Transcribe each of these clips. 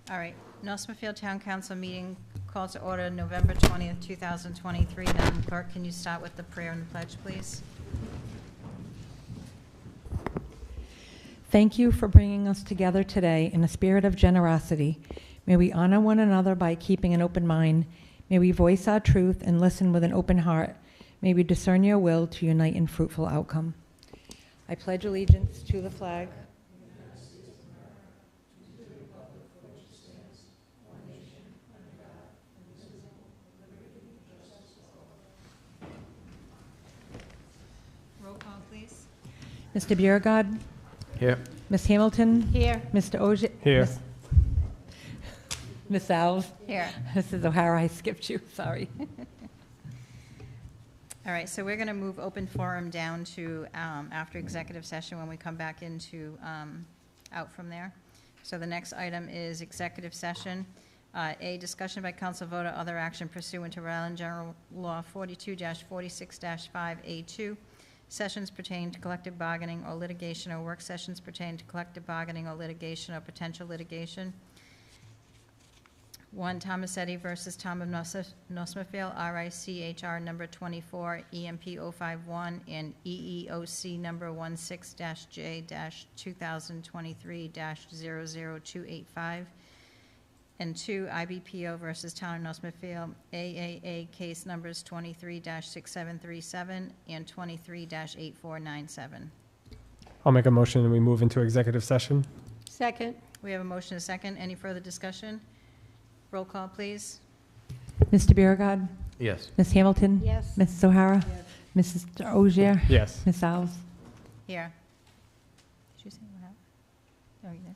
All right, North Smithfield Town Council meeting called to order November 20th, 2023. Madam Clerk, can you start with the prayer and the pledge, please? Thank you for bringing us together today in a spirit of generosity. May we honor one another by keeping an open mind. May we voice our truth and listen with an open heart. May we discern your will to unite in fruitful outcome. I pledge allegiance to the flag Roll call, please. Mr. Beauregard? Here. Ms. Hamilton? Here. Mr. Ogier? Here. Ms. Alves? Here. Mrs. O'Hara, I skipped you, sorry. All right, so we're going to move open forum down to after executive session when we come back into, out from there. So the next item is executive session. A, discussion by council vote or other action pursuant to Rhode Island General Law 42-46-5A2. Sessions pertaining to collective bargaining or litigation, or work sessions pertaining to collective bargaining or litigation or potential litigation. 1, Tomasetti versus Town of North Smithfield, RICHR number 24, EMP 051, and EEOC number 16-J-2023-00285. And 2, IBPO versus Town of North Smithfield, A.A.A. case numbers 23-6737 and 23-8497. I'll make a motion and we move into executive session. Second. We have a motion and a second. Any further discussion? Roll call, please. Mr. Beauregard? Yes. Ms. Hamilton? Yes. Mrs. O'Hara? Mrs. Ogier? Yes. Ms. Alves? Here. Did you say what happened? Oh, you did.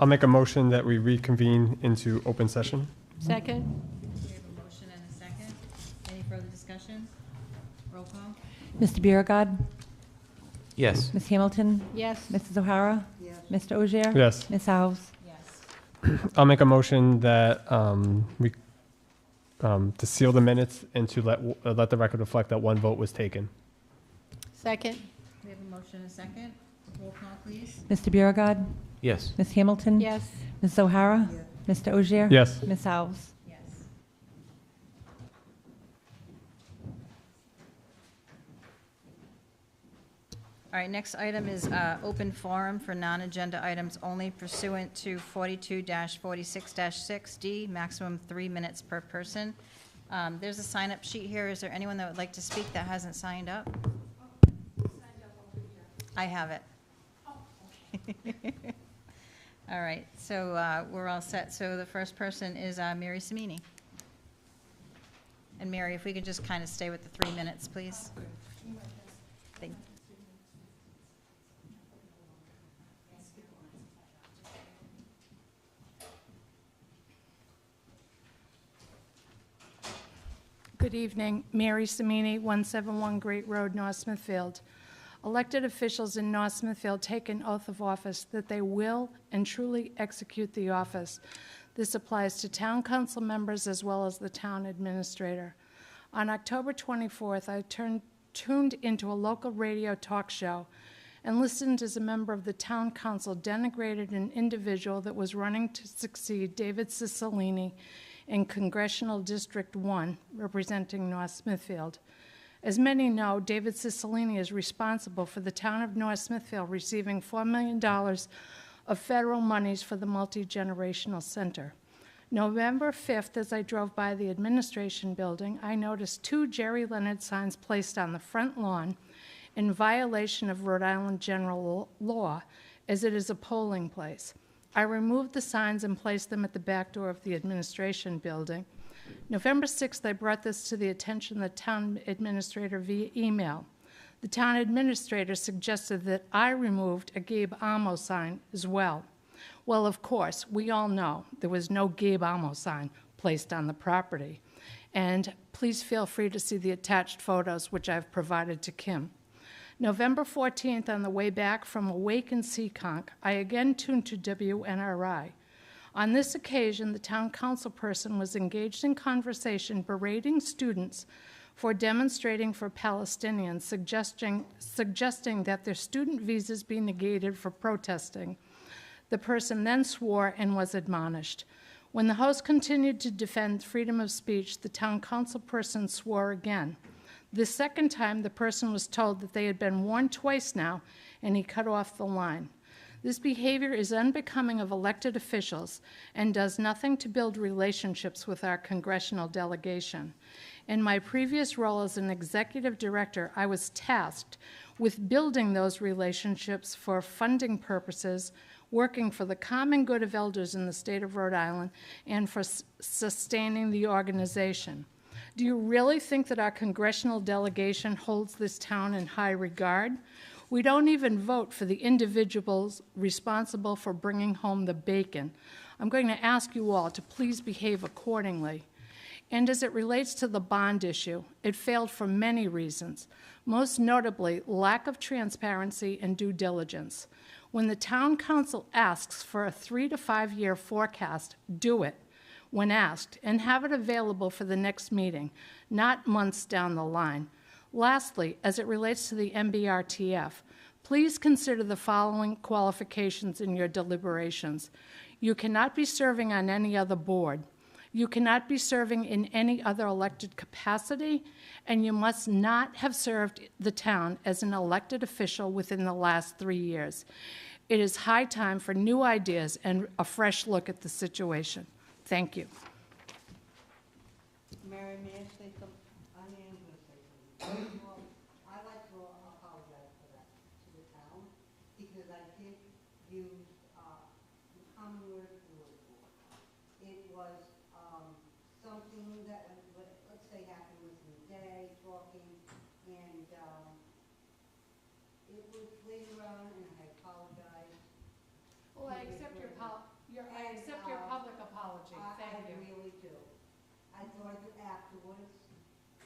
I'll make a motion that we reconvene into open session. Second? We have a motion and a second. Any further discussion? Roll call? Mr. Biragad. Yes. Ms. Hamilton. Yes. Mrs. O'Hara. Yes. Mr. Ogier. Yes. Ms. Alves. Yes. I'll make a motion that we to seal the minutes and to let the record reflect that one vote was taken. Second? We have a motion and a second. Roll call, please. Mr. Biragad. Yes. Ms. Hamilton. Yes. Mrs. O'Hara. Mr. Ogier. Yes. Ms. Alves. Yes. All right, next item is open forum for non-agenda items only pursuant to 42-46-6D, maximum 3 minutes per person. There's a sign-up sheet here. Is there anyone that would like to speak that hasn't signed up? I have it. All right, so we're all set. So the first person is Mary Samini. And Mary, if we could just kind of stay with the 3 minutes, please. Thank you. Good evening. Mary Samini, 171 Great Road, North Smithfield. Elected officials in North Smithfield take an oath of office that they will and truly execute the office. This applies to town council members as well as the town administrator. On October 24th, I tuned into a local radio talk show and listened as a member of the town council denigrated an individual that was running to succeed David Cicilline in Congressional District 1, representing North Smithfield. As many know, David Cicilline is responsible for the town of North Smithfield receiving $4 million of federal monies for the multi-generational center. November 5th, as I drove by the administration building, I noticed 2 Jerry Leonard signs placed on the front lawn in violation of Rhode Island general law, as it is a polling place. I removed the signs and placed them at the back door of the administration building. November 6th, I brought this to the attention of the town administrator via email. The town administrator suggested that I removed a Gabe Amo sign as well. Well, of course, we all know there was no Gabe Amo sign placed on the property. And please feel free to see the attached photos, which I've provided to Kim. November 14th, on the way back from Awake in Seekonk, I again tuned to WNRI. On this occasion, the town council person was engaged in conversation berating students for demonstrating for Palestinians, suggesting that their student visas be negated for protesting. The person then swore and was admonished. When the host continued to defend freedom of speech, the town council person swore again. The second time, the person was told that they had been warned twice now, and he cut off the line. This behavior is unbecoming of elected officials and does nothing to build relationships with our congressional delegation. In my previous role as an executive director, I was tasked with building those relationships for funding purposes, working for the common good of elders in the state of Rhode Island, and for sustaining the organization. Do you really think that our congressional delegation holds this town in high regard? We don't even vote for the individuals responsible for bringing home the bacon. I'm going to ask you all to please behave accordingly. And as it relates to the bond issue, it failed for many reasons, most notably lack of transparency and due diligence. When the town council asks for a 3 to 5 year forecast, do it when asked, and have it available for the next meeting, not months down the line. Lastly, as it relates to the MBRTF, please consider the following qualifications in your deliberations. You cannot be serving on any other board. You cannot be serving in any other elected capacity, and you must not have served the town as an elected official within the last 3 years. It is high time for new ideas and a fresh look at the situation. Thank you. Mary, may I say something? I am going to say something. Well, I'd like to apologize for that to the town, because I did use the common word for it. It was something that, let's say, happened within the day, talking, and it was later on, and I apologize. Well, I accept your apology. I accept your public apology. Thank you. I really do. I thought of it afterwards,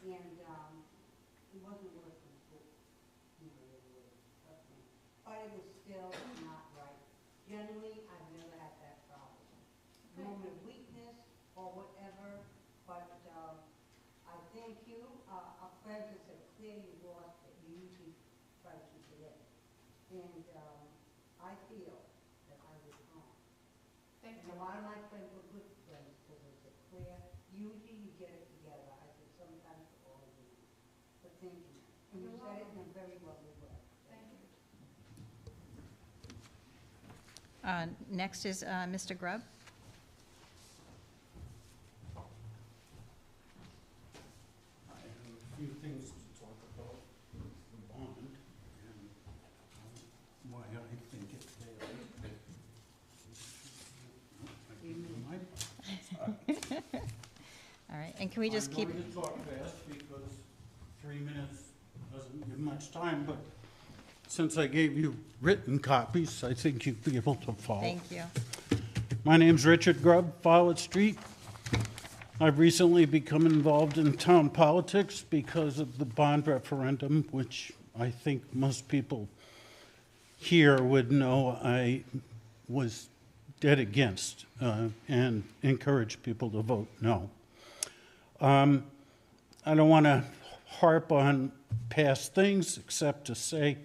and it wasn't working for me, trust me. But it was still not right. Generally, I've never had that problem. Moment of weakness or whatever, but I thank you. A friend has said, clear you lost it. You usually try to keep it in. And I feel that I was wrong. Thank And you. a lot of my friends were good friends, so they said, Claire, usually you get it together. I said, sometimes all you know. But thank you. And you said it in a very lovely way. Thank you. Next is Mr. Grubb. I have a few things to talk about the bond and why I think it failed. All right, and can we just keep, I'm going to talk fast because 3 minutes doesn't give much time, but since I gave you written copies, I think you'd be able to follow. thank you. My name's Richard Grubb, Follett Street. I've recently become involved in town politics because of the bond referendum, which I think most people here would know I was dead against and encourage people to vote no. I don't want to harp on past things except to say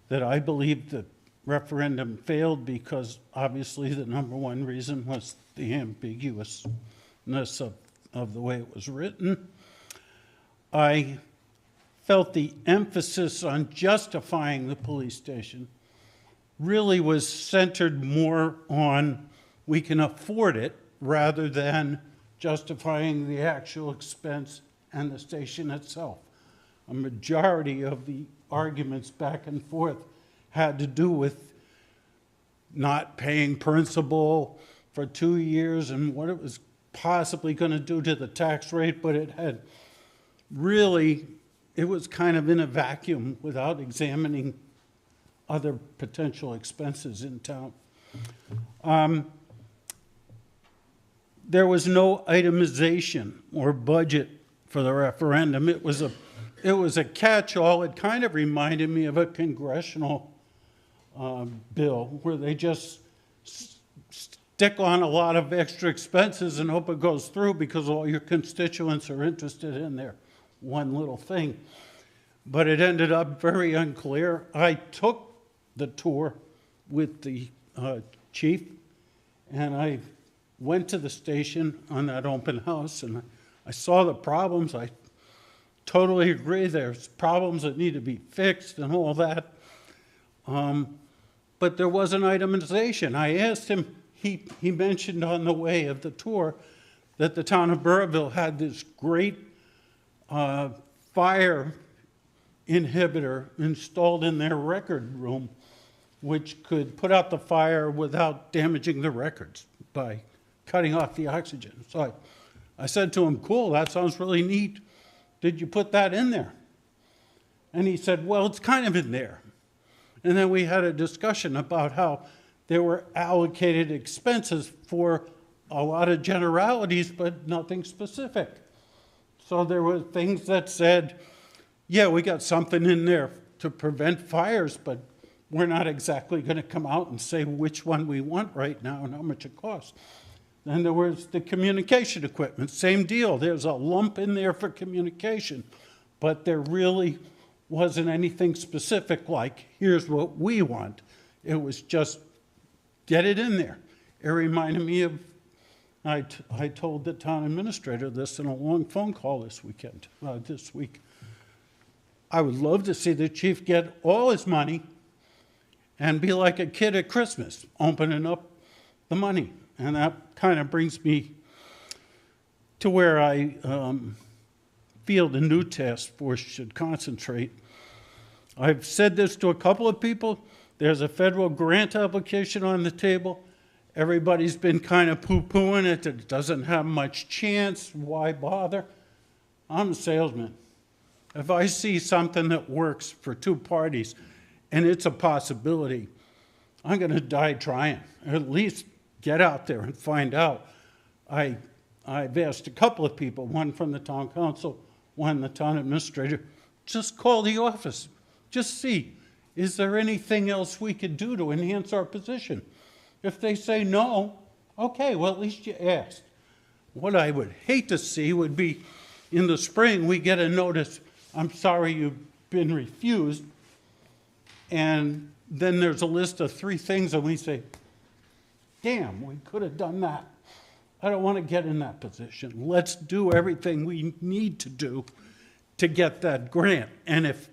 that I believe the referendum failed because obviously the number one reason was the ambiguousness of the way it was written. I felt the emphasis on justifying the police station really was centered more on we can afford it rather than justifying the actual expense and the station itself. A majority of the arguments back and forth had to do with not paying principal for 2 years and what it was possibly going to do to the tax rate, but it had really, it was kind of in a vacuum without examining other potential expenses in town. There was no itemization or budget for the referendum. It was a catch-all. It kind of reminded me of a congressional bill where they just stick on a lot of extra expenses and hope it goes through because all your constituents are interested in their one little thing. But it ended up very unclear. I took the tour with the chief, and I went to the station on that open house, and I saw the problems. I totally agree there's problems that need to be fixed and all that. But there was an itemization. I asked him, he mentioned on the way of the tour that the town of Burrville had this great fire inhibitor installed in their record room, which could put out the fire without damaging the records by cutting off the oxygen. So I said to him, cool, that sounds really neat. Did you put that in there? And he said, well, it's kind of in there. And then we had a discussion about how there were allocated expenses for a lot of generalities, but nothing specific. So there were things that said, yeah, we got something in there to prevent fires, but we're not exactly going to come out and say which one we want right now and how much it costs. Then there was the communication equipment, same deal. There's a lump in there for communication, but there really wasn't anything specific like, here's what we want. It was just, get it in there. It reminded me of, I told the town administrator this in a long phone call this week. I would love to see the chief get all his money and be like a kid at Christmas, opening up the money. And that kind of brings me to where I feel the new task force should concentrate. I've said this to a couple of people. There's a federal grant application on the table. Everybody's been kind of poo-pooing it. It doesn't have much chance. Why bother? I'm a salesman. If I see something that works for two parties and it's a possibility, I'm going to die trying. At least get out there and find out. I've asked a couple of people, one from the town council, one the town administrator, just call the office. Just see, is there anything else we could do to enhance our position? If they say no, okay, well, at least you asked. What I would hate to see would be in the spring, we get a notice, I'm sorry you've been refused, and then there's a list of 3 things and we say, damn, we could have done that. I don't want to get in that position. Let's do everything we need to do to get that grant. And if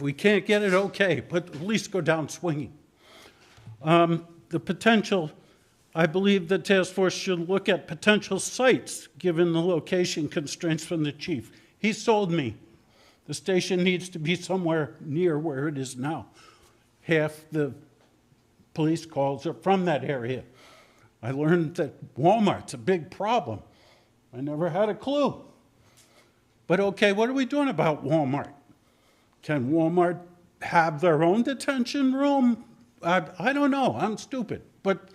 we can't get it, okay, but at least go down swinging. The potential, I believe the task force should look at potential sites given the location constraints from the chief. He sold me. The station needs to be somewhere near where it is now. Half the police calls are from that area. I learned that Walmart's a big problem. I never had a clue. But okay, what are we doing about Walmart? Can Walmart have their own detention room? I don't know, I'm stupid. But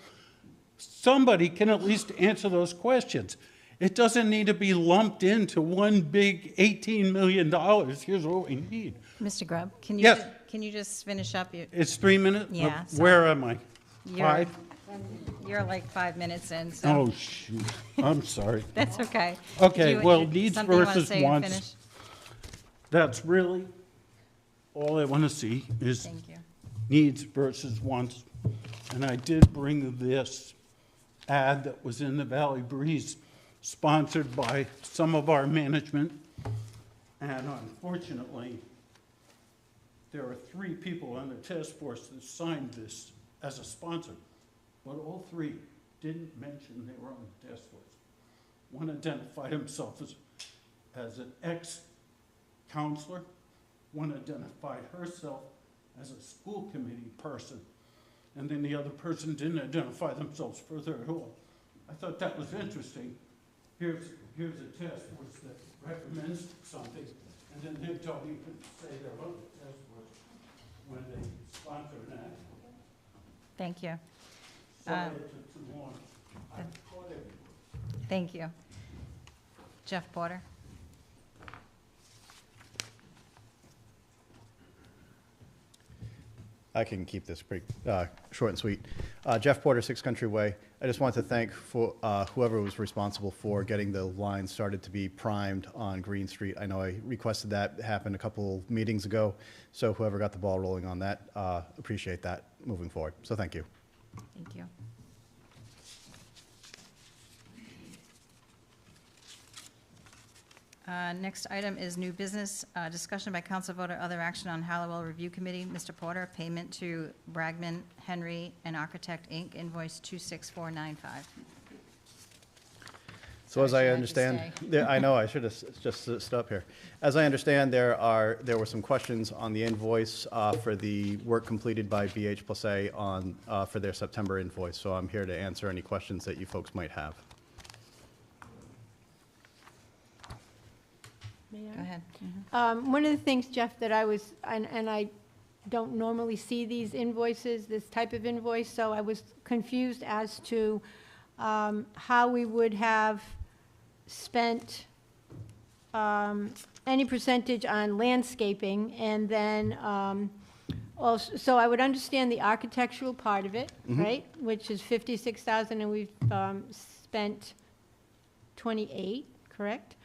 somebody can at least answer those questions. It doesn't need to be lumped into one big $18 million. Here's what we need. Mr. Grubb, Yes. Can you just finish up? It's 3 minutes? Yeah, Where am I? You're- 5? You're like 5 minutes in, so. Oh, shoot. I'm sorry. That's okay. Okay, Do you- well, do- needs something you wanna versus say and wants. finish? That's really all I want to see is Thank you. needs versus wants. And I did bring this ad that was in the Valley Breeze, sponsored by some of our management. And unfortunately, there are 3 people on the task force that signed this as a sponsor, but all 3 didn't mention they were on the task force. One identified himself as an ex-counselor. One identified herself as a school committee person. And then the other person didn't identify themselves further at all. I thought that was interesting. Here's a task force that recommends something, and then they tell you to say they're on the task force when they sponsor an act. Thank you. Sorry it took too long. I caught everyone. Thank you. Jeff Porter? I can keep this pretty short and sweet. Jeff Porter, 6 Country Way. I just want to thank for whoever was responsible for getting the line started to be primed on Green Street. I know I requested that happen a couple meetings ago, so whoever got the ball rolling on that, appreciate that moving forward. So thank you. Thank you. Next item is new business, discussion by council vote or other action on Halliwell Review Committee. Mr. Porter, payment to Bragman, Henry, and Architect, Inc., invoice 26495. So as Sorry, I should I understand, just yeah, I know, I should have just stood up here. As I understand, there were some questions on the invoice for the work completed by BH+A on, for their September invoice. So I'm here to answer any questions that you folks might have. Go ahead. One of the things, Jeff, that I was, and I don't normally see these invoices, this type of invoice, so I was confused as to how we would have spent any percentage on landscaping, and then also, so I would understand the architectural part of it, right, which is 56,000, and we've spent 28, correct?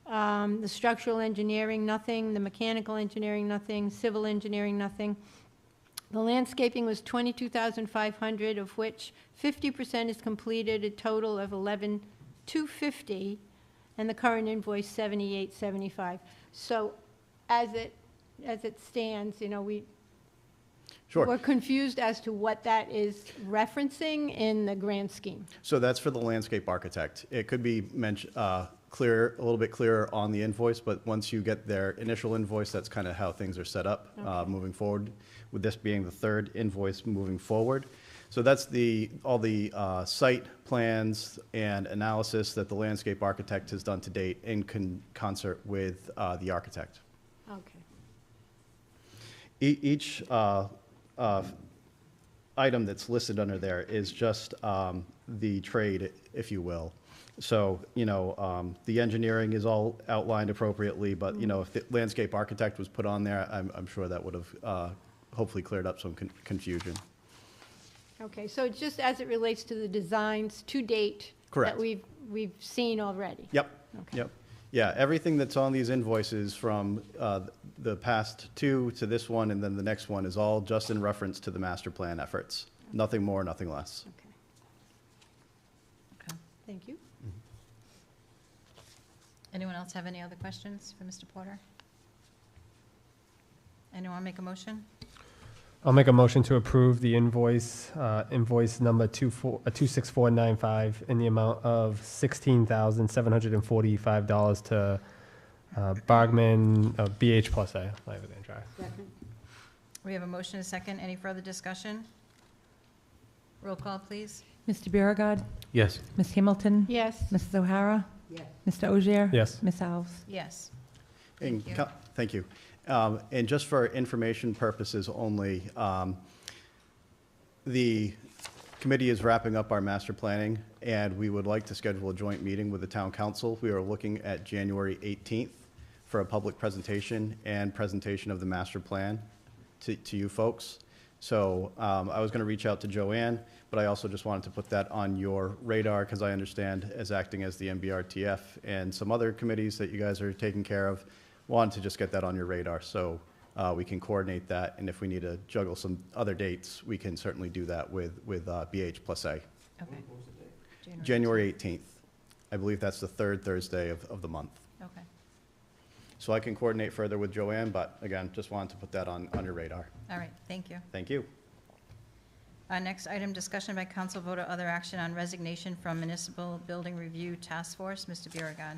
The structural engineering, nothing. The mechanical engineering, nothing. Civil engineering, nothing. The landscaping was 22,500, of which 50% is completed, a total of 11,250, and the current invoice 7875. So, as it stands, you know, Sure. we're confused as to what that is referencing in the grand scheme. So that's for the landscape architect. It could be mentioned, clear, a little bit clearer on the invoice, but once you get their initial invoice, that's kind of how things are set up moving forward, with this being the 3rd invoice moving forward. So that's all the site plans and analysis that the landscape architect has done to date in concert with the architect. Okay. Each item that's listed under there is just the trade, if you will. So, the engineering is all outlined appropriately, but, if the landscape architect was put on there, I'm sure that would have hopefully cleared up some confusion. Okay, so it's just as it relates to the designs to date. Correct. That we've seen already. Yep, Okay. yep. Yeah, everything that's on these invoices from the past two to this one and then the next one is all just in reference to the master plan efforts. Nothing more, nothing less. Okay, Okay. thank you. Anyone else have any other questions for Mr. Porter? Anyone make a motion? I'll make a motion to approve the invoice number 26495 in the amount of $16,745 to Bogman BH plus A. I have it in dry. Second? We have a motion and a second. Any further discussion? Roll call, please. Mr. Biragad. Yes. Ms. Hamilton. Yes. Mrs. O'Hara. Yes. Mr. Ogier. Yes. Ms. Alves. Yes. And Thank you. Thank you. And just for information purposes only, the committee is wrapping up our master planning, and we would like to schedule a joint meeting with the town council. We are looking at January 18th for a public presentation and presentation of the master plan to you folks. So I was going to reach out to Joanne, but I also just wanted to put that on your radar because I understand as acting as the MBRTF and some other committees that you guys are taking care of, wanted to just get that on your radar so we can coordinate that. And if we need to juggle some other dates, we can certainly do that with BH plus A. Okay. January 18th. I believe that's the third Thursday of the month. Okay. So I can coordinate further with Joanne, but again, just wanted to put that on your radar. All right, thank you. Thank you. Next item, discussion by council vote or other action on resignation from Municipal Building Review Task Force. Mr. Biragad.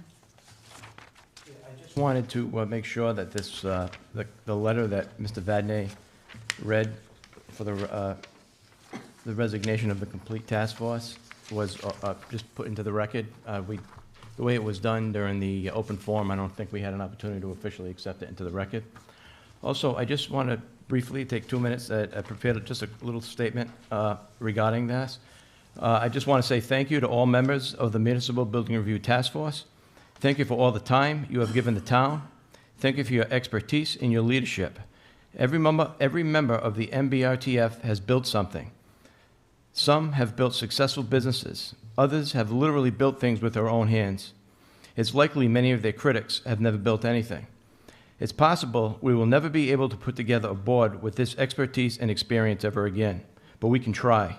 Just wanted to make sure that this, the letter that Mr. Vadney read for the resignation of the complete task force was just put into the record. The way it was done during the open forum, I don't think we had an opportunity to officially accept it into the record. Also, I just want to briefly take 2 minutes. I prepared just a little statement regarding this. I just want to say thank you to all members of the Municipal Building Review Task Force. Thank you for all the time you have given the town. Thank you for your expertise and your leadership. Every member of the MBRTF has built something. Some have built successful businesses. Others have literally built things with their own hands. It's likely many of their critics have never built anything. It's possible we will never be able to put together a board with this expertise and experience ever again, but we can try.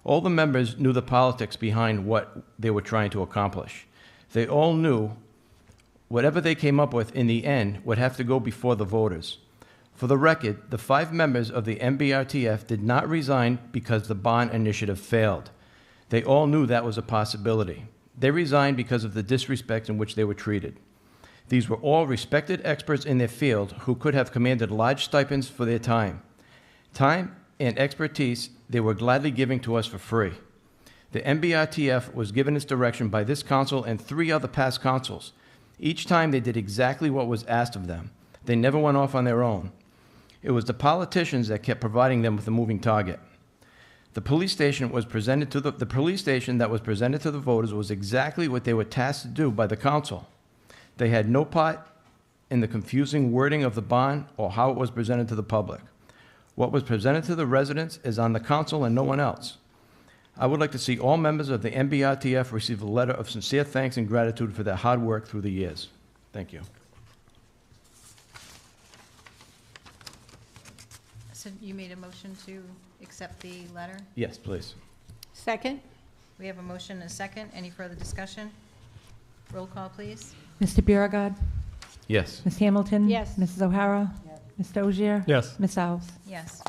All the members knew the politics behind what they were trying to accomplish. They all knew whatever they came up with in the end would have to go before the voters. For the record, the 5 members of the MBRTF did not resign because the bond initiative failed. They all knew that was a possibility. They resigned because of the disrespect in which they were treated. These were all respected experts in their field who could have commanded large stipends for their time. Time and expertise they were gladly giving to us for free. The MBRTF was given its direction by this council and 3 other past councils. Each time they did exactly what was asked of them. They never went off on their own. It was the politicians that kept providing them with a moving target. The police station that was presented to the voters was exactly what they were tasked to do by the council. They had no part in the confusing wording of the bond or how it was presented to the public. What was presented to the residents is on the council and no one else. I would like to see all members of the MBRTF receive a letter of sincere thanks and gratitude for their hard work through the years. Thank you. So you made a motion to accept the letter? Yes, please. Second? We have a motion and a second. Any further discussion? Roll call, please. Mr. Biragad. Yes. Ms. Hamilton. Yes. Mrs. O'Hara. Mr. Ogier. Yes. Ms. Alves. Yes.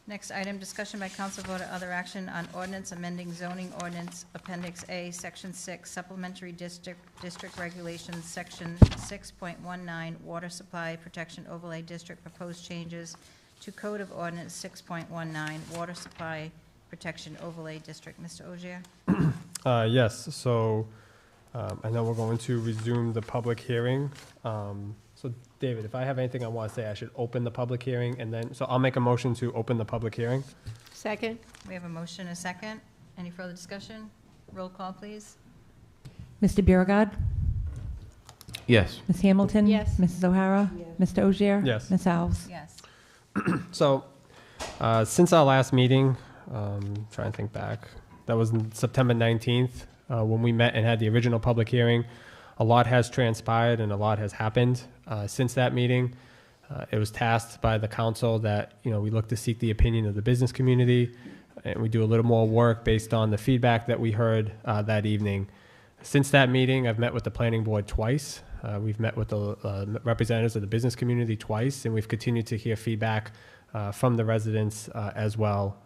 Next item, discussion by council vote or other action on ordinance amending zoning ordinance Appendix A, Section 6, Supplementary District Regulations, Section 6.19, Water Supply Protection Overlay District, proposed changes to Code of Ordinance 6.19, Water Supply Protection Overlay District. Mr. Ogier? Yes, so I know we're going to resume the public hearing. So David, if I have anything I want to say, I should open the public hearing and then, so I'll make a motion to open the public hearing. Second? We have a motion, a second. Any further discussion? Roll call, please. Mr. Biragad. Yes. Ms. Hamilton. Yes. Mrs. O'Hara. Yes. Mr. Ogier. Yes. Ms. Alves. Yes. So, since our last meeting, trying to think back, that was September 19th, when we met and had the original public hearing. A lot has transpired and a lot has happened since that meeting. It was tasked by the council that, we look to seek the opinion of the business community, and we do a little more work based on the feedback that we heard that evening. Since that meeting, I've met with the planning board twice. We've met with the representatives of the business community twice, and we've continued to hear feedback from the residents as well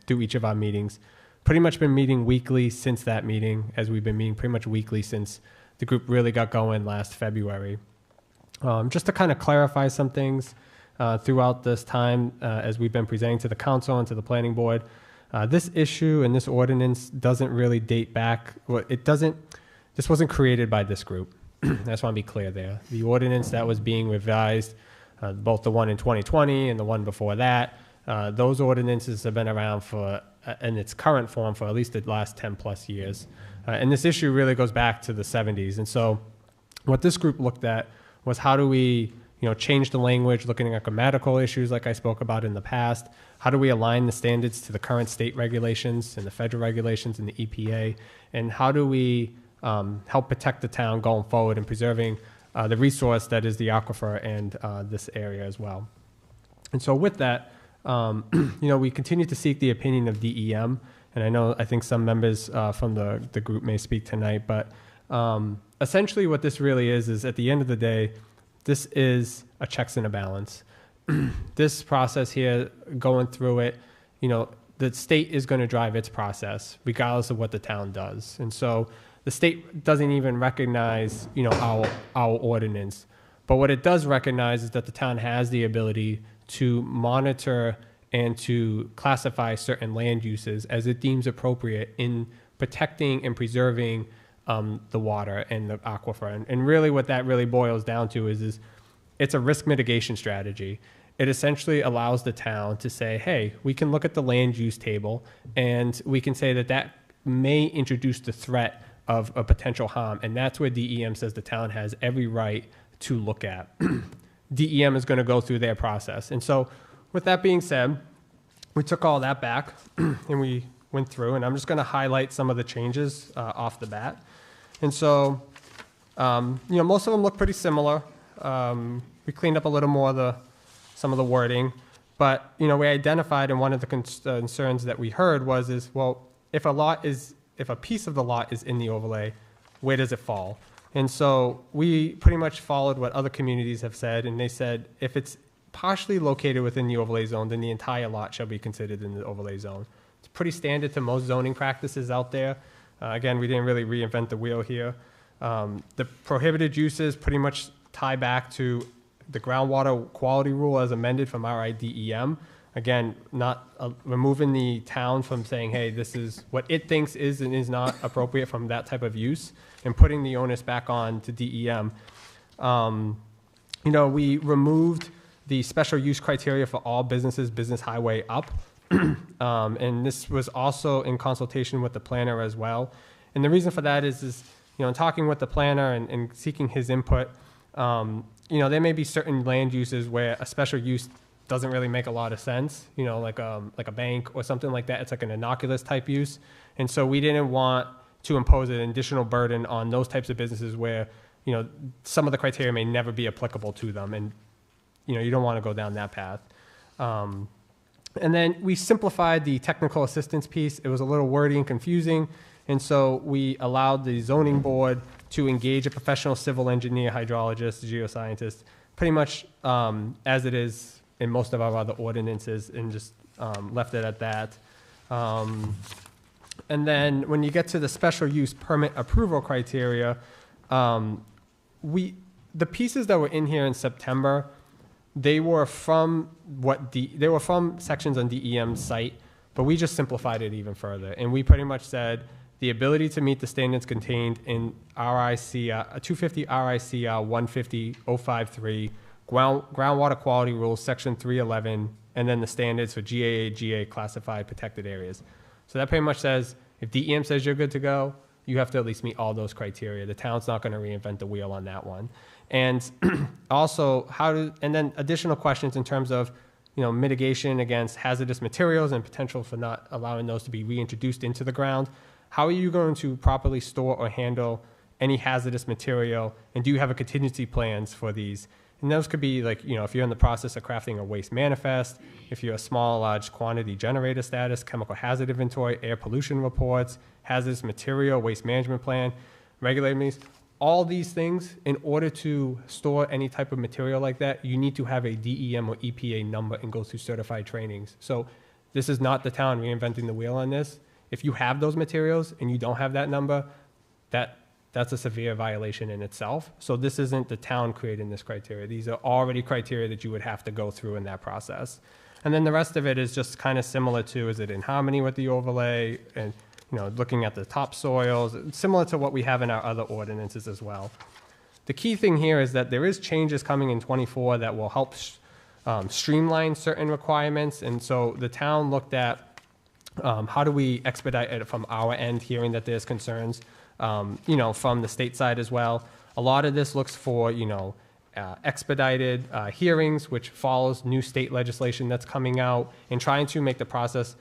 through each of our meetings. Pretty much been meeting weekly since that meeting, as we've been meeting pretty much weekly since the group really got going last February. Just to kind of clarify some things throughout this time as we've been presenting to the council and to the planning board, this issue and this ordinance doesn't really date back. Well, this wasn't created by this group. I just want to be clear there. The ordinance that was being revised, both the one in 2020 and the one before that, those ordinances have been around in its current form for at least the last 10 plus years. And this issue really goes back to the 70s. And so what this group looked at was how do we change the language, looking at grammatical issues like I spoke about in the past. How do we align the standards to the current state regulations and the federal regulations and the EPA? And how do we help protect the town going forward and preserving the resource that is the aquifer and this area as well? And so with that, we continue to seek the opinion of DEM. And I think some members from the group may speak tonight, but essentially what this really is at the end of the day, this is a checks and a balance. This process here, going through it, the state is going to drive its process regardless of what the town does. And so the state doesn't even recognize, our ordinance. But what it does recognize is that the town has the ability to monitor and to classify certain land uses as it deems appropriate in protecting and preserving the water and the aquifer. And really what that really boils down to is it's a risk mitigation strategy. It essentially allows the town to say, hey, we can look at the land use table and we can say that may introduce the threat of a potential harm. And that's where DEM says the town has every right to look at. DEM is going to go through their process. And so with that being said, we took all that back and we went through, and I'm just going to highlight some of the changes off the bat. And so, most of them look pretty similar. We cleaned up a little more some of the wording, but, we identified, and one of the concerns that we heard was if a piece of the lot is in the overlay, where does it fall? And so we pretty much followed what other communities have said, and they said if it's partially located within the overlay zone, then the entire lot shall be considered in the overlay zone. It's pretty standard to most zoning practices out there. Again, we didn't really reinvent the wheel here. The prohibited uses pretty much tie back to the groundwater quality rule as amended from RIDEM. Again, not removing the town from saying, hey, this is what it thinks is and is not appropriate from that type of use, and putting the onus back on to DEM. We removed the special use criteria for all businesses, business highway up. And this was also in consultation with the planner as well. And the reason for that is in talking with the planner and seeking his input, there may be certain land uses where a special use doesn't really make a lot of sense, like a bank or something like that. It's like an innocuous type use. And so we didn't want to impose an additional burden on those types of businesses where, some of the criteria may never be applicable to them. And, you don't want to go down that path. And then we simplified the technical assistance piece. It was a little wordy and confusing. And so we allowed the zoning board to engage a professional civil engineer, hydrologist, geoscientist, pretty much as it is in most of our other ordinances, and just left it at that. And then when you get to the special use permit approval criteria, the pieces that were in here in September, they were from sections on DEM's site, but we just simplified it even further. And we pretty much said the ability to meet the standards contained in RICR, 250 RICR 150.053, groundwater quality rules, section 311, and then the standards for GAA, GA classified protected areas. So that pretty much says, if DEM says you're good to go, you have to at least meet all those criteria. The town's not going to reinvent the wheel on that one. And also, and then additional questions in terms of, mitigation against hazardous materials and potential for not allowing those to be reintroduced into the ground. How are you going to properly store or handle any hazardous material? And do you have a contingency plans for these? And those could be like, if you're in the process of crafting a waste manifest, if you're a small, large quantity generator status, chemical hazard inventory, air pollution reports, hazardous material, waste management plan, regulated means, all these things, in order to store any type of material like that, you need to have a DEM or EPA number and go through certified trainings. So this is not the town reinventing the wheel on this. If you have those materials and you don't have that number, that's a severe violation in itself. So this isn't the town creating this criteria. These are already criteria that you would have to go through in that process. And then the rest of it is just kind of similar to, is it in harmony with the overlay, and looking at the topsoils, similar to what we have in our other ordinances as well. The key thing here is that there is changes coming in 24 that will help streamline certain requirements. And so the town looked at how do we expedite it from our end, hearing that there's concerns, from the state side as well. A lot of this looks for, expedited hearings, which follows new state legislation that's coming out, and trying to make the process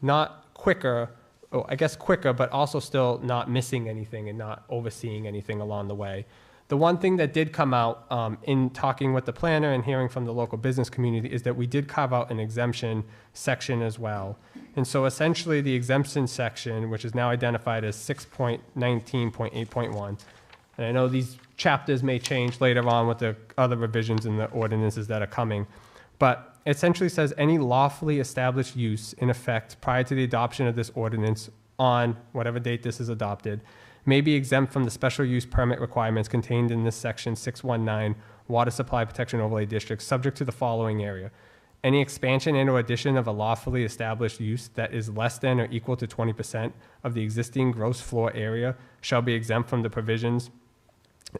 not quicker, but also still not missing anything and not overseeing anything along the way. The one thing that did come out in talking with the planner and hearing from the local business community is that we did carve out an exemption section as well. And so essentially the exemption section, which is now identified as 6.19.8.1, and I know these chapters may change later on with the other revisions in the ordinances that are coming, but essentially says any lawfully established use in effect prior to the adoption of this ordinance on whatever date this is adopted may be exempt from the special use permit requirements contained in this section 619 water supply protection overlay district, subject to the following area. Any expansion and or addition of a lawfully established use that is less than or equal to 20% of the existing gross floor area shall be exempt from the provisions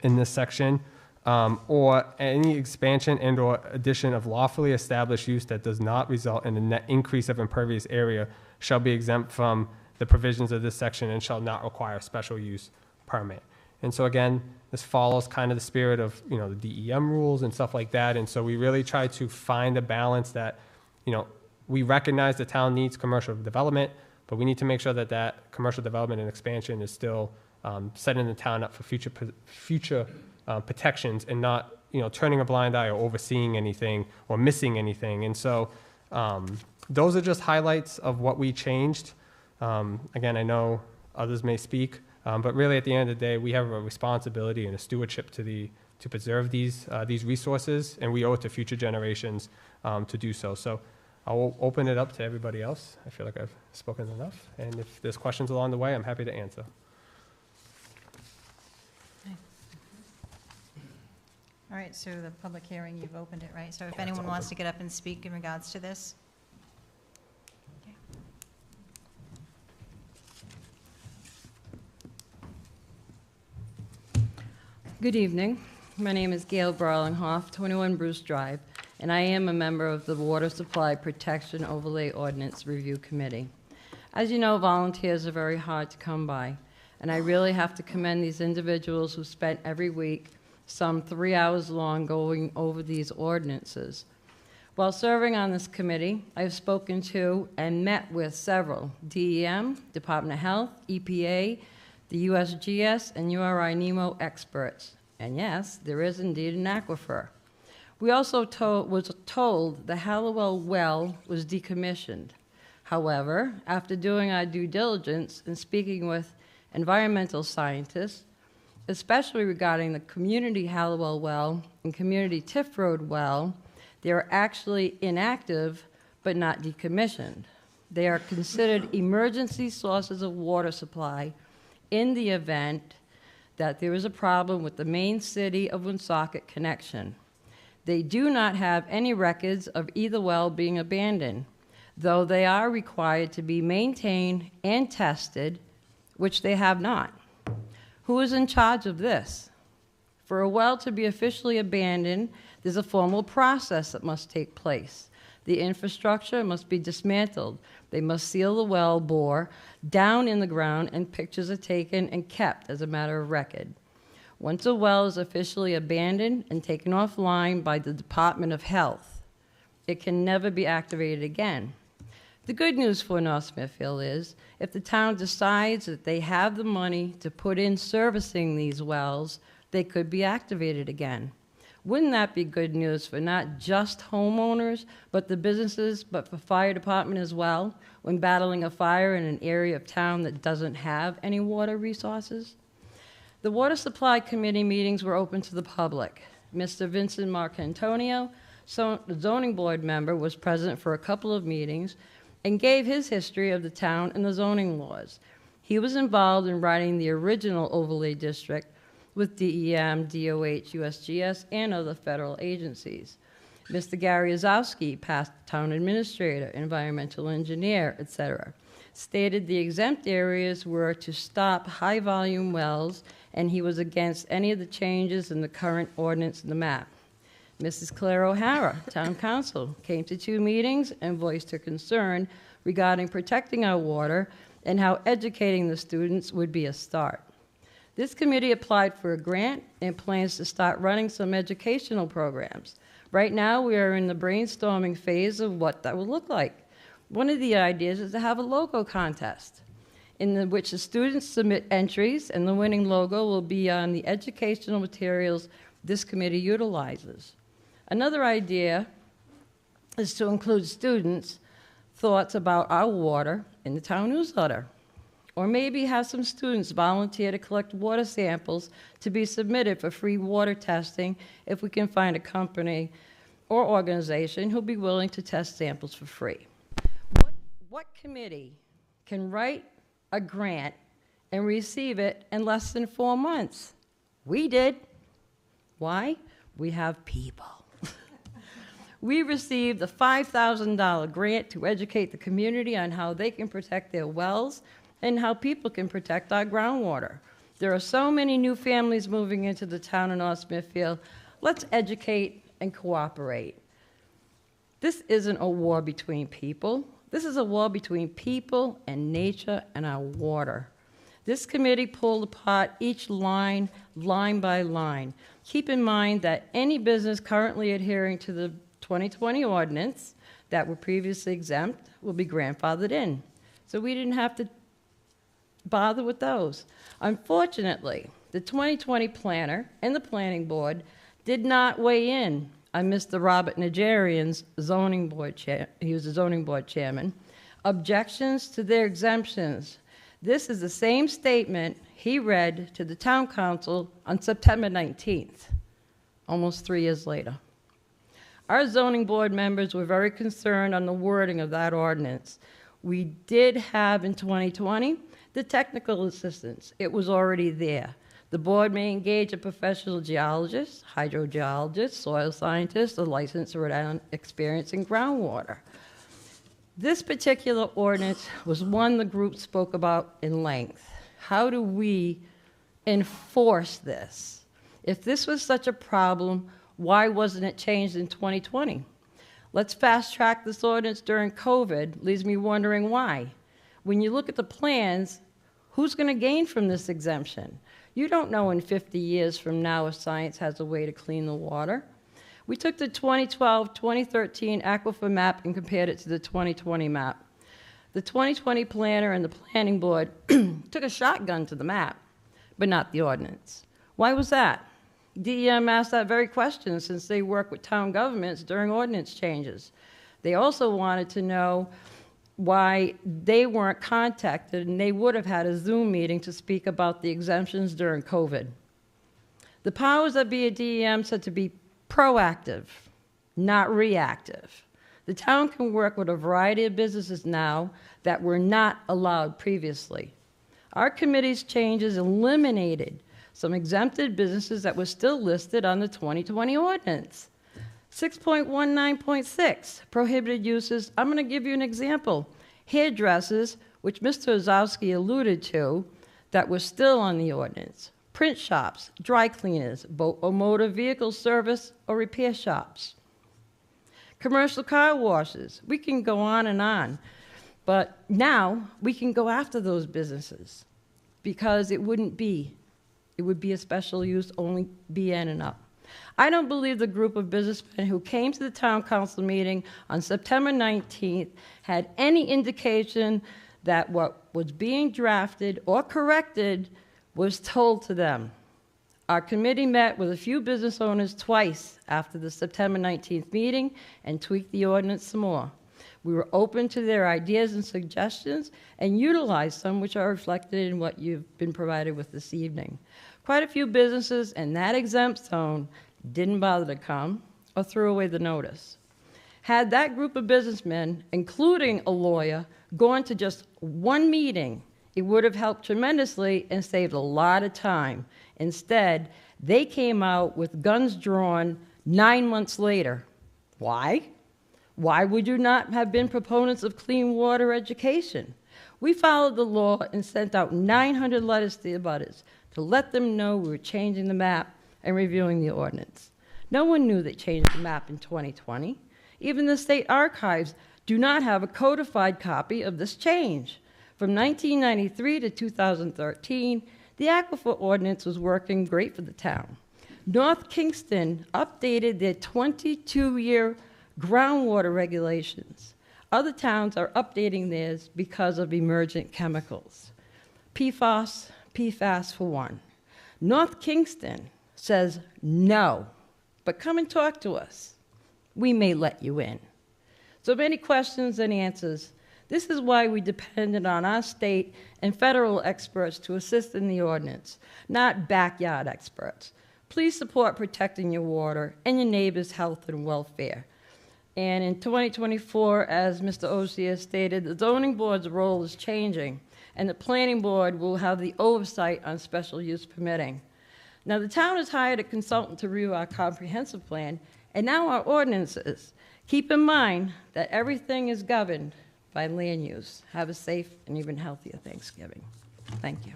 in this section. Or any expansion and or addition of lawfully established use that does not result in a net increase of impervious area shall be exempt from the provisions of this section and shall not require a special use permit. And so again, this follows kind of the spirit of, the DEM rules and stuff like that. And so we really try to find a balance that, we recognize the town needs commercial development, but we need to make sure that that commercial development and expansion is still setting the town up for future protections, and not, turning a blind eye or overseeing anything or missing anything. And so those are just highlights of what we changed. Again, I know others may speak, but really at the end of the day, we have a responsibility and a stewardship to preserve these resources, and we owe it to future generations to do so. So I'll open it up to everybody else. I feel like I've spoken enough, and if there's questions along the way, I'm happy to answer. All right, so the public hearing, you've opened it, right? So if anyone wants to get up and speak in regards to this? Okay. Good evening. My name is Gail Barlinghoff, 21 Bruce Drive, and I am a member of the Water Supply Protection Overlay Ordinance Review Committee. As you know, volunteers are very hard to come by, and I really have to commend these individuals who spent every week some 3 hours long going over these ordinances. While serving on this committee, I've spoken to and met with several DEM, Department of Health, EPA, the USGS, and URI NEMO experts. And yes, there is indeed an aquifer. We also was told the Halliwell well was decommissioned. However, after doing our due diligence and speaking with environmental scientists, especially regarding the community Halliwell well and community Tiff Road well, they are actually inactive but not decommissioned. They are considered emergency sources of water supply in the event that there is a problem with the main city of Woonsocket connection. They do not have any records of either well being abandoned, though they are required to be maintained and tested which they have not. Who is in charge of this? For a well to be officially abandoned, there's a formal process that must take place. The infrastructure must be dismantled. They must seal the well bore down in the ground, and pictures are taken and kept as a matter of record. Once a well is officially abandoned and taken offline by the Department of Health, it can never be activated again. The good news for North Smithfield is, if the town decides that they have the money to put in servicing these wells, they could be activated again. Wouldn't that be good news for not just homeowners, but the businesses, but for fire department as well, when battling a fire in an area of town that doesn't have any water resources? The Water Supply Committee meetings were open to the public. Mr. Vincent Marcantonio, the zoning board member, was present for a couple of meetings and gave his history of the town and the zoning laws. He was involved in writing the original overlay district with DEM, DOH, USGS, and other federal agencies. Mr. Gary Ozowski, past town administrator, environmental engineer, etc., stated the exempt areas were to stop high-volume wells, and he was against any of the changes in the current ordinance in the map. Mrs. Claire O'Hara, town council, came to 2 meetings and voiced her concern regarding protecting our water and how educating the students would be a start. This committee applied for a grant and plans to start running some educational programs. Right now, we are in the brainstorming phase of what that will look like. One of the ideas is to have a logo contest in which the students submit entries, and the winning logo will be on the educational materials this committee utilizes. Another idea is to include students' thoughts about our water in the town newsletter. Or maybe have some students volunteer to collect water samples to be submitted for free water testing if we can find a company or organization who'll be willing to test samples for free. What committee can write a grant and receive it in less than 4 months? We did. Why? We have people. We received a $5,000 grant to educate the community on how they can protect their wells and how people can protect our groundwater. There are so many new families moving into the town of North Smithfield. Let's educate and cooperate. This isn't a war between people. This is a war between people and nature and our water. This committee pulled apart each line, line by line. Keep in mind that any business currently adhering to the 2020 ordinance that were previously exempt will be grandfathered in. So we didn't have to bother with those. Unfortunately, the 2020 planner and the planning board did not weigh in on Mr. Robert Najarian's zoning board chair. He was the zoning board chairman. Objections to their exemptions. This is the same statement he read to the town council on September 19th, almost 3 years later. Our zoning board members were very concerned on the wording of that ordinance. We did have in 2020 the technical assistance. It was already there. The board may engage a professional geologist, hydrogeologist, soil scientist, a licensed Rhode Island experience in groundwater. This particular ordinance was one the group spoke about in length. How do we enforce this? If this was such a problem, why wasn't it changed in 2020? Let's fast track this ordinance during COVID, leaves me wondering why. When you look at the plans, who's going to gain from this exemption? You don't know in 50 years from now if science has a way to clean the water. We took the 2012-2013 aquifer map and compared it to the 2020 map. The 2020 planner and the planning board took a shotgun to the map, but not the ordinance. Why was that? DEM asked that very question since they work with town governments during ordinance changes. They also wanted to know why they weren't contacted, and they would have had a Zoom meeting to speak about the exemptions during COVID. The powers that be at DEM said to be proactive, not reactive. The town can work with a variety of businesses now that were not allowed previously. Our committee's changes eliminated some exempted businesses that were still listed on the 2020 ordinance. 6.19.6, prohibited uses. I'm going to give you an example. Hairdressers, which Mr. Ozowski alluded to, that were still on the ordinance: print shops, dry cleaners, boat or motor vehicle service or repair shops, commercial car washes. We can go on, but now we can go after those businesses because it would be a special use, only BN and up. I don't believe the group of businessmen who came to the town council meeting on September 19th had any indication that what was being drafted or corrected was told to them. Our committee met with a few business owners twice after the September 19th meeting and tweaked the ordinance some more. We were open to their ideas and suggestions and utilized some which are reflected in what you've been provided with this evening. Quite a few businesses in that exempt zone didn't bother to come or threw away the notice. Had that group of businessmen, including a lawyer, gone to just one meeting, it would have helped tremendously and saved a lot of time. Instead, they came out with guns drawn 9 months later. Why? Why would you not have been proponents of clean water education? We followed the law and sent out 900 letters to the abutters to let them know we were changing the map and reviewing the ordinance. No one knew they changed the map in 2020. Even the state archives do not have a codified copy of this change. From 1993 to 2013, the aquifer ordinance was working great for the town. North Kingston updated their 22-year groundwater regulations. Other towns are updating theirs because of emergent chemicals. PFAS for one. North Kingston says no, but come and talk to us. We may let you in. So many questions and answers. This is why we depended on our state and federal experts to assist in the ordinance, not backyard experts. Please support protecting your water and your neighbors' health and welfare. And in 2024, as Mr. Osia stated, the zoning board's role is changing, and the planning board will have the oversight on special use permitting. Now, the town has hired a consultant to review our comprehensive plan, and now our ordinances. Keep in mind that everything is governed by land use. Have a safe and even healthier Thanksgiving. Thank you.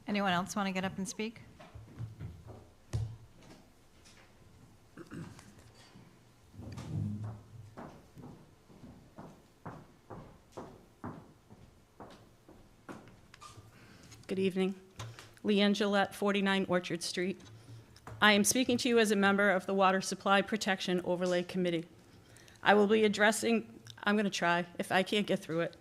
Anyone else want to get up and speak? Good evening. Leanne Gillette, 49 Orchard Street. I am speaking to you as a member of the Water Supply Protection Overlay Committee. I will be addressing, I'm going to try. If I can't get through it,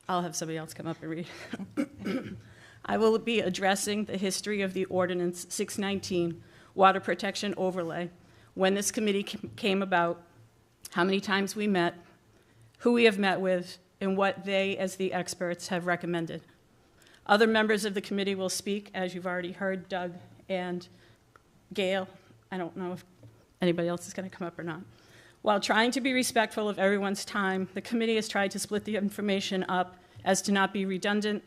I'll have somebody else come up and read. I will be addressing the history of the Ordinance 619, Water Protection Overlay, when this committee came about, how many times we met, who we have met with, and what they, as the experts, have recommended. Other members of the committee will speak, as you've already heard, Doug and Gail. I don't know if anybody else is going to come up or not. While trying to be respectful of everyone's time, the committee has tried to split the information up as to not be redundant,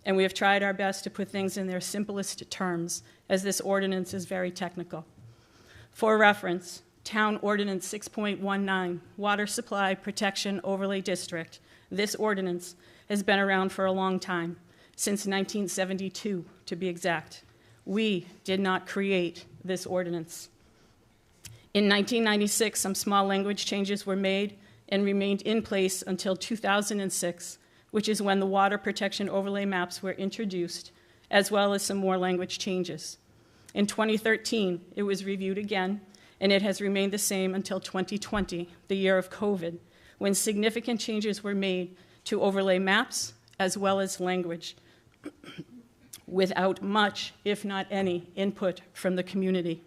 and we have tried our best to put things in their simplest terms, as this ordinance is very technical. For reference, Town Ordinance 6.19, Water Supply Protection Overlay District. This ordinance has been around for a long time, since 1972, to be exact. We did not create this ordinance. In 1996, some small language changes were made and remained in place until 2006, which is when the water protection overlay maps were introduced, as well as some more language changes. In 2013, it was reviewed again, and it has remained the same until 2020, the year of COVID, when significant changes were made to overlay maps as well as language, without much, if not any, input from the community.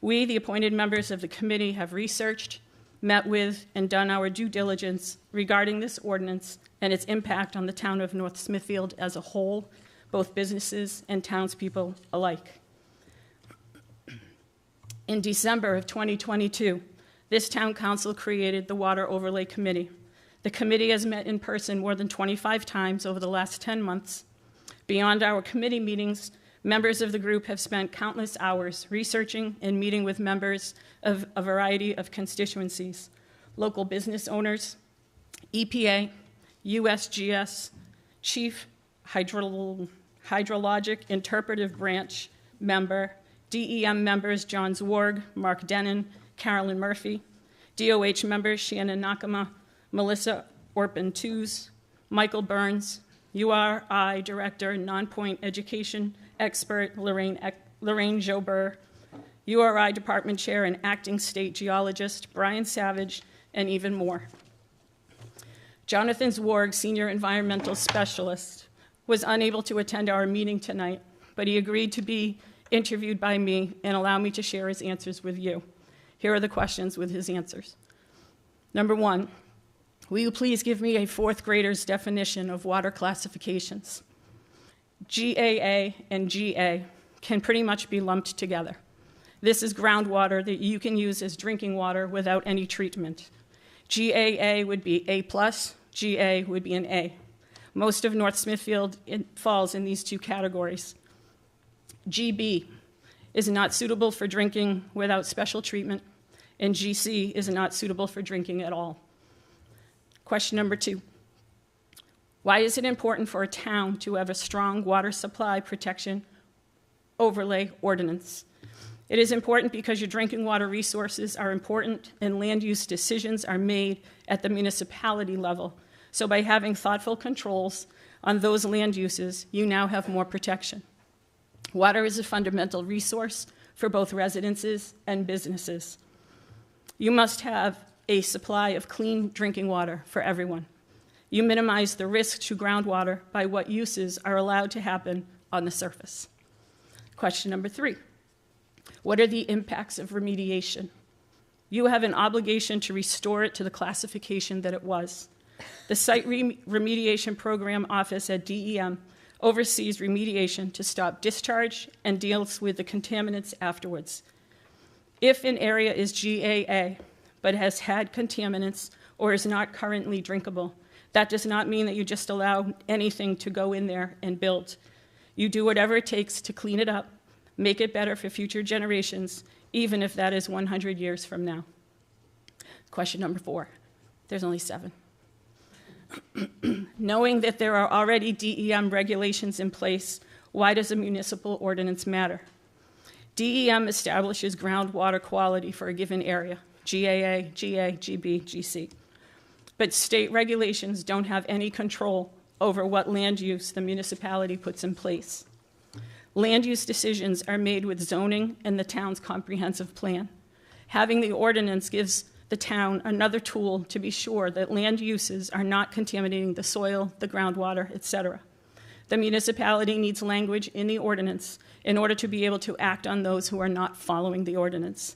We, the appointed members of the committee, have researched, met with, and done our due diligence regarding this ordinance and its impact on the town of North Smithfield as a whole, both businesses and townspeople alike. In December of 2022, this town council created the Water Overlay Committee. The committee has met in person more than 25 times over the last 10 months. Beyond our committee meetings, members of the group have spent countless hours researching and meeting with members of a variety of constituencies, local business owners, EPA, USGS Chief Hydrologic Interpretive Branch member, DEM members John Zwarg, Mark Denon, Carolyn Murphy, DOH members Shannon Nakama, Melissa Orpin-Tooze, Michael Burns, URI Director, Non-Point Education Expert Lorraine Jobert, URI Department Chair and Acting State Geologist Brian Savage, and even more. Jonathan Zwarg, Senior Environmental Specialist, was unable to attend our meeting tonight, but he agreed to be interviewed by me and allow me to share his answers with you. Here are the questions with his answers. Number one, will you please give me a fourth grader's definition of water classifications? GAA and GA can pretty much be lumped together. This is groundwater that you can use as drinking water without any treatment. GAA would be A+, GA would be an A. Most of North Smithfield falls in these two categories. GB is not suitable for drinking without special treatment, and GC is not suitable for drinking at all. Question number two, why is it important for a town to have a strong water supply protection overlay ordinance? It is important because your drinking water resources are important and land use decisions are made at the municipality level. So by having thoughtful controls on those land uses, you now have more protection. Water is a fundamental resource for both residences and businesses. You must have a supply of clean drinking water for everyone. You minimize the risk to groundwater by what uses are allowed to happen on the surface. Question number three, what are the impacts of remediation? You have an obligation to restore it to the classification that it was. The Site Remediation Program Office at DEM oversees remediation to stop discharge and deals with the contaminants afterwards. If an area is GAA but has had contaminants or is not currently drinkable, that does not mean that you just allow anything to go in there and build. You do whatever it takes to clean it up, make it better for future generations, even if that is 100 years from now. Question number four. There's only 7. Knowing that there are already DEM regulations in place, why does a municipal ordinance matter? DEM establishes groundwater quality for a given area, GAA, GA, GB, GC. But state regulations don't have any control over what land use the municipality puts in place. Land use decisions are made with zoning and the town's comprehensive plan. Having the ordinance gives the town another tool to be sure that land uses are not contaminating the soil, the groundwater, etc. The municipality needs language in the ordinance in order to be able to act on those who are not following the ordinance.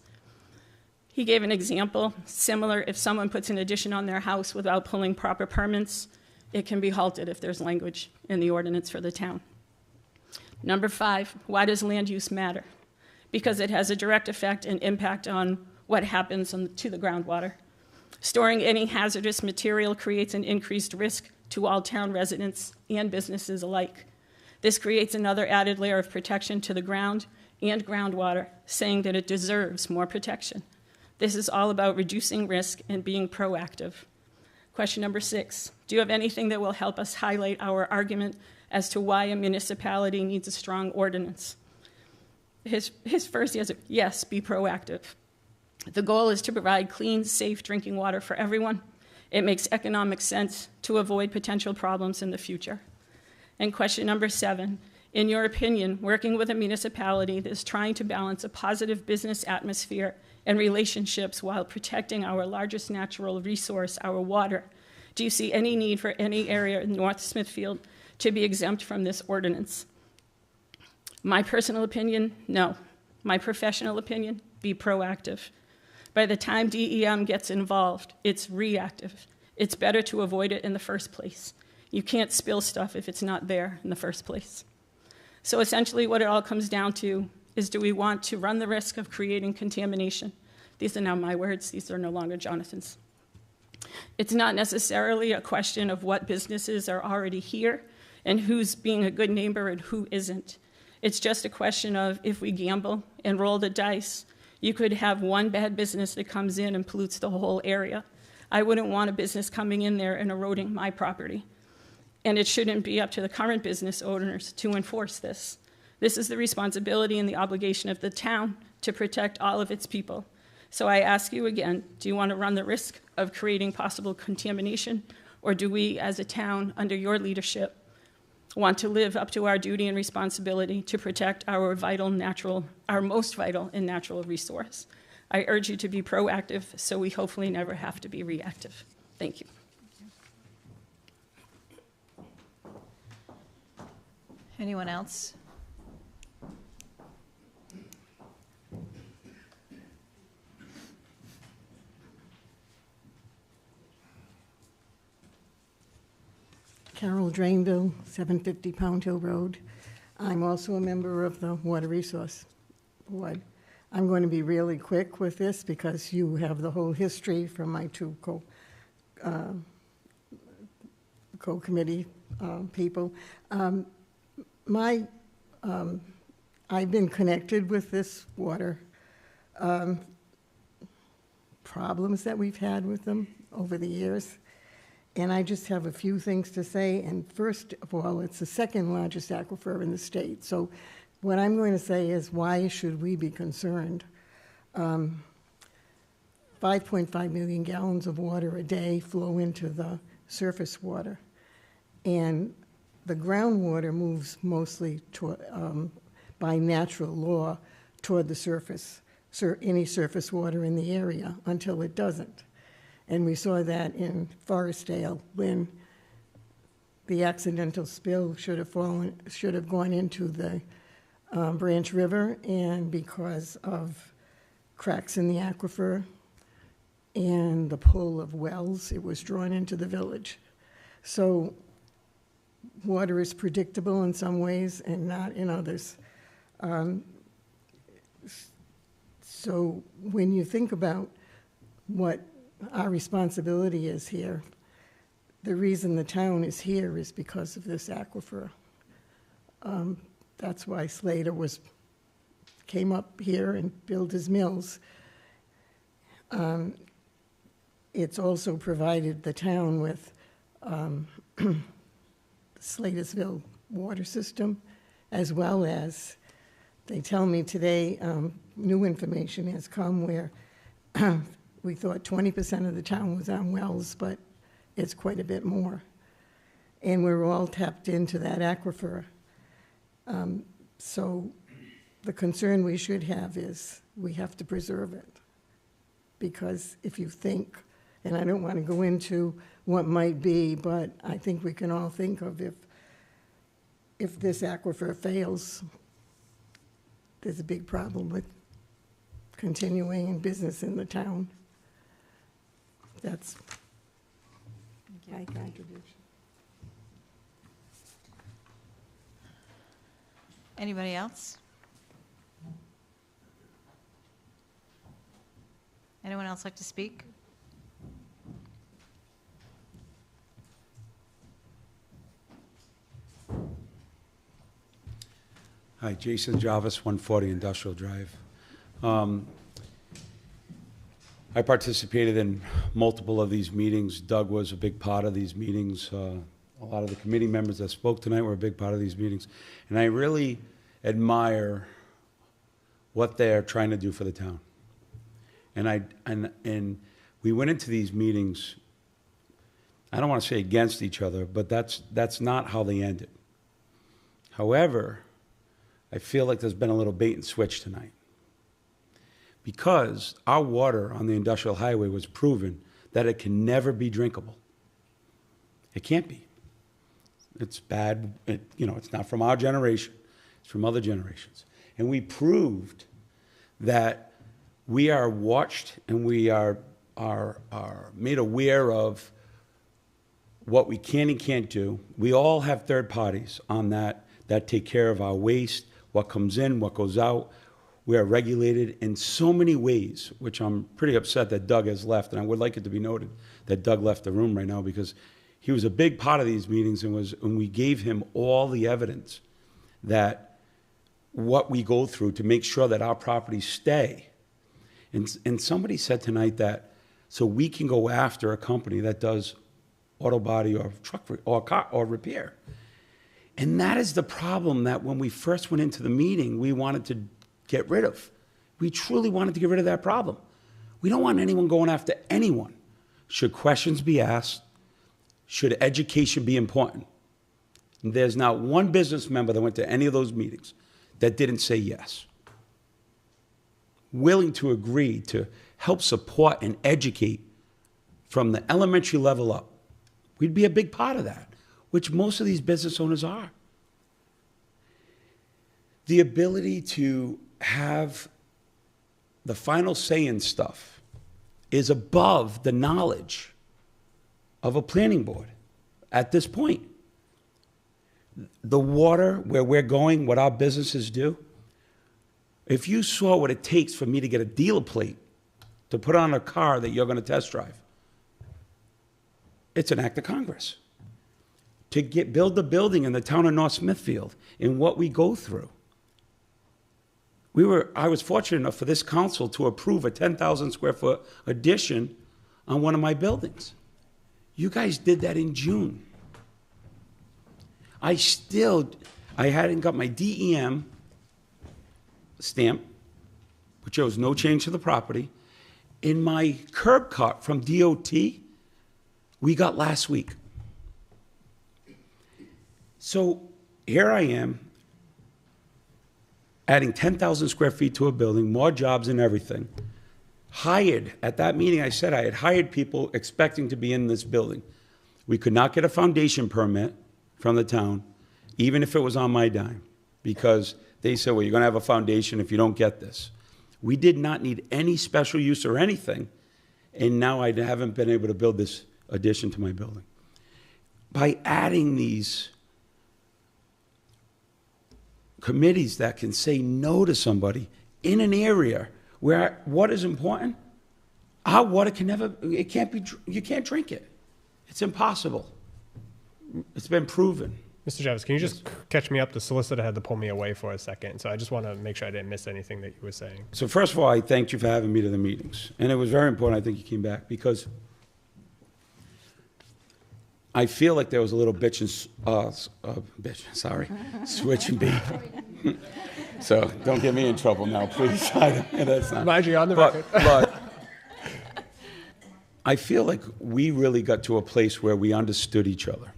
He gave an example, similar if someone puts an addition on their house without pulling proper permits, it can be halted if there's language in the ordinance for the town. Number 5, why does land use matter? Because it has a direct effect and impact on what happens to the groundwater. Storing any hazardous material creates an increased risk to all town residents and businesses alike. This creates another added layer of protection to the ground and groundwater, saying that it deserves more protection. This is all about reducing risk and being proactive. Question number 6, do you have anything that will help us highlight our argument as to why a municipality needs a strong ordinance? His first answer, yes, be proactive. The goal is to provide clean, safe drinking water for everyone. It makes economic sense to avoid potential problems in the future. And question number 7, in your opinion, working with a municipality that is trying to balance a positive business atmosphere and relationships while protecting our largest natural resource, our water, do you see any need for any area in North Smithfield to be exempt from this ordinance? My personal opinion, no. My professional opinion, be proactive. By the time DEM gets involved, it's reactive. It's better to avoid it in the first place. You can't spill stuff if it's not there in the first place. So essentially what it all comes down to is, do we want to run the risk of creating contamination? These are now my words, these are no longer Jonathan's. It's not necessarily a question of what businesses are already here and who's being a good neighbor and who isn't. It's just a question of, if we gamble and roll the dice, you could have one bad business that comes in and pollutes the whole area. I wouldn't want a business coming in there and eroding my property. And it shouldn't be up to the current business owners to enforce this. This is the responsibility and the obligation of the town to protect all of its people. So I ask you again, do you want to run the risk of creating possible contamination? Or do we, as a town, under your leadership, want to live up to our duty and responsibility to protect our most vital and natural resource? I urge you to be proactive so we hopefully never have to be reactive. Thank you. Anyone else? Carol Drainville, 750 Pound Hill Road. I'm also a member of the Water Resource Board. I'm going to be really quick with this because you have the whole history from my two co-committee people. I've been connected with this water problems that we've had with them over the years. And I just have a few things to say. And first of all, it's the second largest aquifer in the state. So what I'm going to say is, why should we be concerned? 5.5 million gallons of water a day flow into the surface water. And the groundwater moves mostly by natural law toward the surface, any surface water in the area, until it doesn't. And we saw that in Forestdale when the accidental spill should have gone into the Branch River, and because of cracks in the aquifer and the pull of wells, it was drawn into the village. So water is predictable in some ways and not in others. So when you think about what our responsibility is here, the reason the town is here is because of this aquifer. That's why Slater came up here and built his mills. It's also provided the town with Slatersville water system, as well as, they tell me today, new information has come where we thought 20% of the town was on wells, but it's quite a bit more. And we're all tapped into that aquifer. So the concern we should have is we have to preserve it. Because if you think, and I don't want to go into what might be, but I think we can all think of if this aquifer fails, there's a big problem with continuing business in the town. That's my contribution. Anybody else? Anyone else like to speak? Hi, Jason Jarvis, 140 Industrial Drive. I participated in multiple of these meetings. Doug was a big part of these meetings. A lot of the committee members that spoke tonight were a big part of these meetings. And I really admire what they're trying to do for the town. And we went into these meetings, I don't want to say against each other, but that's not how they ended. However, I feel like there's been a little bait and switch tonight. Because our water on the industrial highway was proven that it can never be drinkable. It can't be. It's bad. It's not from our generation. It's from other generations. And we proved that we are watched and we are made aware of what we can and can't do. We all have third parties on that take care of our waste, what comes in, what goes out. We are regulated in so many ways, which I'm pretty upset that Doug has left, and I would like it to be noted that Doug left the room right now because he was a big part of these meetings and we gave him all the evidence that what we go through to make sure that our properties stay. And somebody said tonight that so we can go after a company that does auto body or truck or car or repair. And that is the problem that when we first went into the meeting, we wanted to get rid of. We truly wanted to get rid of that problem. We don't want anyone going after anyone. Should questions be asked? Should education be important? And there's not one business member that went to any of those meetings that didn't say yes. Willing to agree to help support and educate from the elementary level up. We'd be a big part of that, which most of these business owners are. The ability to have the final say in stuff is above the knowledge of a planning board at this point. The water, where we're going, what our businesses do, if you saw what it takes for me to get a dealer plate to put on a car that you're going to test drive, it's an act of Congress. To build the building in the town of North Smithfield and what we go through. I was fortunate enough for this council to approve a 10,000 square foot addition on one of my buildings. You guys did that in June. I hadn't got my DEM stamp, which shows no change to the property. In my curb cut from DOT, we got last week. So here I am, adding 10,000 square feet to a building, more jobs and everything. Hired, at that meeting I said I had hired people expecting to be in this building. We could not get a foundation permit from the town, even if it was on my dime, because they said, well, you're going to have a foundation if you don't get this. We did not need any special use or anything, and now I haven't been able to build this addition to my building. By adding these committees that can say no to somebody in an area where what is important, our water can never, it can't be, you can't drink it. It's impossible. It's been proven. Mr. Jarvis, can you just catch me up? The solicitor had to pull me away for a second, so I just want to make sure I didn't miss anything that you were saying. So first of all, I thanked you for having me to the meetings. And it was very important, I think you came back, because I feel like there was a little switch and beat. So don't get me in trouble now, please. That's not. Mind you, on the record. But I feel like we really got to a place where we understood each other.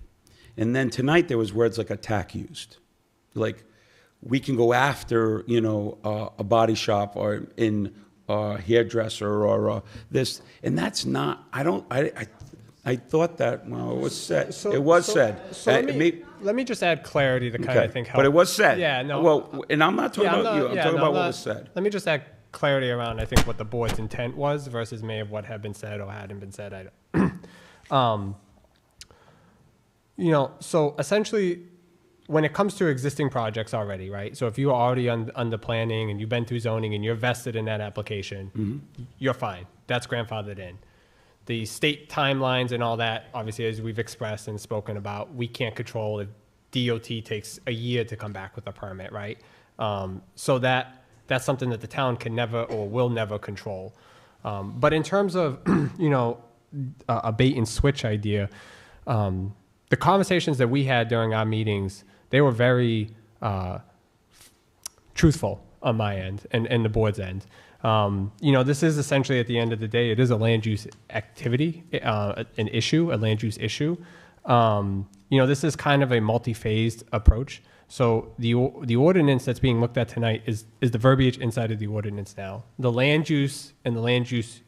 And then tonight there was words like attack used. Like we can go after, a body shop or in a hairdresser or this. And that's not, I thought that, well, it was said. So let me just add clarity to kind of think how. But it was said. Yeah, no. Well, and I'm not talking about you. I'm talking about what was said. Let me just add clarity around, I think, what the board's intent was versus may have what had been said or hadn't been said. So essentially, when it comes to existing projects already, right? So if you're already under planning and you've been through zoning and you're vested in that application, you're fine. That's grandfathered in. The state timelines and all that, obviously, as we've expressed and spoken about, we can't control if DOT takes a year to come back with a permit, right? So that's something that the town can never or will never control. But in terms of, a bait and switch idea, the conversations that we had during our meetings, they were very truthful on my end and the board's end. This is essentially, at the end of the day, it is a land use activity, an issue, a land use issue. This is kind of a multi-phased approach. So the ordinance that's being looked at tonight is the verbiage inside of the ordinance now. The land use and the land use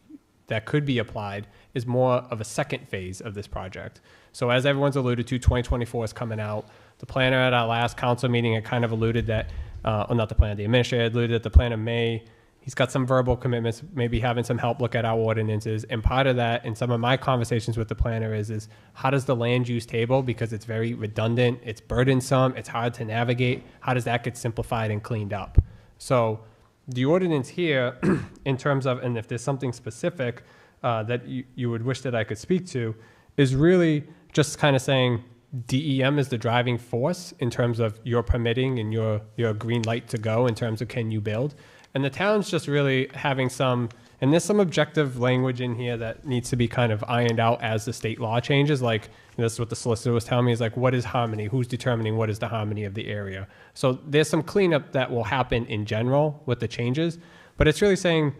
that could be applied is more of a second phase of this project. So as everyone's alluded to, 2024 is coming out. The planner at our last council meeting had kind of alluded that, not the planner, the administrator had alluded that the planner may. He's got some verbal commitments, maybe having some help look at our ordinances. And part of that, in some of my conversations with the planner, is how does the land use table, because it's very redundant, it's burdensome, it's hard to navigate, how does that get simplified and cleaned up? So the ordinance here, in terms of, and if there's something specific that you would wish that I could speak to, is really just kind of saying DEM is the driving force in terms of your permitting and your green light to go in terms of can you build. And the town's just really having some, and there's some objective language in here that needs to be kind of ironed out as the state law changes. Like, this is what the solicitor was telling me, is like, what is harmony? Who's determining what is the harmony of the area? So there's some cleanup that will happen in general with the changes, but it's really saying,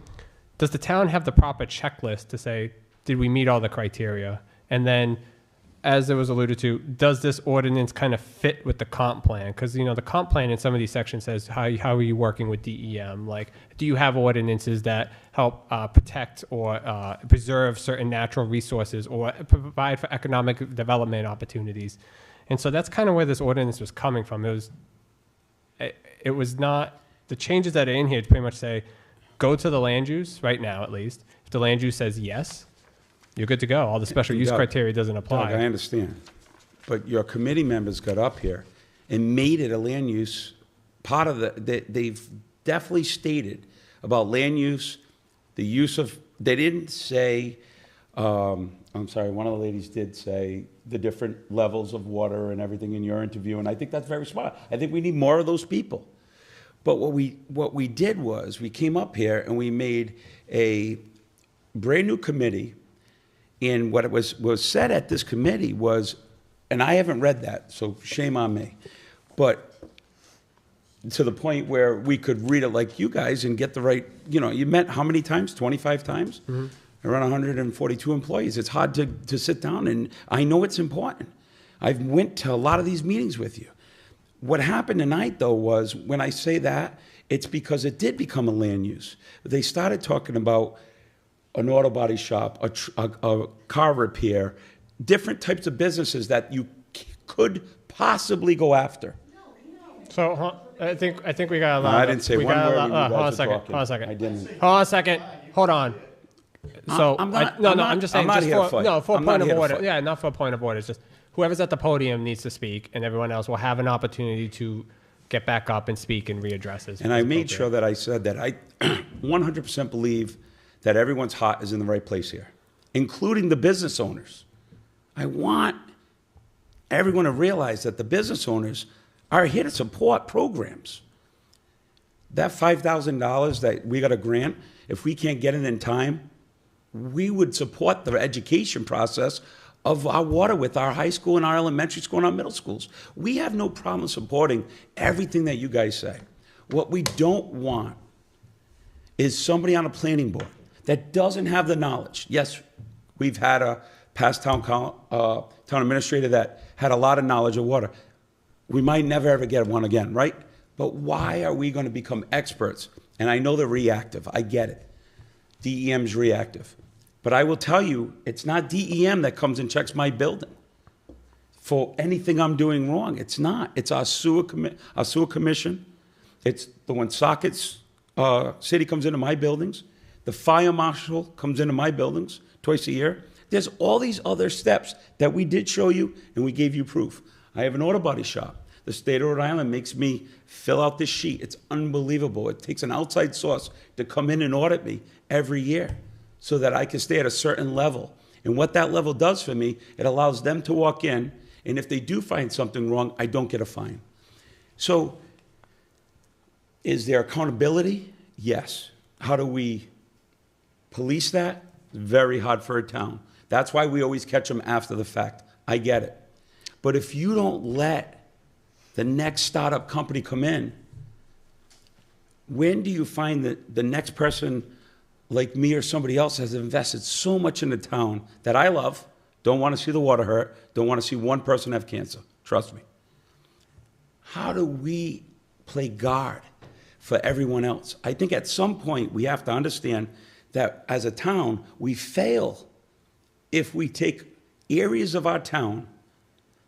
does the town have the proper checklist to say, did we meet all the criteria? And then, as it was alluded to, does this ordinance kind of fit with the comp plan? Because, the comp plan in some of these sections says, how are you working with DEM? Like, do you have ordinances that help protect or preserve certain natural resources or provide for economic development opportunities? And so that's kind of where this ordinance was coming from. It was not, the changes that are in here to pretty much say, go to the land use right now, at least. If the land use says yes, you're good to go. All the special use criteria doesn't apply. Doug, I understand. But your committee members got up here and made it a land use part of they've definitely stated about land use, the use of, they didn't say, I'm sorry, one of the ladies did say the different levels of water and everything in your interview, and I think that's very smart. I think we need more of those people. But what we did was we came up here and we made a brand new committee. And what it was said at this committee was, and I haven't read that, so shame on me, but to the point where we could read it like you guys and get the right, you met how many times? 25 times? Mm-hmm. Around 142 employees. It's hard to sit down, and I know it's important. I've went to a lot of these meetings with you. What happened tonight, though, was when I say that, it's because it did become a land use. They started talking about an auto body shop, a car repair, different types of businesses that you could possibly go after. So I think we got a lot. No, I didn't say one word when you guys were talking. Hold on a second. I didn't. Hold on a second. Hold on. So I'm just saying. I'm not here to fight. No, for a I'm point not of here to order. fight. Yeah, not for a point of order. It's just whoever's at the podium needs to speak, and everyone else will have an opportunity to get back up and speak and readdress it. And I made sure that I said that I 100% believe that everyone's heart is in the right place here, including the business owners. I want everyone to realize that the business owners are here to support programs. That $5,000 that we got a grant, if we can't get it in time, we would support the education process of our water with our high school and our elementary school and our middle schools. We have no problem supporting everything that you guys say. What we don't want is somebody on a planning board that doesn't have the knowledge. Yes, we've had a past town administrator that had a lot of knowledge of water. We might never ever get one again, right? But why are we going to become experts? And I know they're reactive. I get it. DEM's reactive. But I will tell you, it's not DEM that comes and checks my building for anything I'm doing wrong. It's not. It's our sewer commission. It's the Woonsocket's city comes into my buildings. The fire marshal comes into my buildings twice a year. There's all these other steps that we did show you, and we gave you proof. I have an auto body shop. The state of Rhode Island makes me fill out this sheet. It's unbelievable. It takes an outside source to come in and audit me every year so that I can stay at a certain level. And what that level does for me, it allows them to walk in, and if they do find something wrong, I don't get a fine. So is there accountability? Yes. How do we police that? Very hard for a town. That's why we always catch them after the fact. I get it. But if you don't let the next startup company come in, when do you find that the next person like me or somebody else has invested so much in the town that I love, don't want to see the water hurt, don't want to see one person have cancer? Trust me. How do we play guard for everyone else? I think at some point we have to understand that as a town, we fail if we take areas of our town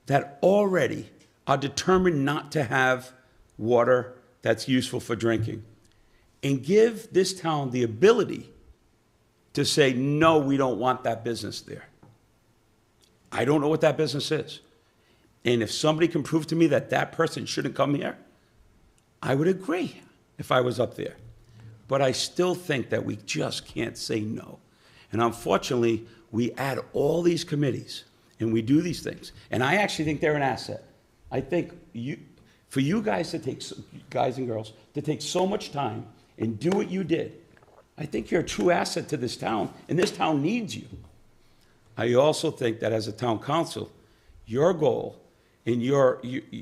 that already are determined not to have water that's useful for drinking and give this town the ability to say, no, we don't want that business there. I don't know what that business is. And if somebody can prove to me that that person shouldn't come here, I would agree if I was up there. But I still think that we just can't say no. And unfortunately, we add all these committees and we do these things. And I actually think they're an asset. I think for you guys to take, guys and girls, to take so much time and do what you did, I think you're a true asset to this town, and this town needs you. I also think that as a town council, your goal and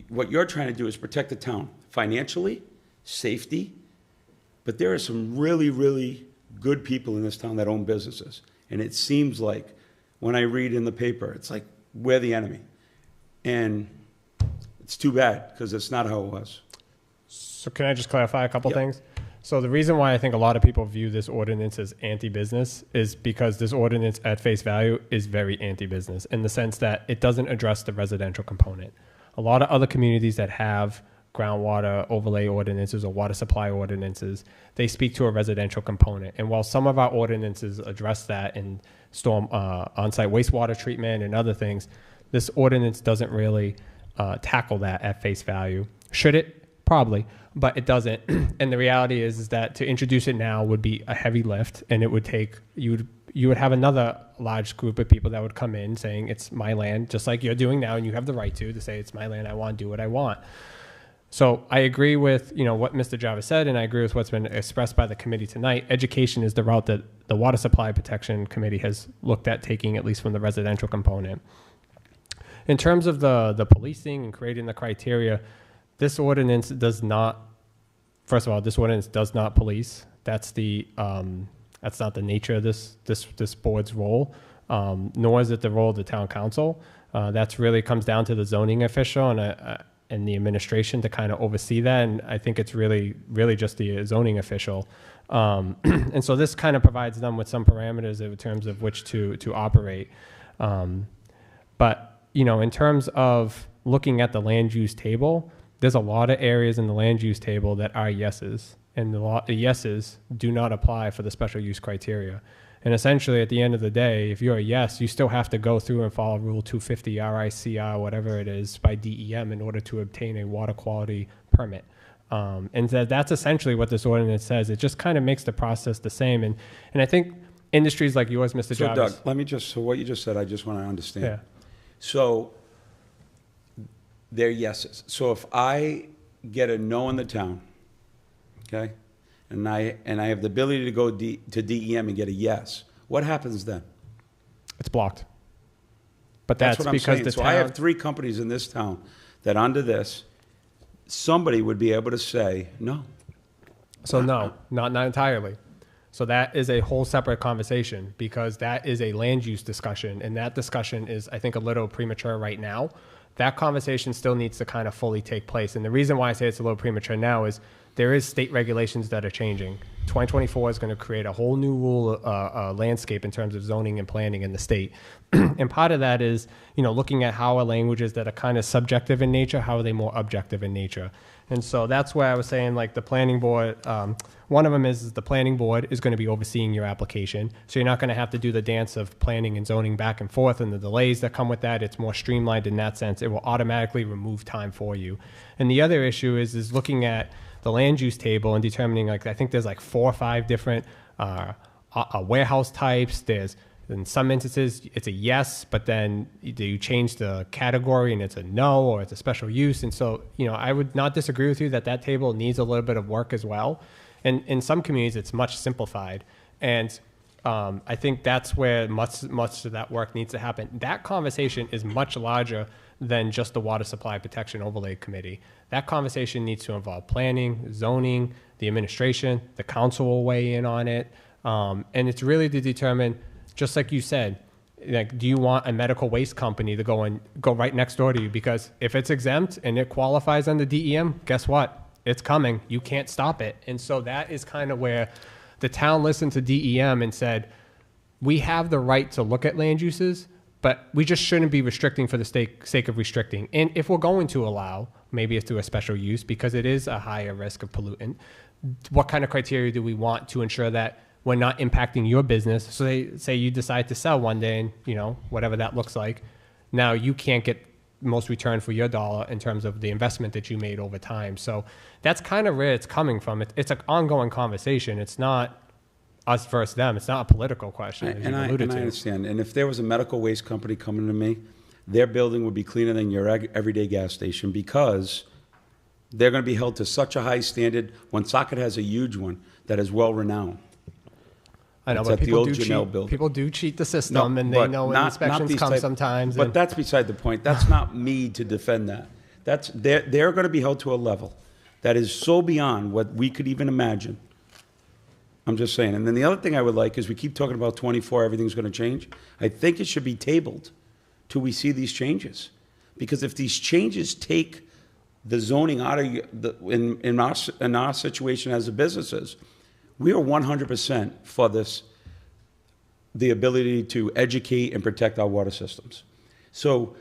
what you're trying to do is protect the town financially, safety, but there are some really, really good people in this town that own businesses. And it seems like, when I read in the paper, it's like we're the enemy. And it's too bad, because it's not how it was. So can I just clarify a couple Yep. things? So the reason why I think a lot of people view this ordinance as anti-business is because this ordinance at face value is very anti-business in the sense that it doesn't address the residential component. A lot of other communities that have groundwater overlay ordinances or water supply ordinances, they speak to a residential component. And while some of our ordinances address that in storm on-site wastewater treatment and other things, this ordinance doesn't really tackle that at face value. Should it? Probably, but it doesn't. And the reality is that to introduce it now would be a heavy lift, and it would take, you would have another large group of people that would come in saying it's my land, just like you're doing now, and you have the right to say it's my land, I want to do what I want. So I agree with, what Mr. Jarvis said, and I agree with what's been expressed by the committee tonight. Education is the route that the Water Supply Protection Committee has looked at taking, at least from the residential component. In terms of the policing and creating the criteria, this ordinance does not, first of all, this ordinance does not police. That's that's not the nature of this board's role, nor is it the role of the town council. That's really comes down to the zoning official and the administration to kind of oversee that. And I think it's really just the zoning official. And so this kind of provides them with some parameters in terms of which to operate. But, in terms of looking at the land use table, there's a lot of areas in the land use table that are yeses, and the yeses do not apply for the special use criteria. And essentially, at the end of the day, if you're a yes, you still have to go through and follow Rule 250, RICR, whatever it is, by DEM in order to obtain a water quality permit. And that's essentially what this ordinance says. It just kind of makes the process the same. And I think industries like yours, Mr. So Jarvis. Doug, so what you just said, I just want to understand. Yeah. So they're yeses. So if I get a no in the town, okay, and I have the ability to go to DEM and get a yes, what happens then? It's blocked. But that's what I'm because saying. the So town. I have 3 companies in this town that under this, somebody would be able to say no. So no, not entirely. So that is a whole separate conversation because that is a land use discussion, and that discussion is, I think, a little premature right now. That conversation still needs to kind of fully take place. And the reason why I say it's a little premature now is there is state regulations that are changing. 2024 is going to create a whole new rule landscape in terms of zoning and planning in the state. And part of that is, looking at how are languages that are kind of subjective in nature, how are they more objective in nature? And so that's where I was saying, like, the planning board, one of them is the planning board is going to be overseeing your application. So you're not going to have to do the dance of planning and zoning back and forth and the delays that come with that. It's more streamlined in that sense. It will automatically remove time for you. And the other issue is looking at the land use table and determining, like, I think there's like 4 or 5 different warehouse types. There's, in some instances, it's a yes, but then you change the category and it's a no, or it's a special use. And so, I would not disagree with you that table needs a little bit of work as well. And in some communities, it's much simplified. And I think that's where much of that work needs to happen. That conversation is much larger than just the Water Supply Protection Overlay Committee. That conversation needs to involve planning, zoning, the administration, the council will weigh in on it. And it's really to determine, just like you said, like, do you want a medical waste company to go right next door to you? Because if it's exempt and it qualifies under DEM, guess what? It's coming. You can't stop it. And so that is kind of where the town listened to DEM and said, we have the right to look at land uses, but we just shouldn't be restricting for the sake of restricting. And if we're going to allow, maybe it's through a special use because it is a higher risk of pollutant, what kind of criteria do we want to ensure that we're not impacting your business? So they say you decide to sell one day and, whatever that looks like, now you can't get most return for your dollar in terms of the investment that you made over time. So that's kind of where it's coming from. It's an ongoing conversation. It's not us versus them. It's not a political question, as you alluded to. I understand. And if there was a medical waste company coming to me, their building would be cleaner than your everyday gas station because They're going to be held to such a high standard. Woonsocket has a huge one that is well-renowned. I know, It's but at the people old do Janelle cheat. building. People do cheat the No, system, and they but know when not inspections these come type- sometimes. But and- that's beside the point. That's not me to defend that. They're going to be held to a level that is so beyond what we could even imagine. I'm just saying. And then the other thing I would like is we keep talking about 24, everything's going to change. I think it should be tabled till we see these changes. Because if these changes take the zoning out of in our situation as a businesses, we are 100% for this, the ability to educate and protect our water systems. So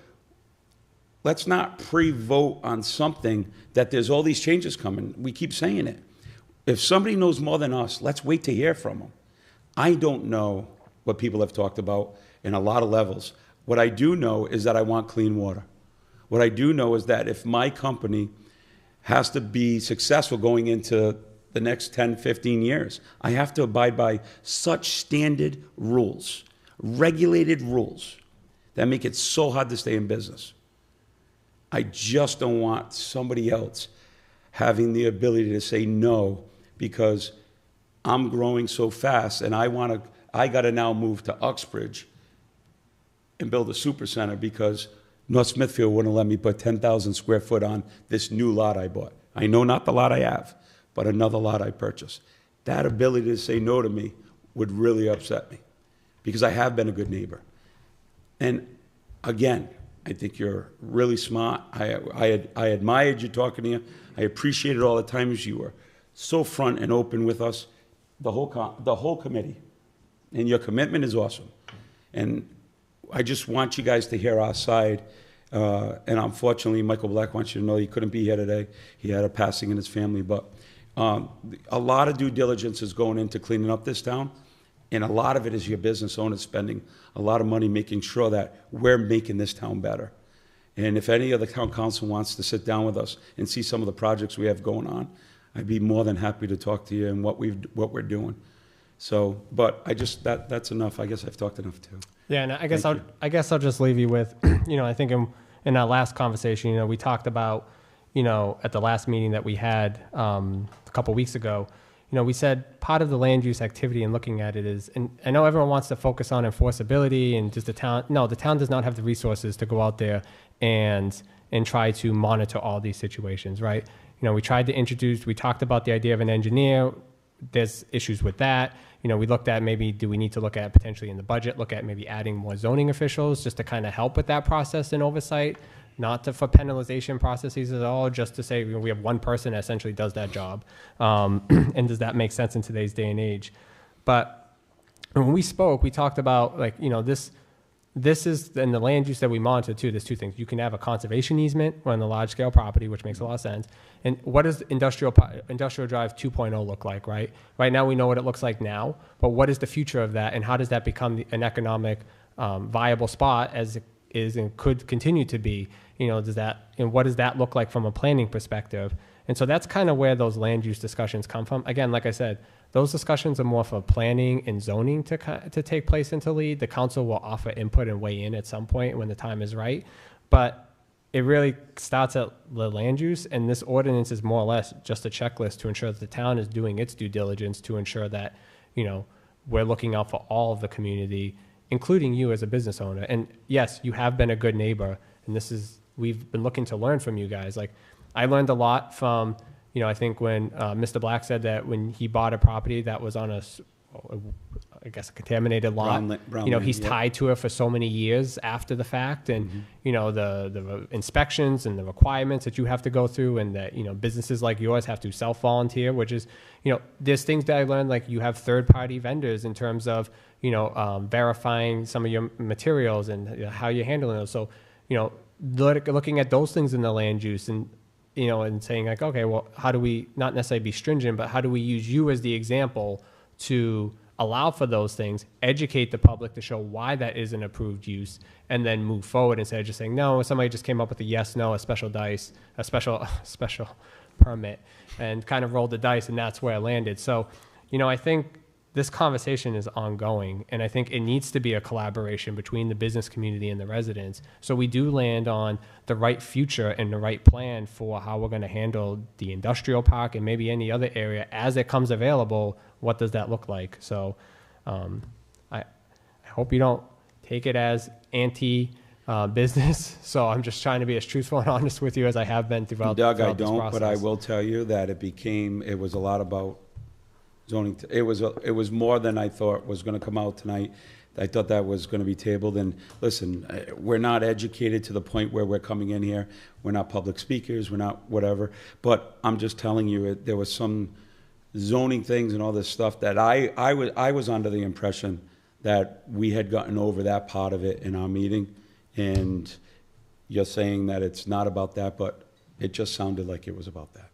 let's not pre-vote on something that there's all these changes coming. We keep saying it. If somebody knows more than us, let's wait to hear from them. I don't know what people have talked about in a lot of levels. What I do know is that I want clean water. What I do know is that if my company has to be successful going into the next 10, 15 years, I have to abide by such standard rules, regulated rules, that make it so hard to stay in business. I just don't want somebody else having the ability to say no because I'm growing so fast and I got to now move to Uxbridge and build a super center because North Smithfield wouldn't let me put 10,000 square foot on this new lot I bought. I know not the lot I have, but another lot I purchased. That ability to say no to me would really upset me because I have been a good neighbor. And again, I think you're really smart. I admired you talking to you. I appreciated all the times you were so front and open with us, the whole committee. And your commitment is awesome. And I just want you guys to hear our side. And unfortunately, Michael Black wants you to know he couldn't be here today. He had a passing in his family. But a lot of due diligence is going into cleaning up this town. And a lot of it is your business owners spending a lot of money making sure that we're making this town better. And if any other town council wants to sit down with us and see some of the projects we have going on, I'd be more than happy to talk to you and what we're doing. So, but that's enough. I guess I've talked enough too. Yeah, and I guess I'll just leave you with, I think in our last conversation, we talked about, at the last meeting that we had a couple weeks ago, we said part of the land use activity and looking at it is, and I know everyone wants to focus on enforceability and just the town. No, the town does not have the resources to go out there and try to monitor all these situations, right? We tried to introduce, we talked about the idea of an engineer. There's issues with that. We looked at maybe, do we need to look at potentially in the budget, look at maybe adding more zoning officials just to kind of help with that process and oversight, not for penalization processes at all, just to say we have one person that essentially does that job. And does that make sense in today's day and age? But when we spoke, we talked about this is, and the land use that we monitor too, there's two things. You can have a conservation easement on the large scale property, which makes a lot of sense. And what does industrial drive 2.0 look like, right? Right now we know what it looks like now, but what is the future of that and how does that become an economic viable spot as it is and could continue to be? What does that look like from a planning perspective? And so that's kind of where those land use discussions come from. Again, like I said, those discussions are more for planning and zoning to take place and to lead. The council will offer input and weigh in at some point when the time is right. But it really starts at the land use, and this ordinance is more or less just a checklist to ensure that the town is doing its due diligence to ensure that, we're looking out for all of the community, including you as a business owner. And yes, you have been a good neighbor, and we've been looking to learn from you guys. Like, I learned a lot from, I think when Mr. Black said that when he bought a property that was on a contaminated lot, brown he's land, tied to it for so many years after the fact. And, the inspections and the requirements that you have to go through and that, businesses like yours have to self-volunteer, which is, there's things that I learned, like you have third-party vendors in terms of, verifying some of your materials and how you're handling those. So, looking at those things in the land use and, and saying like, okay, well, how do we not necessarily be stringent, but how do we use you as the example to allow for those things, educate the public to show why that is an approved use, and then move forward instead of just saying, no, somebody just came up with a yes, no, a special permit, and kind of rolled the dice, and that's where I landed. So, I think this conversation is ongoing, and I think it needs to be a collaboration between the business community and the residents, so we do land on the right future and the right plan for how we're going to handle the industrial park and maybe any other area as it comes available. What does that look like? So I hope you don't take it as anti-business. So I'm just trying to be as truthful and honest with you as I have been throughout. Doug, I throughout this don't, but I process. will tell you that it was a lot about zoning. It was more than I thought was going to come out tonight. I thought that was going to be tabled. And listen, we're not educated to the point where we're coming in here. We're not public speakers. We're not whatever. But I'm just telling you, there was some zoning things and all this stuff that I was under the impression that we had gotten over that part of it in our meeting. And you're saying that it's not about that, but it just sounded like it was about that.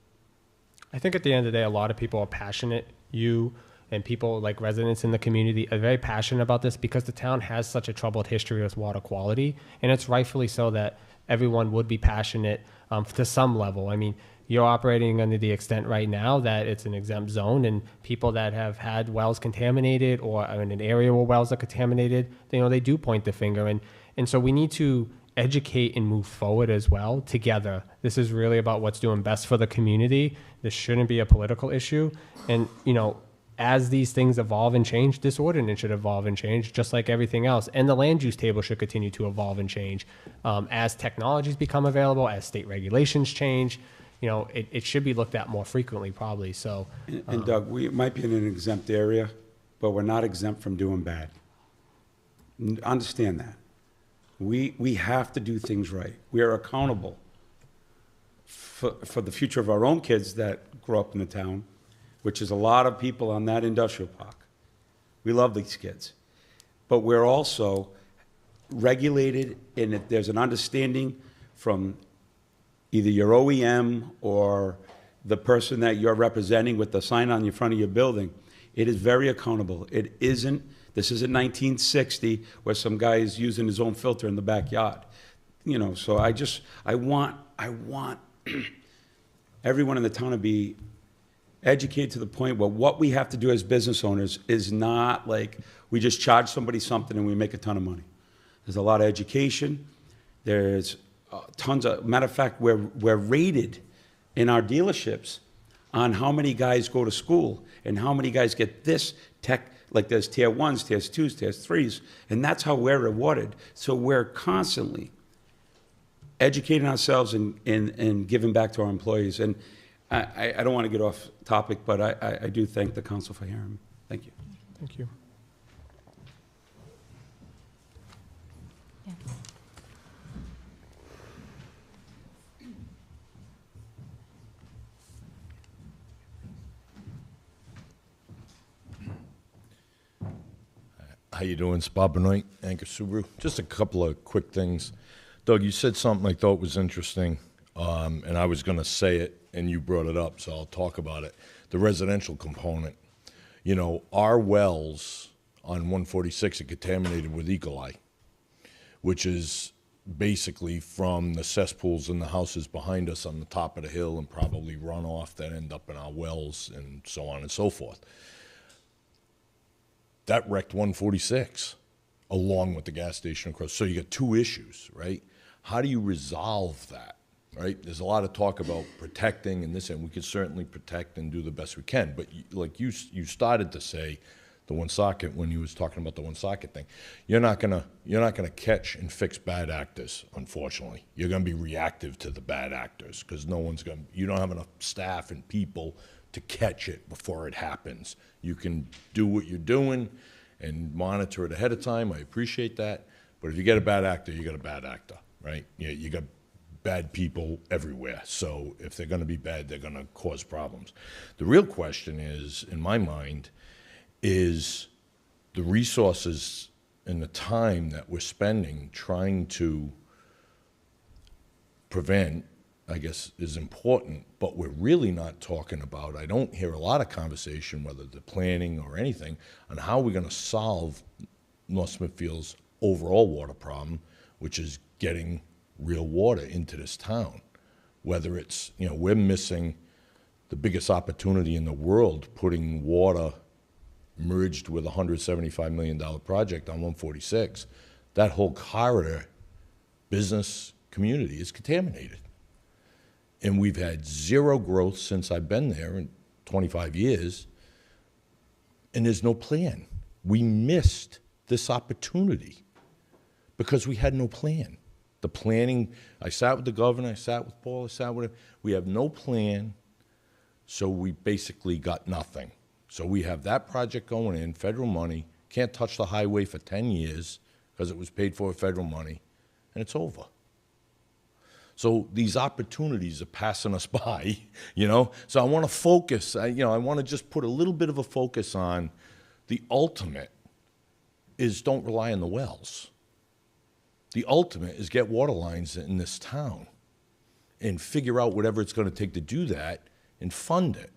I think at the end of the day, a lot of people are passionate. You and people like residents in the community are very passionate about this because the town has such a troubled history with water quality, and it's rightfully so that everyone would be passionate to some level. I mean, you're operating under the extent right now that it's an exempt zone, and people that have had wells contaminated or are in an area where wells are contaminated, they do point the finger, and so we need to educate and move forward as well together. This is really about what's doing best for the community. This shouldn't be a political issue. And, as these things evolve and change, this ordinance should evolve and change just like everything else. And the land use table should continue to evolve and change. As technologies become available, as state regulations change, it should be looked at more frequently probably. So, And Doug, we might be in an exempt area, but we're not exempt from doing bad. Understand that. We have to do things right. We are accountable for the future of our own kids that grow up in the town, which is a lot of people on that industrial park. We love these kids. But we're also regulated, and if there's an understanding from either your OEM or the person that you're representing with the sign on the front of your building, it is very accountable. This isn't 1960 where some guy is using his own filter in the backyard. So I want everyone in the town to be educated to the point where what we have to do as business owners is not like we just charge somebody something and we make a ton of money. There's a lot of education. There's tons of, matter of fact, we're rated in our dealerships on how many guys go to school and how many guys get this tech. Like there's tier 1s, tier 2s, tier 3s, and that's how we're rewarded. So we're constantly educating ourselves and giving back to our employees. And I don't want to get off topic, but I do thank the council for hearing me. Thank you. thank you. How you doing? It's Bob Benoit, Anchor Subaru. Just a couple of quick things. Doug, you said something I thought was interesting, and I was going to say it, and you brought it up, so I'll talk about it. The residential component. Our wells on 146 are contaminated with E. coli, which is basically from the cesspools in the houses behind us on the top of the hill and probably runoff that end up in our wells and so on and so forth. That wrecked 146 along with the gas station across. So you got two issues, right? How do you resolve that, right? There's a lot of talk about protecting and this, and we can certainly protect and do the best we can. But like you started to say, the Woonsocket, when you was talking about the Woonsocket thing, you're not gonna catch and fix bad actors. Unfortunately, you're gonna be reactive to the bad actors because you don't have enough staff and people to catch it before it happens. You can do what you're doing and monitor it ahead of time. I appreciate that. But if you get a bad actor, you got a bad actor, right? You got bad people everywhere. So if they're going to be bad, they're going to cause problems. The real question is, in my mind, is the resources and the time that we're spending trying to prevent, I guess, is important, but we're really not talking about, I don't hear a lot of conversation, whether the planning or anything, on how we're going to solve North Smithfield's overall water problem, which is getting real water into this town. Whether it's, we're missing the biggest opportunity in the world putting water merged with a $175 million project on 146, that whole corridor business community is contaminated. And we've had zero growth since I've been there in 25 years, and there's no plan. We missed this opportunity because we had no plan. The planning, I sat with the governor, I sat with Paul, I sat with him. We have no plan, so we basically got nothing. So we have that project going in, federal money, can't touch the highway for 10 years because it was paid for with federal money, and it's over. So these opportunities are passing us by, you know? So I want to focus, I want to just put a little bit of a focus on the ultimate is don't rely on the wells. The ultimate is get water lines in this town and figure out whatever it's going to take to do that and fund it.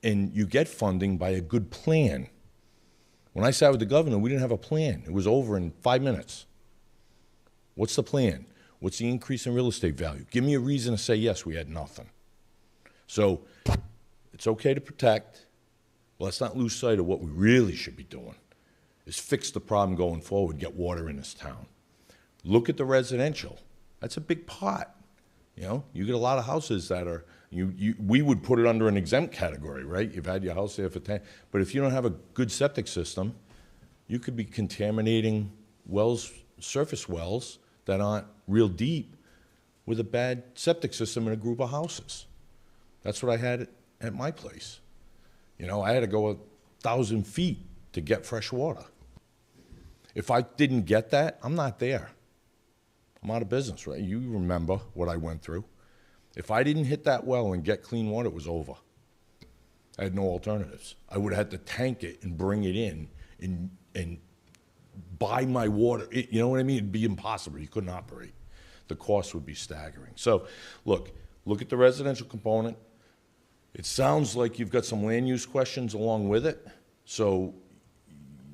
And you get funding by a good plan. When I sat with the governor, we didn't have a plan. It was over in 5 minutes. What's the plan? What's the increase in real estate value? Give me a reason to say yes. We had nothing. So it's okay to protect. Well, let's not lose sight of what we really should be doing, is fix the problem going forward, get water in this town. Look at the residential. That's a big pot. You know, you get a lot of houses that are, we would put it under an exempt category, right? You've had your house there for 10, but if you don't have a good septic system, you could be contaminating wells, surface wells that aren't real deep with a bad septic system in a group of houses. That's what I had at my place. You know, I had to go 1,000 feet to get fresh water. If I didn't get that, I'm not there. I'm out of business, right? You remember what I went through. If I didn't hit that well and get clean water, it was over. I had no alternatives. I would have had to tank it and bring it in and buy my water. You know what I mean? It'd be impossible. You couldn't operate. The cost would be staggering. So, look at the residential component. It sounds like you've got some land use questions along with it. So,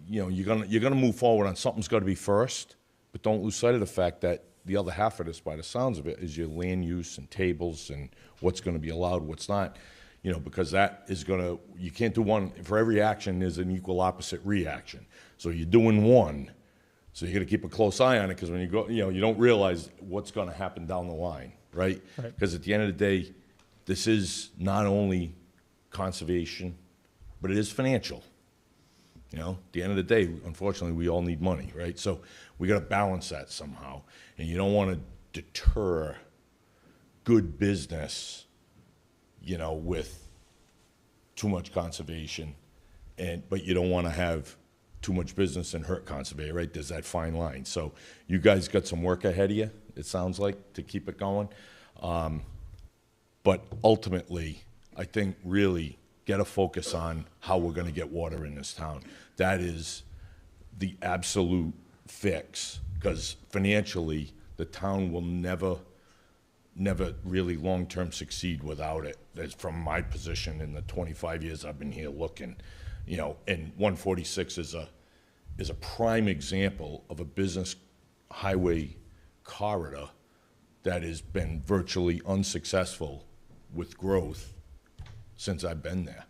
you know, you're gonna move forward on something's got to be first, but don't lose sight of the fact that the other half of this, by the sounds of it, is your land use and tables and what's going to be allowed, what's not. You know, because that is going to, you can't do one, for every action there's an equal opposite reaction. So you're doing one, so you got to keep a close eye on it, because when you go, you know, you don't realize what's going to happen down the line, right? Because at the end of the day, this is not only conservation, but it is financial. You know, at the end of the day, unfortunately, we all need money, right? So we got to balance that somehow. And you don't want to deter good business, you know, with too much conservation, but you don't want to have too much business and hurt conservation, right? There's that fine line. So you guys got some work ahead of you, it sounds like, to keep it going. But ultimately, I think really get a focus on how we're going to get water in this town. That is the absolute fix, because financially, the town will never really long-term succeed without it. That's from my position in the 25 years I've been here looking, you know, and 146 is a prime example of a business highway corridor that has been virtually unsuccessful with growth since I've been there.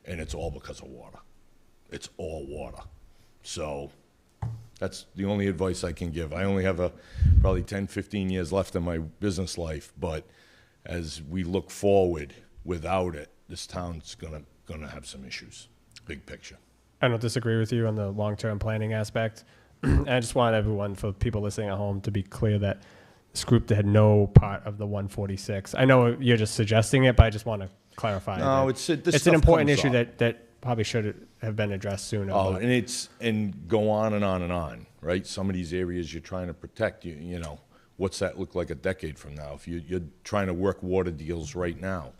And it's all because of water. It's all water. So that's the only advice I can give. I only have probably 10, 15 years left in my business life, but as we look forward, without it, this town's gonna have some issues, big picture. I don't disagree with you on the long-term planning aspect. And I just want everyone, for people listening at home, to be clear that this group had no part of the 146. I know you're just suggesting it, but I just want to clarify. No, it's an important issue that probably should have been addressed sooner. Oh, and go on and on and on, right? Some of these areas you're trying to protect, you know, what's that look like a decade from now? If you're trying to work water deals right now,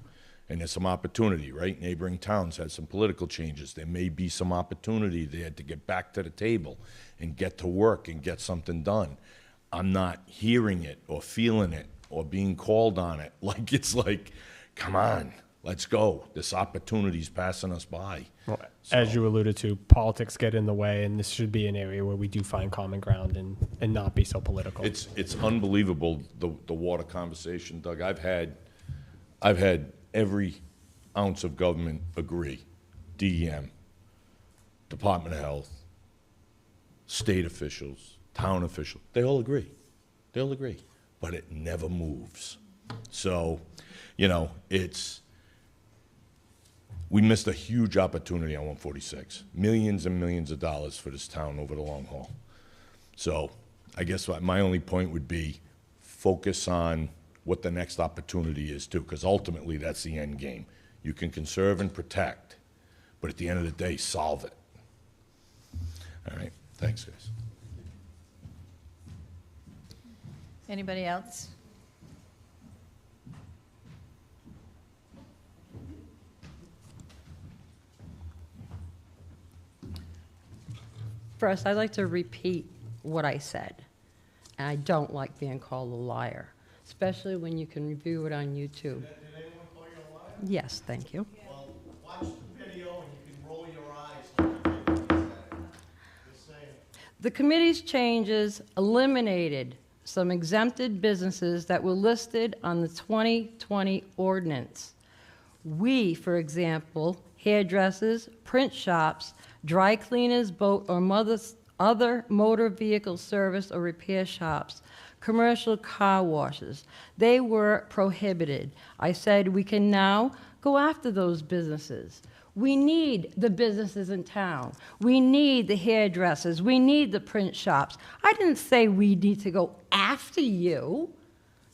and there's some opportunity, right? Neighboring towns had some political changes. There may be some opportunity there to get back to the table and get to work and get something done. I'm not hearing it or feeling it or being called on it. Like, it's like, come on, let's go. This opportunity's passing us by. Well, as you alluded to, politics get in the way, and this should be an area where we do find common ground and not be so political. It's unbelievable, the water conversation, Doug. I've had every ounce of government agree. DEM, Department of Health, state officials, town officials, they all agree. They all agree. But it never moves. So, you know, we missed a huge opportunity on 146. Millions and millions of dollars for this town over the long haul. So I guess my only point would be focus on what the next opportunity is too, because ultimately that's the end game. You can conserve and protect, but at the end of the day, solve it. All right, thanks, guys. Anybody else? First, I'd like to repeat what I said. And I don't like being called a liar, especially when you can review it on YouTube. Did anyone call you a liar? Yes, thank you. Well, watch the video and you can roll your eyes like you did when you said it. Just saying. The committee's changes eliminated some exempted businesses that were listed on the 2020 ordinance. We, for example, hairdressers, print shops, dry cleaners, boat or other motor vehicle service or repair shops, commercial car washes, they were prohibited. I said we can now go after those businesses. We need the businesses in town. We need the hairdressers. We need the print shops. I didn't say we need to go after you.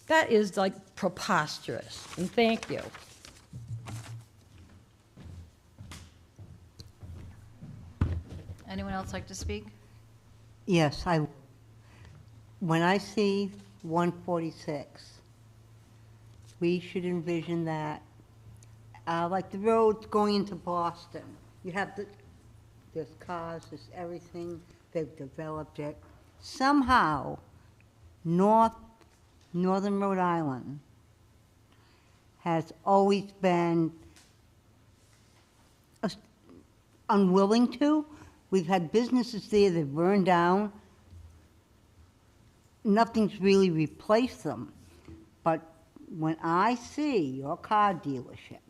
That is like preposterous. And thank you. Anyone else like to speak? Yes, when I see 146, we should envision that, like the roads going into Boston. You have there's cars, there's everything, they've developed it. Somehow, northern Rhode Island has always been unwilling to. We've had businesses there that burned down. Nothing's really replaced them. But when I see your car dealership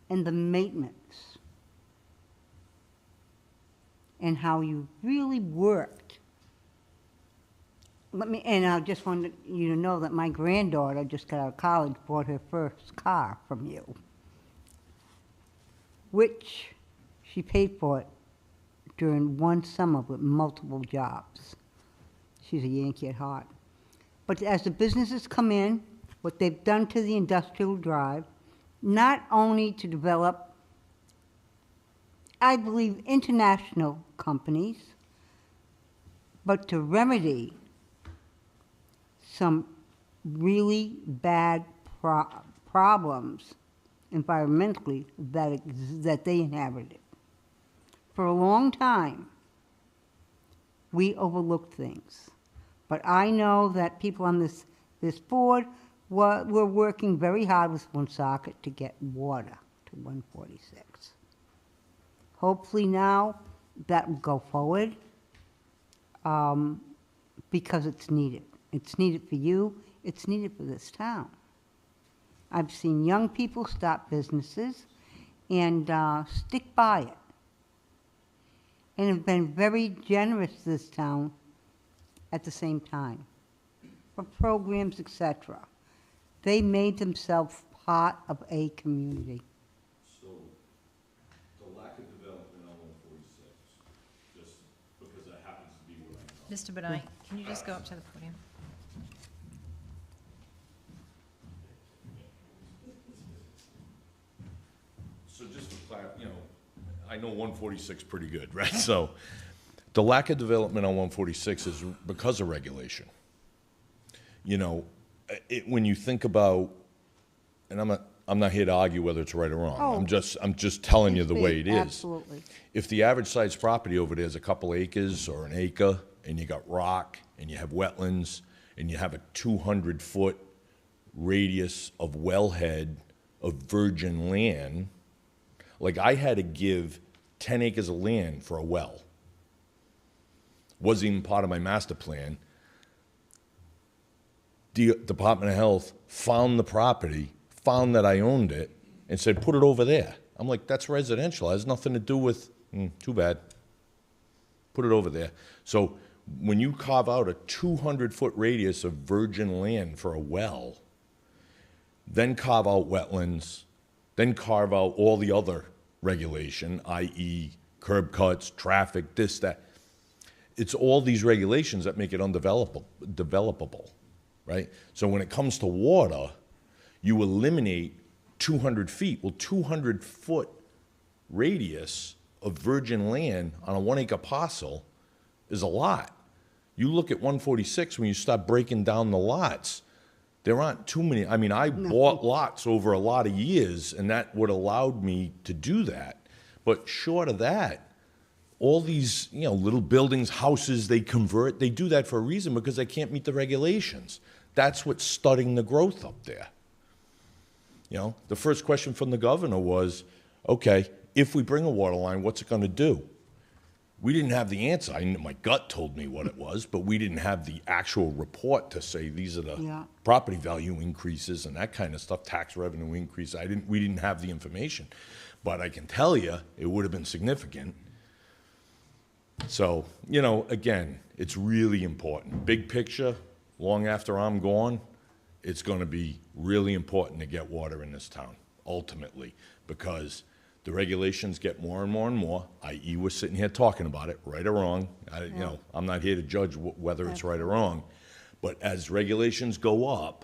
and the maintenance and how you really worked, and I just wanted you to know that my granddaughter just got out of college, bought her first car from you, which she paid for it during one summer with multiple jobs. She's a Yankee at heart. But as the businesses come in, what they've done to the industrial drive, not only to develop, I believe, international companies, but to remedy some really bad problems environmentally that they inherited. For a long time, we overlooked things. But I know that people on this board were working very hard with Woonsocket to get water to 146. Hopefully now that will go forward because it's needed. It's needed for you. It's needed for this town. I've seen young people start businesses and stick by it, and have been very generous to this town at the same time, for programs, etc. They made themselves part of a community. So, the lack of development on 146, just because that happens to be where I know. Mr. Benoit, can you just go up to the podium? So just to clarify, you know, I know 146 pretty good, right? So the lack of development on 146 is because of regulation. You know, when you think about, and I'm not here to argue whether it's right or wrong. Oh, I'm just telling you the way it is. Absolutely. If the average size property over there is a couple acres or an acre, and you got rock, and you have wetlands, and you have a 200-foot radius of wellhead of virgin land, like I had to give 10 acres of land for a well. Wasn't even part of my master plan. The Department of Health found the property, found that I owned it, and said, put it over there. I'm like, that's residential. It has nothing to do with Too bad. Put it over there. So when you carve out a 200-foot radius of virgin land for a well, then carve out wetlands, then carve out all the other regulation, i.e. curb cuts, traffic, this, that. It's all these regulations that make it undevelopable, right? So when it comes to water, you eliminate 200 feet. Well, 200-foot radius of virgin land on a 1-acre parcel is a lot. You look at 146, when you start breaking down the lots, there aren't too many. I mean, I bought lots over a lot of years, and that would allowed me to do that. But short of that, all these, you know, little buildings, houses, they convert, they do that for a reason, because they can't meet the regulations. That's what's stunting the growth up there. You know, the first question from the governor was, okay, if we bring a water line, what's it going to do? We didn't have the answer. My gut told me what it was, but we didn't have the actual report to say these are the property value increases and that kind of stuff, tax revenue increase. We didn't have the information. But I can tell you, it would have been significant. So, you know, again, it's really important. Big picture, long after I'm gone, it's going to be really important to get water in this town, ultimately, because the regulations get more and more and more, i.e. we're sitting here talking about it, right or wrong. You know, I'm not here to judge whether it's right or wrong. But as regulations go up,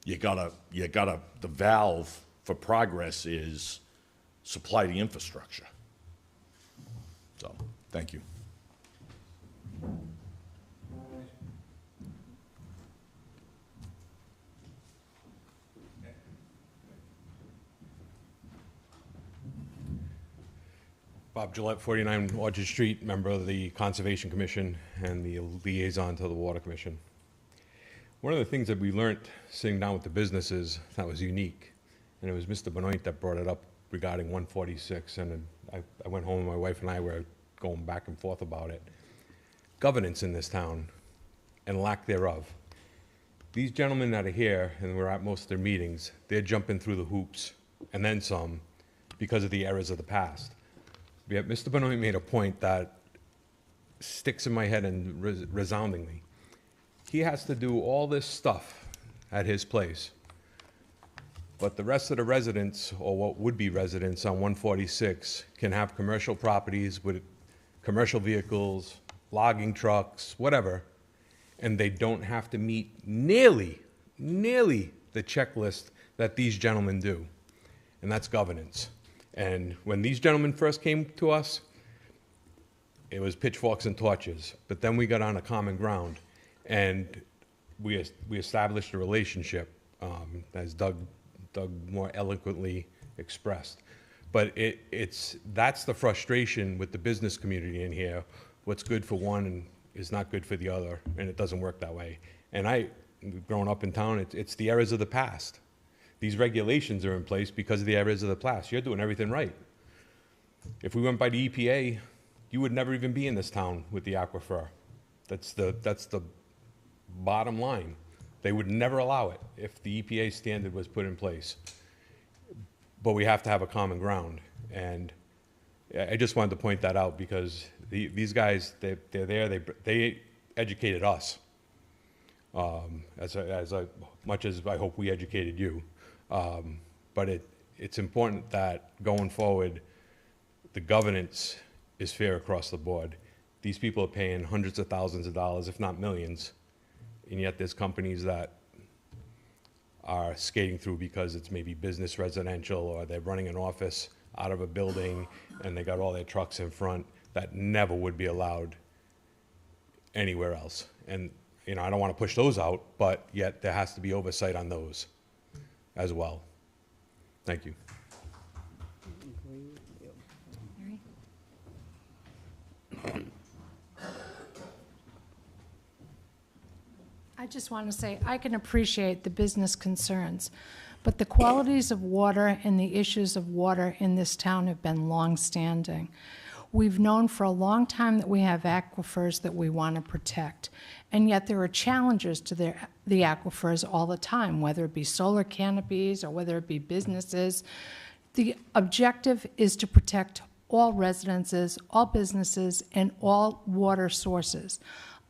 you gotta, the valve for progress is supply the infrastructure. So, thank you. Bob Gillette, 49 Orchard Street, member of the Conservation Commission and the liaison to the Water Commission. One of the things that we learned sitting down with the businesses that was unique, and it was Mr. Benoit that brought it up regarding 146, and I went home and my wife and I were going back and forth about it. Governance in this town and lack thereof. These gentlemen that are here, and we're at most of their meetings, they're jumping through the hoops and then some because of the errors of the past. Yet Mr. Benoit made a point that sticks in my head and resoundingly. He has to do all this stuff at his place, but the rest of the residents, or what would be residents on 146, can have commercial properties with commercial vehicles, logging trucks, whatever, and they don't have to meet nearly the checklist that these gentlemen do, and that's governance. And when these gentlemen first came to us, it was pitchforks and torches. But then we got on a common ground, and we established a relationship, as Doug more eloquently expressed. But that's the frustration with the business community in here. What's good for one is not good for the other, and it doesn't work that way. And growing up in town, it's the errors of the past. These regulations are in place because of the errors of the past. You're doing everything right. If we went by the EPA, you would never even be in this town with the aquifer. That's the bottom line. They would never allow it if the EPA standard was put in place. But we have to have a common ground. And I just wanted to point that out because these guys, they're there, they educated us as much as I hope we educated you. But it's important that going forward, the governance is fair across the board. These people are paying hundreds of thousands of dollars, if not millions, and yet there's companies that are skating through because it's maybe business residential, or they're running an office out of a building and they got all their trucks in front that never would be allowed anywhere else. And you know, I don't want to push those out, but yet there has to be oversight on those as well. Thank you. I just want to say I can appreciate the business concerns, but the qualities of water and the issues of water in this town have been long-standing. We've known for a long time that we have aquifers that we want to protect, and yet there are challenges to the aquifers all the time, whether it be solar canopies or whether it be businesses. The objective is to protect all residences, all businesses, and all water sources.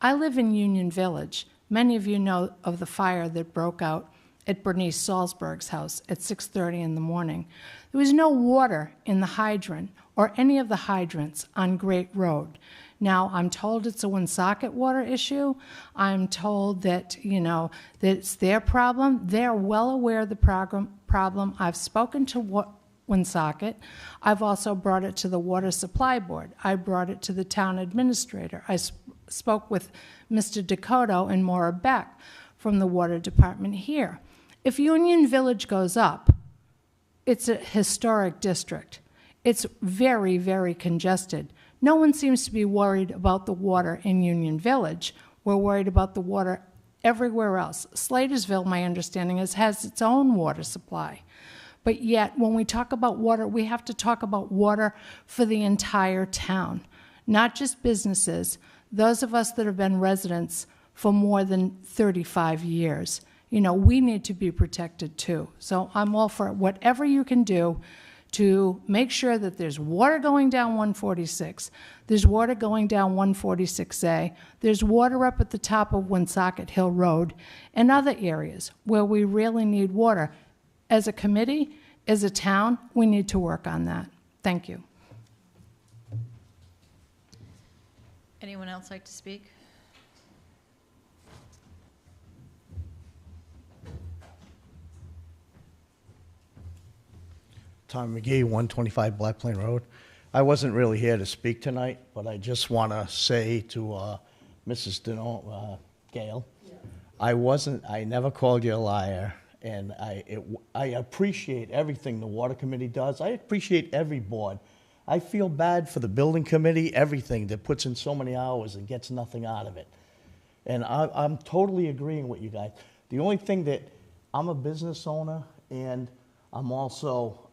I live in Union Village. Many of you know of the fire that broke out at Bernice Salzberg's house at 6:30 in the morning. There was no water in the hydrant or any of the hydrants on Great Road. Now, I'm told it's a Woonsocket water issue. I'm told that, that it's their problem. They're well aware of the problem. I've spoken to Woonsocket. I've also brought it to the Water Supply Board. I brought it to the town administrator. I spoke with Mr. Dakota and Maura Beck from the Water Department here. If Union Village goes up, it's a historic district. It's very, very congested. No one seems to be worried about the water in Union Village. We're worried about the water everywhere else. Slatersville, my understanding is, has its own water supply. But yet, when we talk about water, we have to talk about water for the entire town, not just businesses, those of us that have been residents for more than 35 years. We need to be protected too. So I'm all for whatever you can do to make sure that there's water going down 146, there's water going down 146A, there's water up at the top of Woonsocket Hill Road, and other areas where we really need water. As a committee, as a town, we need to work on that. Thank you. Anyone else like to speak? Tom McGee, 125 Black Plain Road. I wasn't really here to speak tonight, but I just want to say to Mrs. Gail, I never called you a liar, and I appreciate everything the Water Committee does. I appreciate every board. I feel bad for the Building Committee, everything that puts in so many hours and gets nothing out of it. And I'm totally agreeing with you guys. The only thing that, I'm a business owner, and I'm also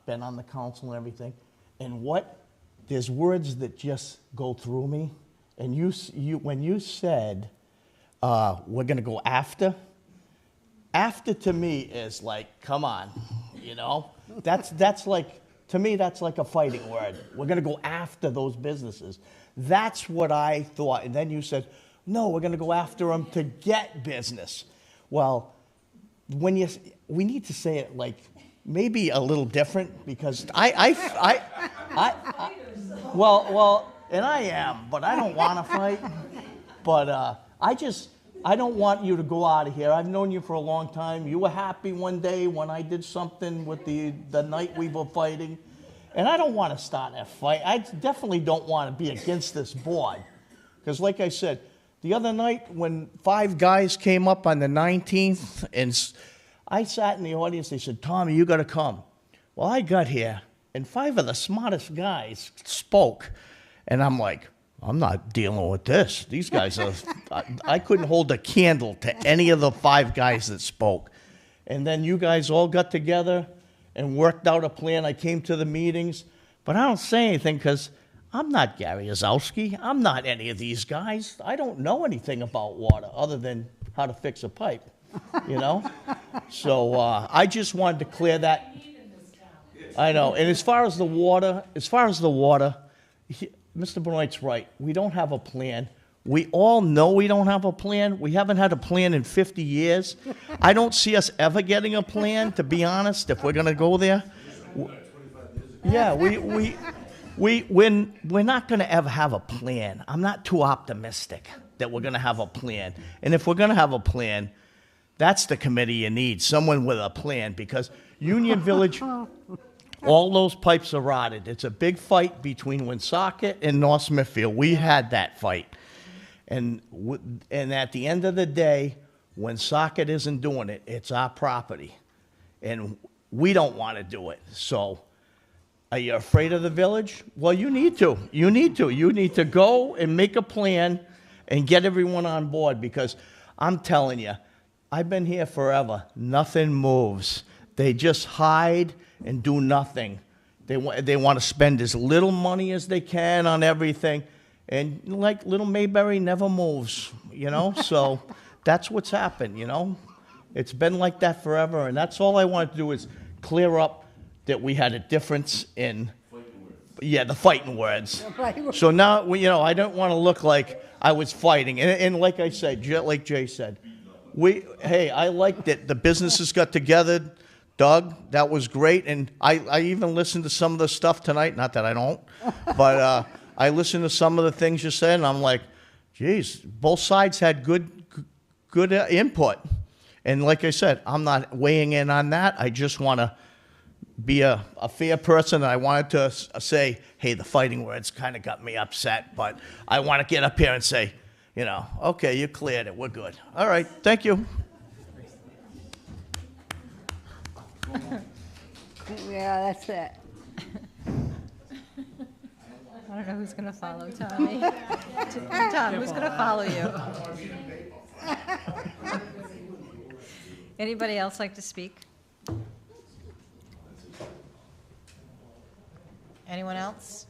been on the council and everything, and there's words that just go through me, and when you said we're gonna go after to me is like, come on, that's like, to me that's like a fighting word. We're gonna go after those businesses. That's what I thought, and then you said, no, we're gonna go after them to get business. Well, we need to say it like, maybe a little different, because well, and I am, but I don't want to fight. But I don't want you to go out of here. I've known you for a long time. You were happy one day when I did something with the night we were fighting, and I don't want to start a fight. I definitely don't want to be against this board, because like I said, the other night when 5 guys came up on the 19th and I sat in the audience, they said, Tommy, you got to come. Well, I got here, and 5 of the smartest guys spoke, and I'm like, I'm not dealing with this. These guys are, I couldn't hold a candle to any of the 5 guys that spoke. And then you guys all got together and worked out a plan. I came to the meetings, but I don't say anything because I'm not Gary Ozowski. I'm not any of these guys. I don't know anything about water other than how to fix a pipe. So I just wanted to clear that. I know. And as far as the water, Mr. Benoit's right. We don't have a plan. We all know we don't have a plan. We haven't had a plan in 50 years. I don't see us ever getting a plan, to be honest, if we're going to go there. Yeah, we're not going to ever have a plan. I'm not too optimistic that we're going to have a plan. And if we're going to have a plan, that's the committee you need, someone with a plan, because Union Village, all those pipes are rotted. It's a big fight between Woonsocket and North Smithfield. We had that fight. And at the end of the day, Woonsocket isn't doing it. It's our property. And we don't want to do it. So are you afraid of the village? Well, you need to. You need to go and make a plan and get everyone on board, because I'm telling you, I've been here forever. Nothing moves. They just hide and do nothing. They want to spend as little money as they can on everything. And like little Mayberry never moves, So that's what's happened, It's been like that forever. And that's all I wanted to do is clear up that we had a difference in, Yeah, the fighting words. So now, you know, I don't want to look like I was fighting. And like I said, like Jay said, hey, I liked it. The businesses got together. Doug, that was great. And I even listened to some of the stuff tonight. Not that I don't, but I listened to some of the things you said, and I'm like, geez, both sides had good input. And like I said, I'm not weighing in on that. I just want to be a fair person. I wanted to say, hey, the fighting words kind of got me upset, but I want to get up here and say, you know, okay, you cleared it. We're good. All right. Thank you. Yeah, that's it. I don't know who's going to follow Tommy. Tom, who's going to follow you? Anybody else like to speak? Anyone else?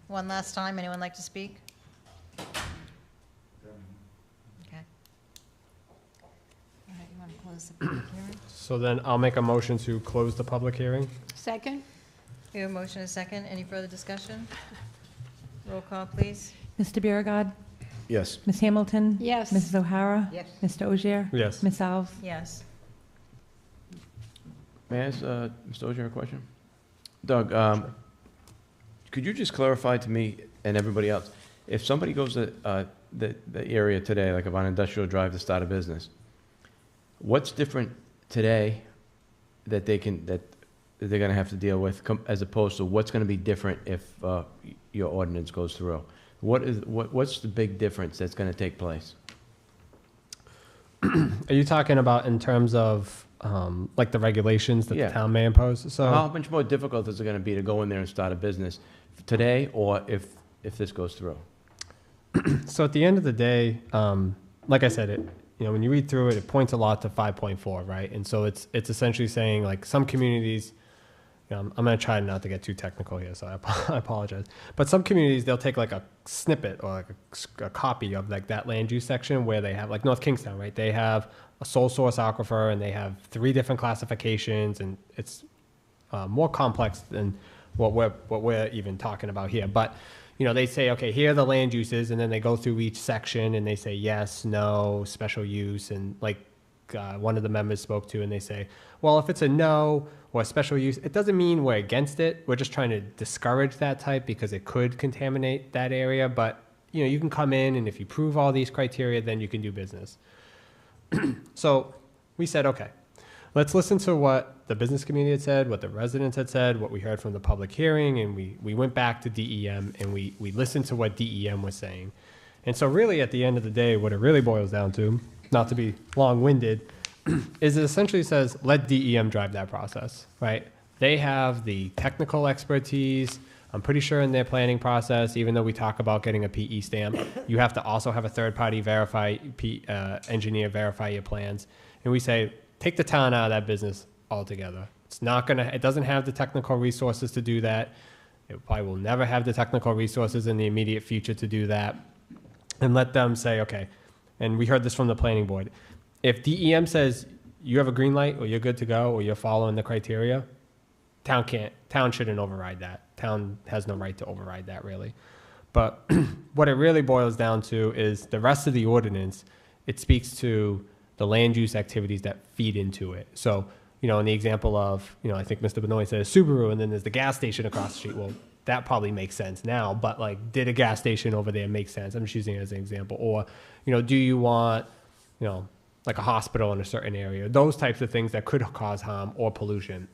One last time, anyone like to speak? Okay. All right, you want to close the public hearing? So then I'll make a motion to close the public hearing. Second? We have a motion and a second. Any further discussion? Roll call, please. Mr. Biragad. Yes. Ms. Hamilton. Yes. Mrs. O'Hara. Yes. Mr. Ogier. Yes. Ms. Alves. Yes. May I ask Mr. Ogier a question? Doug, could you just clarify to me and everybody else, if somebody goes to the area today, like on Industrial Drive to start a business, what's different today that they're going to have to deal with as opposed to what's going to be different if your ordinance goes through? What's the big difference that's going to take place? Are you talking about in terms of like the regulations that Yeah. the town may impose? So How much more difficult is it going to be to go in there and start a business today or if this goes through? So at the end of the day, like I said, when you read through it, it points a lot to 5.4, right? And so it's essentially saying like some communities, I'm going to try not to get too technical here, so I apologize. But some communities, they'll take like a snippet or like a copy of like that land use section where they have like North Kingstown, right? They have a sole source aquifer and they have 3 different classifications, and it's more complex than what we're even talking about here. But they say, okay, here are the land uses, and then they go through each section and they say yes, no, special use, and like one of the members spoke to, and they say, well, if it's a no or a special use, it doesn't mean we're against it. We're just trying to discourage that type because it could contaminate that area. But you can come in, and if you prove all these criteria, then you can do business. So we said, okay, let's listen to what the business community had said, what the residents had said, what we heard from the public hearing, and we went back to DEM and we listened to what DEM was saying. And so really at the end of the day, what it really boils down to, not to be long-winded, is it essentially says, let DEM drive that process, right? They have the technical expertise. I'm pretty sure in their planning process, even though we talk about getting a PE stamp, you have to also have a third-party engineer verify your plans. And we say, take the town out of that business altogether. It doesn't have the technical resources to do that. It probably will never have the technical resources in the immediate future to do that. And let them say, okay, and we heard this from the planning board. If DEM says you have a green light or you're good to go or you're following the criteria, town shouldn't override that. Town has no right to override that really. But what it really boils down to is the rest of the ordinance, it speaks to the land use activities that feed into it. So, in the example of, I think Mr. Benoit said a Subaru, and then there's the gas station across the street. Well, that probably makes sense now, but like, did a gas station over there make sense? I'm just using it as an example. Or, do you want, like a hospital in a certain area? Those types of things that could cause harm or pollution.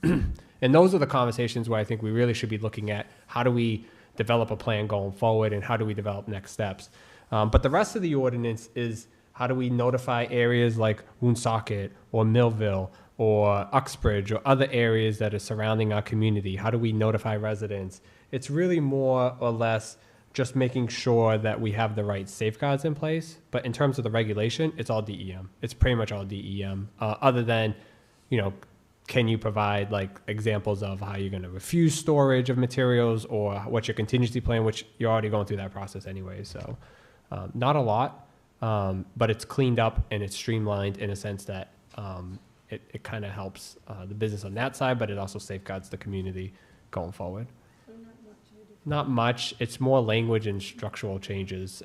And those are the conversations where I think we really should be looking at how do we develop a plan going forward and how do we develop next steps. But the rest of the ordinance is how do we notify areas like Woonsocket or Millville or Uxbridge or other areas that are surrounding our community? How do we notify residents? It's really more or less just making sure that we have the right safeguards in place. But in terms of the regulation, it's all DEM. It's pretty much all DEM, other than, can you provide like examples of how you're going to refuse storage of materials or what's your contingency plan, which you're already going through that process anyway. So not a lot, but it's cleaned up and it's streamlined in a sense that it kind of helps the business on that side, but it also safeguards the community going forward. Not much. It's more language and structural changes.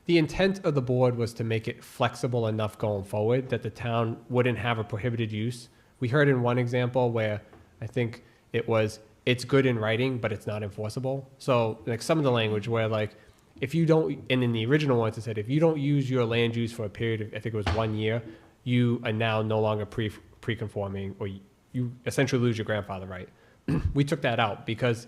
The intent of the board was to make it flexible enough going forward that the town wouldn't have a prohibited use. We heard in one example where I think it's good in writing, but it's not enforceable. So like some of the language where like, if you don't, and in the original ones it said, if you don't use your land use for a period of, I think it was 1 year, you are now no longer pre-conforming, or you essentially lose your grandfather right. We took that out because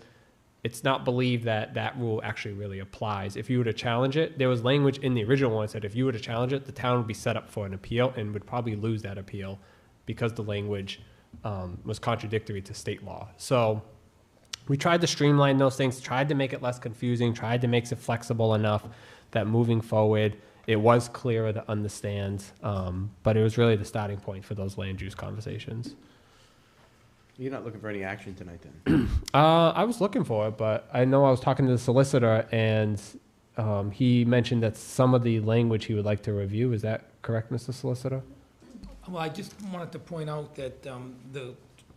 it's not believed that that rule actually really applies. If you were to challenge it, there was language in the original one that said if you were to challenge it, the town would be set up for an appeal and would probably lose that appeal because the language was contradictory to state law. So we tried to streamline those things, tried to make it less confusing, tried to make it flexible enough that moving forward, it was clearer to understand, but it was really the starting point for those land use conversations. You're not looking for any action tonight, then? I was looking for it, but I know I was talking to the solicitor, and he mentioned that some of the language he would like to review. Is that correct, Mr. Solicitor? Well, I just wanted to point out that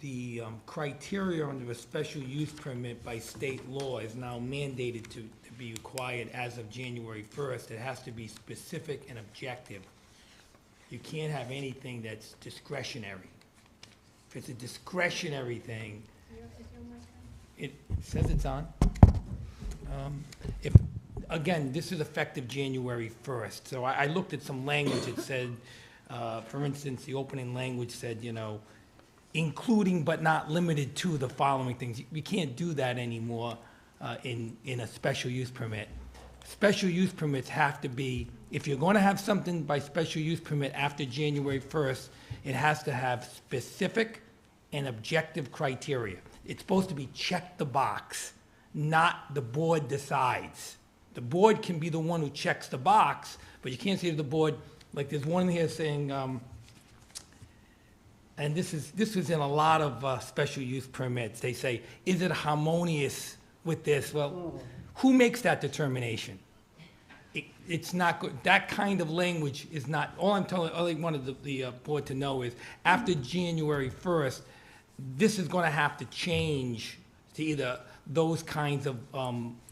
the criteria under a special use permit by state law is now mandated to be required as of January 1st. It has to be specific and objective. You can't have anything that's discretionary. If it's a discretionary thing, it says it's on. Again, this is effective January 1st. So I looked at some language. It said, for instance, the opening language said, including but not limited to the following things. We can't do that anymore in a special use permit. Special use permits have to be, if you're going to have something by special use permit after January 1st, it has to have specific and objective criteria. It's supposed to be check the box, not the board decides. The board can be the one who checks the box, but you can't say to the board, like there's one here saying, and this was in a lot of special use permits. They say, is it harmonious with this? Well, who makes that determination? It's not good. That kind of language is not, all I wanted the board to know is after January 1st, this is going to have to change to either those kinds of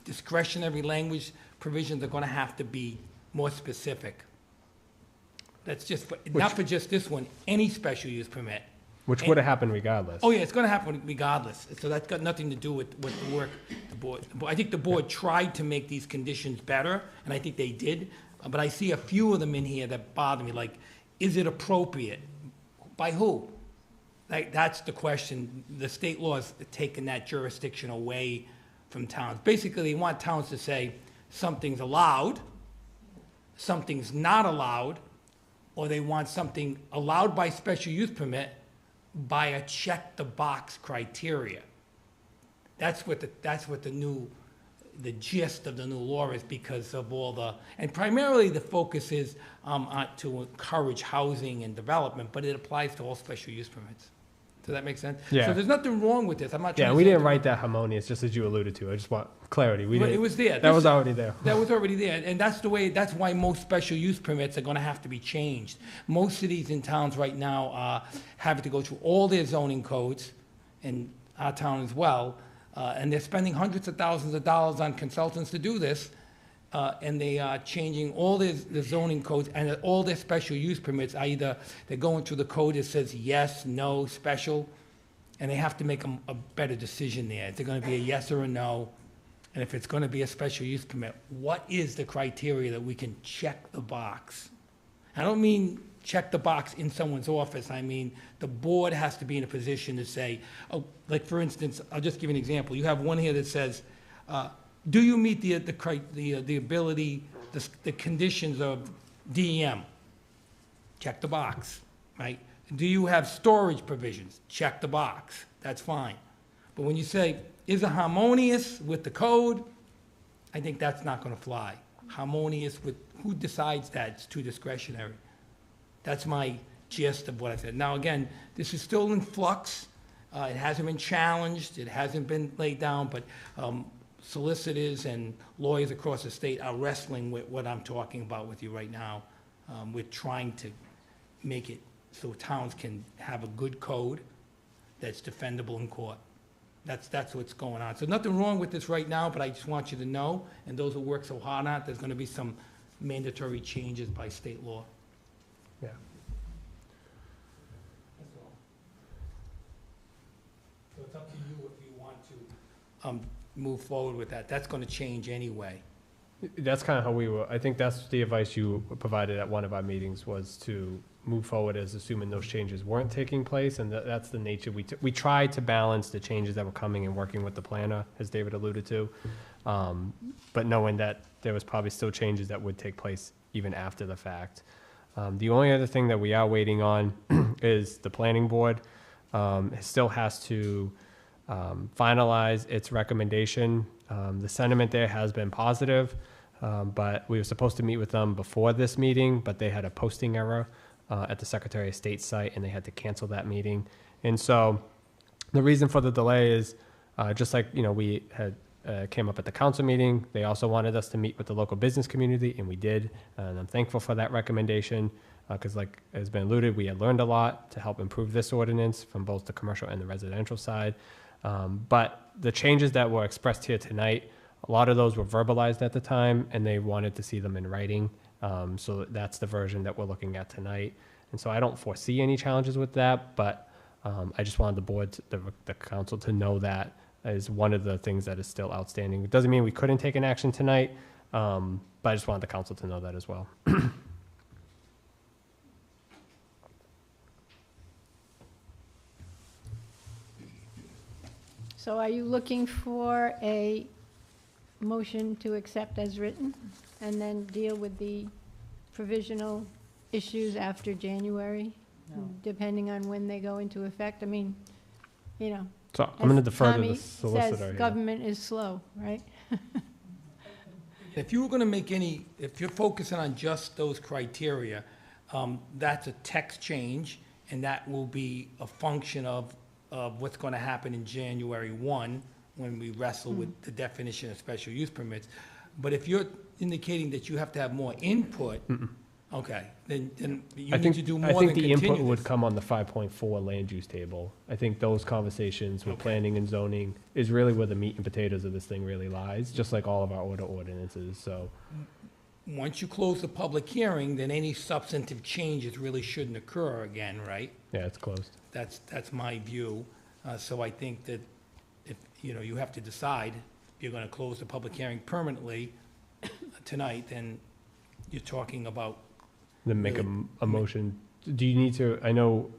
discretionary language provisions are going to have to be more specific. That's just, not for just this one, any special use permit. Which would have happened regardless. Oh, yeah, it's going to happen regardless. So that's got nothing to do with the work the board. I think the board tried to make these conditions better, and I think they did. But I see a few of them in here that bother me, like, is it appropriate? By who? Like, that's the question. The state law has taken that jurisdiction away from towns. Basically, they want towns to say something's allowed, something's not allowed, or they want something allowed by special use permit by a check-the-box criteria. That's what the gist of the new law is, because of all the, and primarily the focus is to encourage housing and development, but it applies to all special use permits. Does that make sense? Yeah. So there's nothing wrong with this. I'm not trying Yeah, to we say didn't that- write that harmonious, just as you alluded to. I just want clarity. It was there. That was already there. That was already there, and that's why most special use permits are gonna have to be changed. Most cities and towns right now are having to go through all their zoning codes, and our town as well, and they're spending hundreds of thousands of dollars on consultants to do this, and they are changing all the zoning codes, and all their special use permits are either, they're going through the code that says yes, no, special, and they have to make a better decision there. Is it gonna be a yes or a no? And if it's gonna be a special use permit, what is the criteria that we can check the box? I don't mean check the box in someone's office. I mean, the board has to be in a position to say, oh, like for instance, I'll just give you an example. You have one here that says, do you meet the ability, the conditions of DEM? Check the box, right? Do you have storage provisions? Check the box. That's fine. But when you say, is it harmonious with the code? I think that's not going to fly. Harmonious with, who decides that? It's too discretionary. That's my gist of what I said. Now, again, this is still in flux. It hasn't been challenged. It hasn't been laid down, but solicitors and lawyers across the state are wrestling with what I'm talking about with you right now. We're trying to make it so towns can have a good code that's defendable in court. That's what's going on. So nothing wrong with this right now, but I just want you to know, and those who work so hard on it, there's gonna be some mandatory changes by state law. Yeah. That's all. So it's up to you if you want to, move forward with that. That's gonna change anyway. That's kind of how we were, I think that's the advice you provided at one of our meetings, was to move forward as assuming those changes weren't taking place, and that's the nature. We tried to balance the changes that were coming and working with the planner, as David alluded to, but knowing that there was probably still changes that would take place even after the fact. The only other thing that we are waiting on is the planning board still has to finalize its recommendation. The sentiment there has been positive, but we were supposed to meet with them before this meeting, but they had a posting error at the Secretary of State's site, and they had to cancel that meeting. And so the reason for the delay is just like, we had came up at the council meeting, they also wanted us to meet with the local business community, and we did. And I'm thankful for that recommendation, because like has been alluded, we had learned a lot to help improve this ordinance from both the commercial and the residential side. But the changes that were expressed here tonight, a lot of those were verbalized at the time, and they wanted to see them in writing. So that's the version that we're looking at tonight. And so I don't foresee any challenges with that, but I just wanted the board, the council to know that is one of the things that is still outstanding. It doesn't mean we couldn't take an action tonight, but I just wanted the council to know that as well. So are you looking for a motion to accept as written and then deal with the provisional issues after January, depending on when they go into effect? I mean, So I'm going to as defer to Tommy the solicitor says, here. government is slow, right? If you were gonna make if you're focusing on just those criteria, that's a text change, and that will be a function of what's gonna happen in January 1, when we wrestle with the definition of special use permits. But if you're indicating that you have to have more input, okay, then you need to do more than I think the continue input would this. come on the 5.4 land use table. I think those conversations with planning and zoning is really where the meat and potatoes of this thing really lies, just like all of our ordinances, so. Once you close the public hearing, then any substantive changes really shouldn't occur again, right? Yeah, it's closed. That's my view. So I think that if, you have to decide if you're gonna close the public hearing permanently tonight, then you're talking about. Then make a motion. Do you need to, I know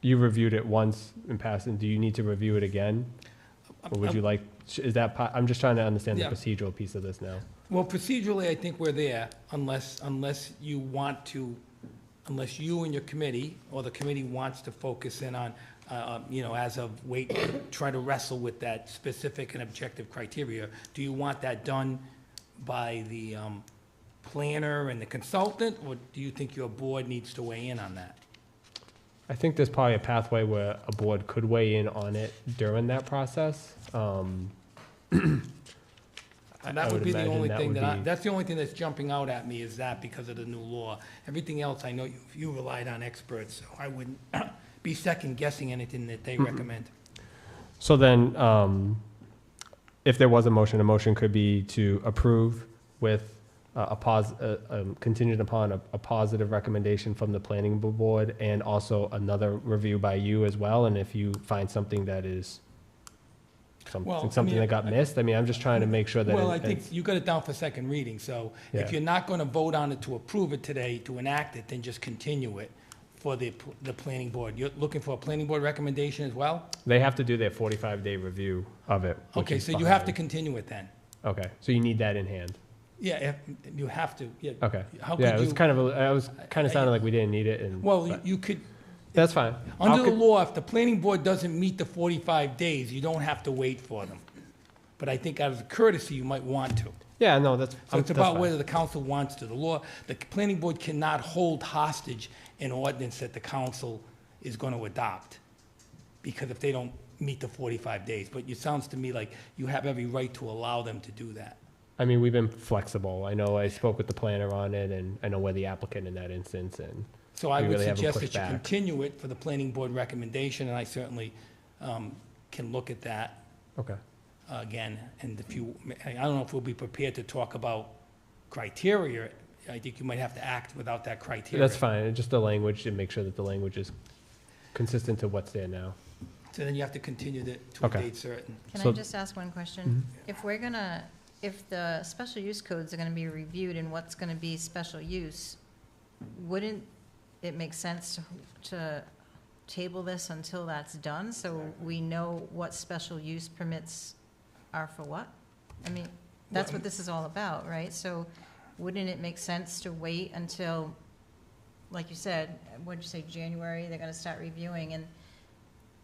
you reviewed it once in passing, do you need to review it again? Or would you like, is that, I'm just trying to understand the Yeah. procedural piece of this now. Well, procedurally, I think we're there, unless you want to, unless you and your committee, or the committee wants to focus in on, as of try to wrestle with that specific and objective criteria. Do you want that done by the planner and the consultant, or do you think your board needs to weigh in on that? I think there's probably a pathway where a board could weigh in on it during that process. And that I would be the imagine only that thing would be- that's the only thing that's jumping out at me, is that because of the new law. Everything else, I know you relied on experts, so I wouldn't be second guessing anything that they recommend. So then, if there was a motion could be to approve with contingent upon a positive recommendation from the planning board, and also another review by you as well. And if you find something that is something that got missed, I'm just trying to make sure that. Well, I think you got it down for second reading, so if Yeah. you're not gonna vote on it to approve it today, to enact it, then just continue it for the planning board. You're looking for a planning board recommendation as well? They have to do their 45-day review of it. which Okay, is so you have to behind. continue it then. Okay, so you need that in hand. Yeah, you have to, yeah. Okay. How Yeah, could it was you- kind of, I was kind of sounding like we didn't need it, and. Well, but you could, That's fine. under the law, if the planning board doesn't meet the 45 days, you don't have to wait for them. But I think out of courtesy, you might want to. Yeah, no, that's. So it's that's about fine. whether the council wants to. The planning board cannot hold hostage an ordinance that the council is going to adopt, because if they don't meet the 45 days. But it sounds to me like you have every right to allow them to do that. We've been flexible. I know I spoke with the planner on it, and I know we're the applicant in that instance, and. So I we would really haven't suggest pushed that you back. continue it for the planning board recommendation, and I certainly can look at that Okay. again, and if you, I don't know if we'll be prepared to talk about criteria. I think you might have to act without that criteria. That's fine, just the language, and make sure that the language is consistent to what's there now. So then you have to continue to a Okay. date certain. Can So- I just ask one question? If we're gonna, if the special use codes are gonna be reviewed and what's gonna be special use, wouldn't it make sense to table this until that's done, so we know what special use permits are for what? I mean, that's what this is all about, right? So wouldn't it make sense to wait until, like you said, what'd you say, January, they're gonna start reviewing, and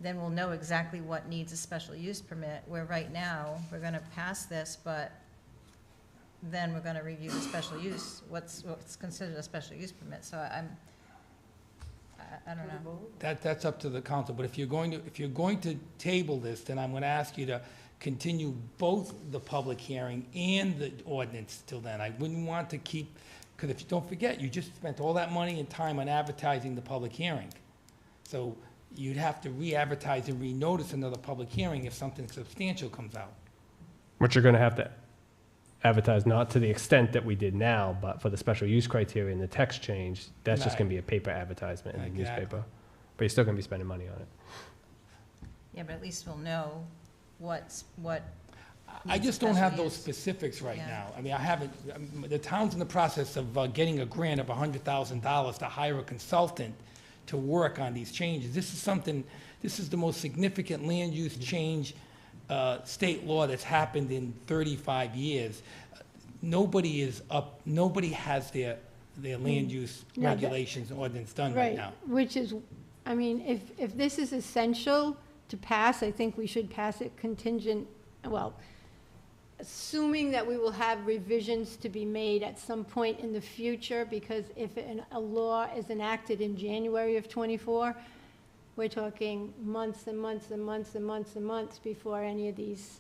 then we'll know exactly what needs a special use permit, where right now, we're gonna pass this, but then we're gonna review the special use, what's considered a special use permit, so I don't know. That's up to the council, but if you're going to table this, then I'm gonna ask you to continue both the public hearing and the ordinance till then. I wouldn't want to keep, because if you don't forget, you just spent all that money and time on advertising the public hearing. So you'd have to re-advertise and re-notice another public hearing if something substantial comes out. Which you're gonna have to advertise, not to the extent that we did now, but for the special use criteria and the text change, that's just gonna be a paper advertisement in the Exactly. newspaper. But you're still gonna be spending money on it. Yeah, but at least we'll know what. I needs just don't have special those use. specifics right Yeah. now. I mean, I haven't, the town's in the process of getting a grant of $100,000 to hire a consultant to work on these changes. This is the most significant land use change, state law that's happened in 35 years. Nobody has their land use No, that- regulations and ordinance done right now. Which is, I mean, if this is essential to pass, I think we should pass it contingent, well, assuming that we will have revisions to be made at some point in the future, because if a law is enacted in January of '24, we're talking months and months and months and months and months before any of these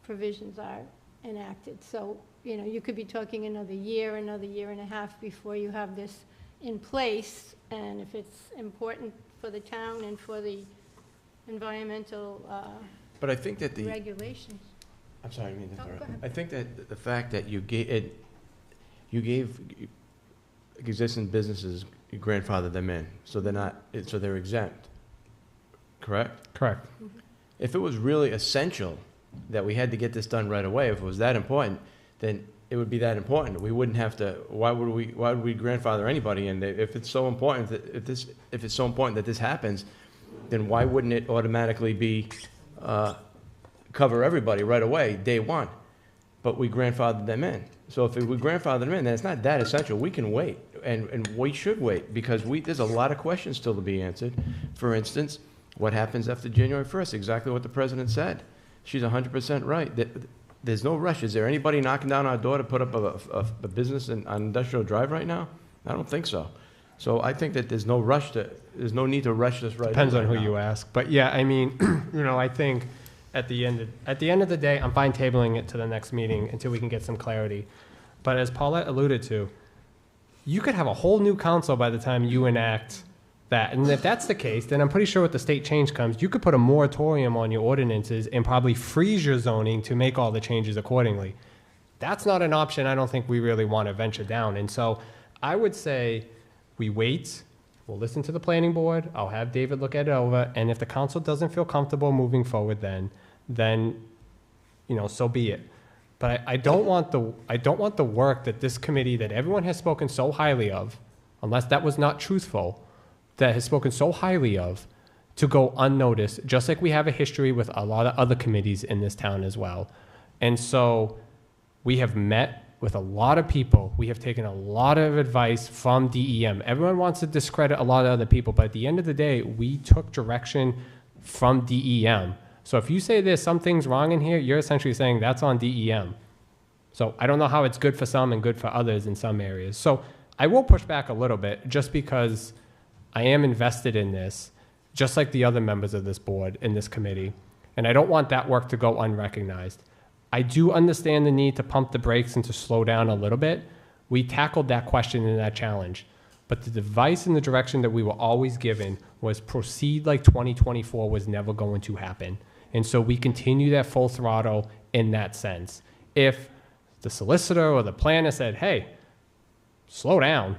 provisions are enacted. So, you know, you could be talking another year and a half before you have this in place. And if it's important for the town and for the environmental But I think that regulations. I'm sorry, I mean to Oh, go interrupt. ahead. I think that the fact that you gave existing businesses, you grandfather them in, so they're exempt, correct? Correct. If it was really essential that we had to get this done right away, if it was that important, then it would be that important. We wouldn't have to, why would we grandfather anybody in? If it's so important if it's so important that this happens, then why wouldn't it automatically be, cover everybody right away, day one? But we grandfathered them in. So if we grandfather them in, then it's not that essential. We can wait, and we should wait, because there's a lot of questions still to be answered. For instance, what happens after January 1st? Exactly what the president said. She's 100% right. There's no rush. Is there anybody knocking down our door to put up a business on Industrial Drive right now? I don't think so. So I think that there's no need to rush this right Depends on who now. you ask. But yeah, I mean, I think at the end of the day, I'm fine tabling it to the next meeting until we can get some clarity. But as Paulette alluded to, you could have a whole new council by the time you enact that. And if that's the case, then I'm pretty sure with the state change comes, you could put a moratorium on your ordinances and probably freeze your zoning to make all the changes accordingly. That's not an option I don't think we really want to venture down. And so I would say we wait, we'll listen to the planning board, I'll have David look at it over, and if the council doesn't feel comfortable moving forward then, so be it. But I don't want the work that this committee, that everyone has spoken so highly of, unless that was not truthful, that has spoken so highly of, to go unnoticed, just like we have a history with a lot of other committees in this town as well. And so we have met with a lot of people. We have taken a lot of advice from DEM. Everyone wants to discredit a lot of other people, but at the end of the day, we took direction from DEM. So if you say there's some things wrong in here, you're essentially saying that's on DEM. So I don't know how it's good for some and good for others in some areas. So I will push back a little bit just because I am invested in this, just like the other members of this board in this committee. And I don't want that work to go unrecognized. I do understand the need to pump the brakes and to slow down a little bit. We tackled that question in that challenge. But the advice and the direction that we were always given was proceed like 2024 was never going to happen. And so we continue that full throttle in that sense. If the solicitor or the planner said, hey, slow down,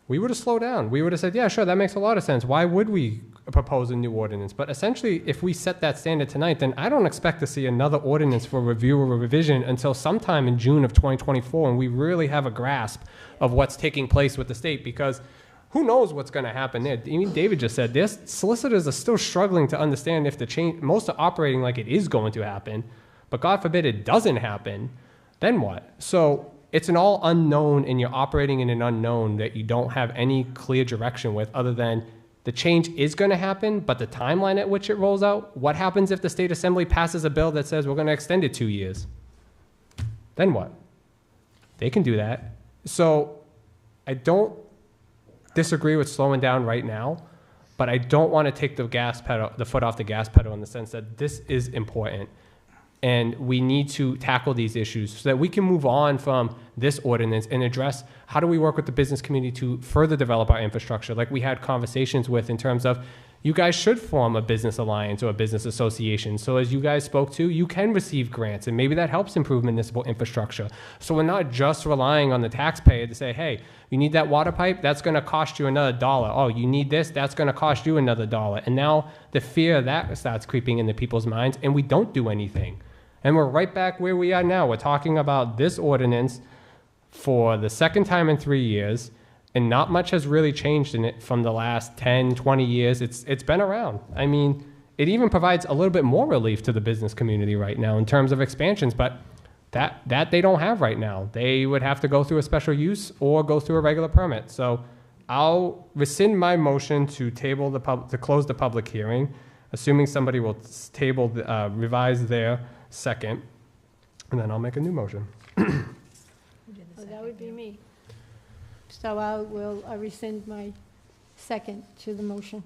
we would have slowed down. We would have said, yeah, sure, that makes a lot of sense. Why would we propose a new ordinance? But essentially, if we set that standard tonight, then I don't expect to see another ordinance for review or revision until sometime in June of 2024, and we really have a grasp of what's taking place with the state, because who knows what's going to happen there. Even David just said this. Solicitors are still struggling to understand if the change, most are operating like it is going to happen, but God forbid it doesn't happen, then what? So it's an all unknown, and you're operating in an unknown that you don't have any clear direction with, other than the change is going to happen, but the timeline at which it rolls out, what happens if the state assembly passes a bill that says we're going to extend it 2 years? Then what? They can do that. So I don't disagree with slowing down right now, but I don't want to take the foot off the gas pedal in the sense that this is important. And we need to tackle these issues so that we can move on from this ordinance and address how do we work with the business community to further develop our infrastructure, like we had conversations with in terms of you guys should form a business alliance or a business association. So as you guys spoke to, you can receive grants, and maybe that helps improve municipal infrastructure. So we're not just relying on the taxpayer to say, hey, you need that water pipe, that's going to cost you another $1. Oh, you need this, that's going to cost you another $1. And now the fear of that starts creeping into people's minds, and we don't do anything. And we're right back where we are now. We're talking about this ordinance for the second time in 3 years, and not much has really changed in it from the last 10, 20 years. It's been around. I mean, it even provides a little bit more relief to the business community right now in terms of expansions, but that they don't have right now. They would have to go through a special use or go through a regular permit. So I'll rescind my motion to to close the public hearing, assuming somebody will revise their second, and then I'll make a new motion. Oh, that would be me. So I will rescind my second to the motion.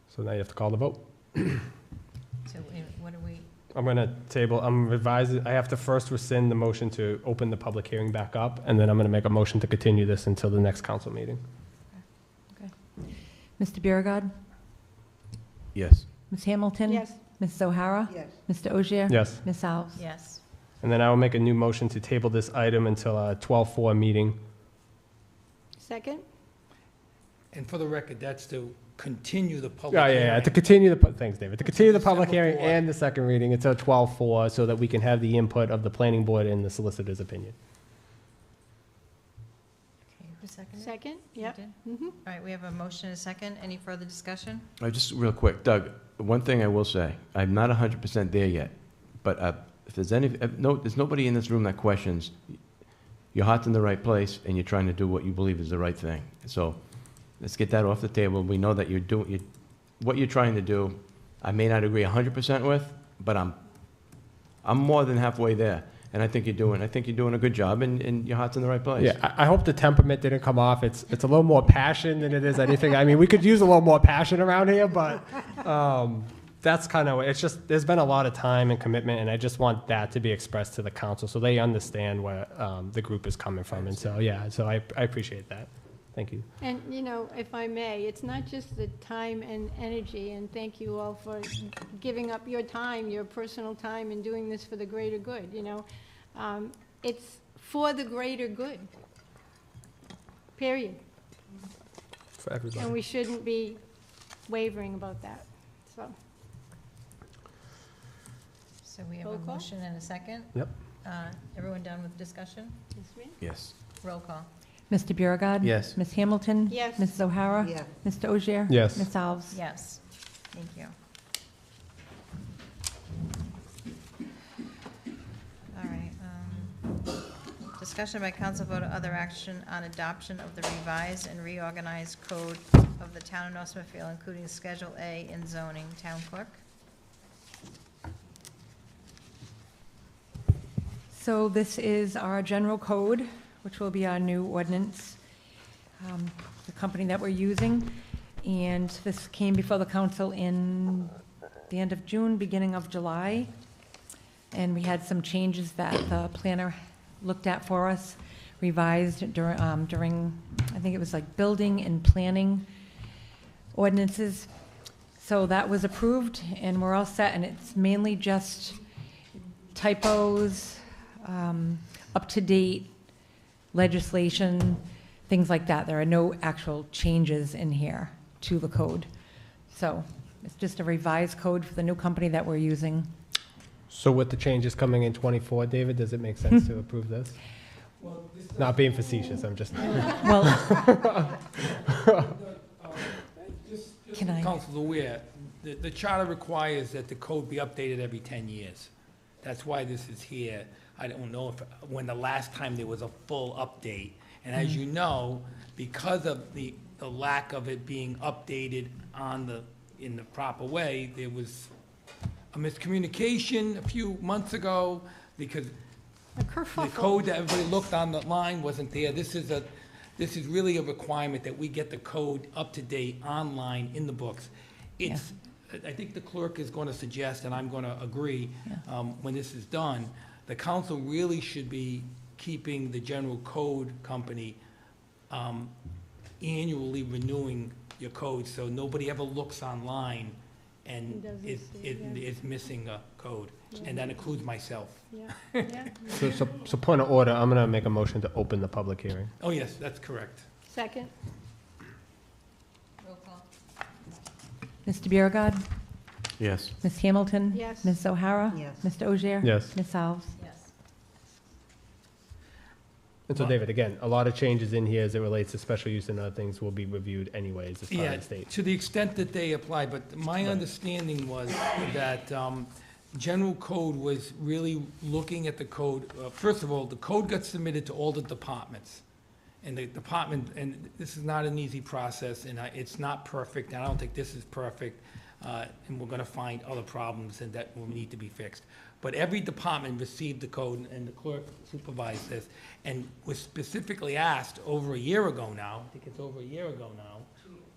So now you have to call the vote. So what do we, I'm going to revise it. I have to first rescind the motion to open the public hearing back up, and then I'm going to make a motion to continue this until the next council meeting. Okay. Mr. Biragad? Yes. Ms. Hamilton? Yes. Ms. O'Hara? Yes. Mr. Ogier? Yes. Ms. Alves? yes. And then I will make a new motion to table this item until a 12/4 meeting. Second? And for the record, that's to continue the public Yeah, hearing. yeah, to continue thanks, David. To continue the public December hearing 4th. and the second reading until 12/4 so that we can have the input of the planning board and the solicitor's opinion. Okay, who seconded? Second? You Yep. did? Mm-hmm. All right, we have a motion and a second. Any further discussion? Just real quick, Doug, one thing I will say, I'm not 100% there yet, but if there's nobody in this room that questions, your heart's in the right place and you're trying to do what you believe is the right thing. So let's get that off the table. We know that you're doing, what you're trying to do, I may not agree 100% with, but I'm more than halfway there. And I think you're doing a good job, and your heart's in the right place. Yeah, I hope the temperament didn't come off. It's a little more passion than it is anything. I mean, we could use a little more passion around here, but that's kind of, it's just, there's been a lot of time and commitment, and I just want that to be expressed to the council so they understand where the group is coming from. And so, yeah, so I appreciate that. Thank you. And, if I may, it's not just the time and energy, and thank you all for giving up your time, your personal time, and doing this for the greater good, It's for the greater good, period. For everybody. And we shouldn't be wavering about that, so. So we have Roll a call? motion and a second. Yep. Everyone done with discussion? Yes. Roll call. Mr. Biragad? Yes. Ms. Hamilton? Yes. Mrs. O'Hara? Yes. Mr. Ogier? Yes. Ms. Alves? Yes. Thank you. All right. Discussion by council vote or other action on adoption of the revised and reorganized code of the town of North Smithfield, including Schedule A in zoning. Town clerk? So this is our general code, which will be our new ordinance, the company that we're using. And this came before the council in the end of June, beginning of July. And we had some changes that the planner looked at for us, revised during, I think it was like building and planning ordinances. So that was approved, and we're all set, and it's mainly just typos, up-to-date legislation, things like that. There are no actual changes in here to the code. So it's just a revised code for the new company that we're using. So with the changes coming in '24, David, does it make sense to approve this? Not being facetious, I'm just. Well, can I? Council's aware, the charter requires that the code be updated every 10 years. That's why this is here. I don't know when the last time there was a full update. And as you know, because of the lack of it being updated in the proper way, there was a miscommunication a few months ago because A kerfuffle. the code that everybody looked on the line wasn't there. This is really a requirement that we get the code up to date online in the books. I think the clerk is going to suggest, and I'm going to agree, when this is done, the council really should be keeping the general code company annually renewing your code, so nobody ever looks online and is missing a code, and that includes myself. So point of order, I'm going to make a motion to open the public hearing. Oh, yes, that's correct. Second? Roll call. Mr. Biragad. Yes. Ms. Hamilton. Yes. Ms. O'Hara. Yes. Mr. Ogier. Yes. Ms. Alves. Yes. And so, David, again, a lot of changes in here as it relates to special use and other things will be reviewed anyways as part of the state. To the extent that they apply, but my understanding was that general code was really looking at the code. First of all, the code got submitted to all the departments. And the department, and this is not an easy process, and it's not perfect, and I don't think this is perfect, and we're gonna find other problems and that will need to be fixed. But every department received the code, and the clerk supervised this, and was specifically asked over a year ago now, I think it's over a year ago now,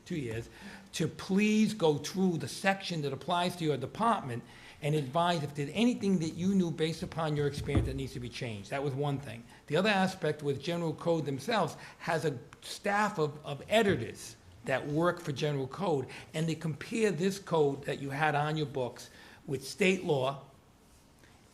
2 years, to please go through the section that applies to your department and advise if there's anything that you knew based upon your experience that needs to be changed. That was one thing. The other aspect was general code themselves has a staff of editors that work for general code, and they compare this code that you had on your books with state law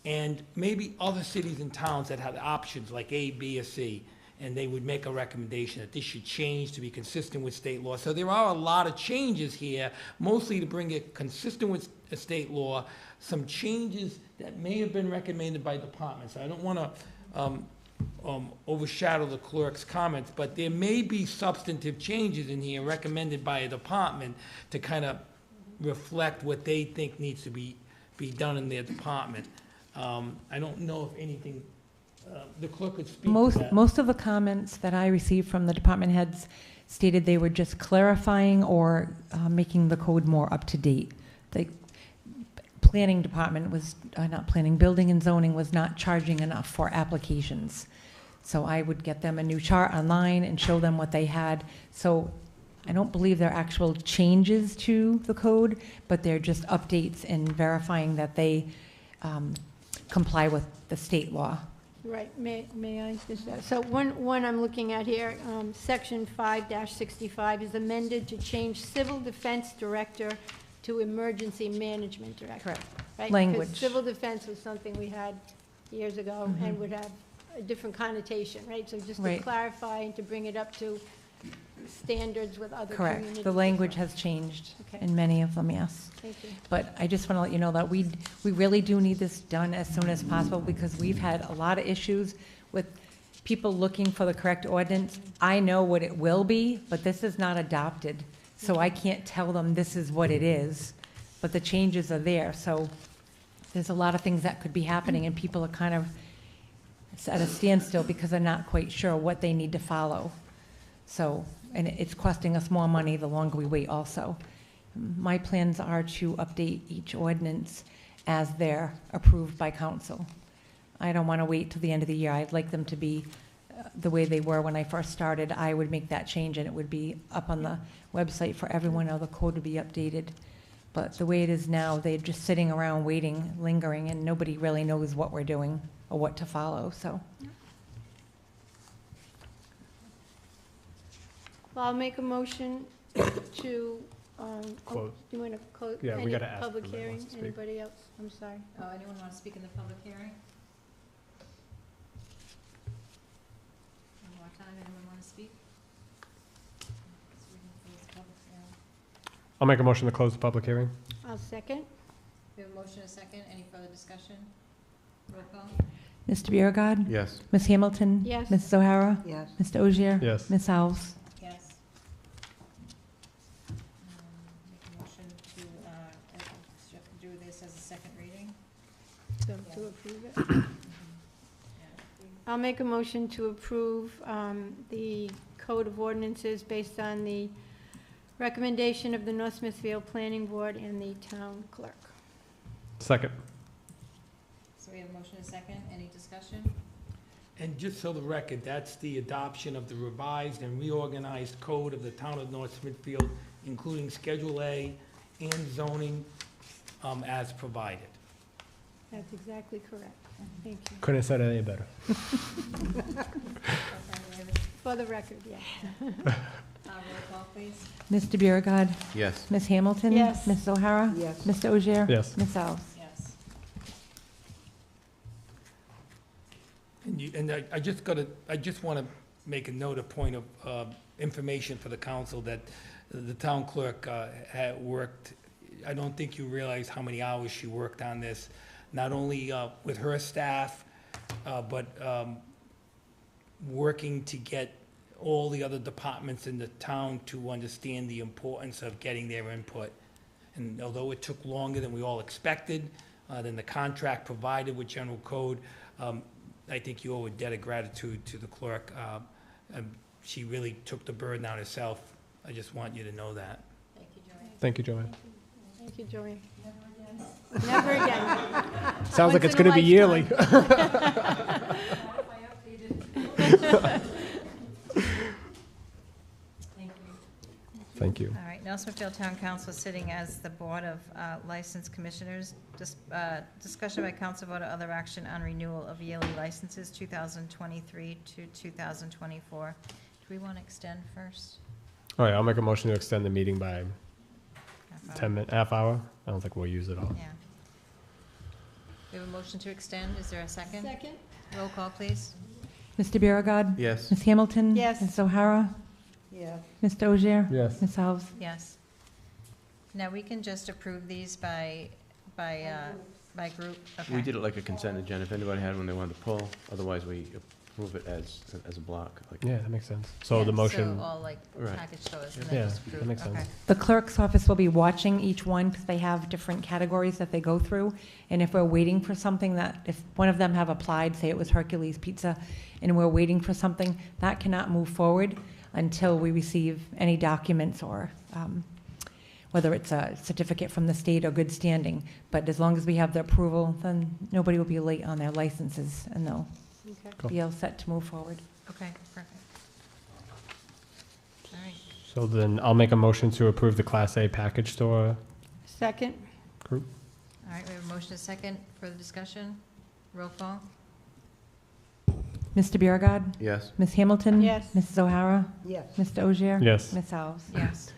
and maybe other cities and towns that had options like A, B, or C, and they would make a recommendation that this should change to be consistent with state law. So there are a lot of changes here, mostly to bring it consistent with state law, some changes that may have been recommended by departments. I don't want to overshadow the clerk's comments, but there may be substantive changes in here recommended by a department to kind of reflect what they think needs to be done in their department. I don't know if anything, the clerk could speak to that. Most of the comments that I received from the department heads stated they were just clarifying or making the code more up to date. The planning department was, not planning, building and zoning was not charging enough for applications. So I would get them a new chart online and show them what they had. So I don't believe they're actual changes to the code, but they're just updates and verifying that they comply with the state law. Right, may I just, so one I'm looking at here, section 5-65 is amended to change civil defense director to emergency management director. Correct. Right? Language. Because civil defense was something we had years ago and would have a different connotation, right? So just to Right. clarify and to bring it up to standards with other Correct. communities. The language has changed Okay. in many of them, yes. Thank you. But I just want to let you know that we really do need this done as soon as possible because we've had a lot of issues with people looking for the correct ordinance. I know what it will be, but this is not adopted. So I can't tell them this is what it is, but the changes are there. So there's a lot of things that could be happening and people are kind of at a standstill because they're not quite sure what they need to follow. So, and it's costing us more money the longer we wait also. My plans are to update each ordinance as they're approved by council. I don't want to wait till the end of the year. I'd like them to be the way they were when I first started. I would make that change and it would be up on the website for everyone, or the code would be updated. But the way it is now, they're just sitting around waiting, lingering, and nobody really knows what we're doing or what to follow, so. Well, I'll make a motion to Close. Do you want to close? Yeah, we any gotta ask public who wants hearing? to speak. Anybody else? I'm sorry. Oh, anyone want to speak in the public hearing? One more time, anyone want to speak? So we can close the public hearing. I'll make a motion to close the public hearing. I'll second. We have a motion, a second. Any further discussion? Roll call. Mr. Biragad. Yes. Ms. Hamilton. Yes. Mrs. O'Hara. Yes. Mr. Ogier. Yes. Ms. Alves. Yes. Make a motion to do this as a second reading. So to approve it. I'll make a motion to approve the Code of Ordinances based on the recommendation of the North Smithfield Planning Board and the Town Clerk. Second. So we have a motion, a second. Any discussion? And just so the record, that's the adoption of the revised and reorganized code of the town of North Smithfield, including Schedule A and zoning as provided. That's exactly correct. Thank you. Couldn't have said it any better. For the record, yes. Roll call, please. Mr. Biragad. Yes. Ms. Hamilton. Yes. Mrs. O'Hara. Yes. Mr. Ogier. Yes. Ms. Alves. Yes. And I just want to make a note, a point of information for the council that the town clerk had worked, I don't think you realize how many hours she worked on this, not only with her staff, but working to get all the other departments in the town to understand the importance of getting their input. And although it took longer than we all expected, than the contract provided with General Code, I think you owe a debt of gratitude to the clerk. She really took the burden on herself. I just want you to know that. Thank you, Joanne. Thank you, Joanne. Thank you, Joanne. Never again. Sounds like Once it's in a going to be yearly. Thank you. Thank you. All right, North Smithfield Town Council sitting as the Board of License Commissioners. Discussion by council vote or other action on renewal of yearly licenses 2023 to 2024. Do we want to extend first? All right, I'll make a motion to extend the meeting by Half hour? half hour. I don't think we'll use it all. Yeah. We have a motion to extend. Is there a second? Second? Roll call, please. Mr. Biragad. Yes. Ms. Hamilton. Yes. Mrs. O'Hara. Yes. Mr. Ogier. Yes. Ms. Alves. Yes. Now, we can just approve these by group? Okay. We did it like a consent agenda, if anybody had one they wanted to pull, otherwise we approve it as a block. Like Yeah, that makes sense. So Yeah, the motion, So all like Right. package stores and Yeah, then just that approve? makes Okay. sense. The clerk's office will be watching each one because they have different categories that they go through. And if we're waiting for something that, if one of them have applied, say it was Hercules Pizza, and we're waiting for something, that cannot move forward until we receive any documents or whether it's a certificate from the state or good standing. But as long as we have the approval, then nobody will be late on their licenses and they'll Okay. Cool. be all set to move forward. Okay, perfect. All right. so then I'll make a motion to approve the Class A package store Second? group. All right, we have a motion, a second. Further discussion? Roll call? Mr. Biragad. Yes. Ms. Hamilton. Yes. Mrs. O'Hara. Yes. Mr. Ogier. Yes. Ms. Alves. Yes.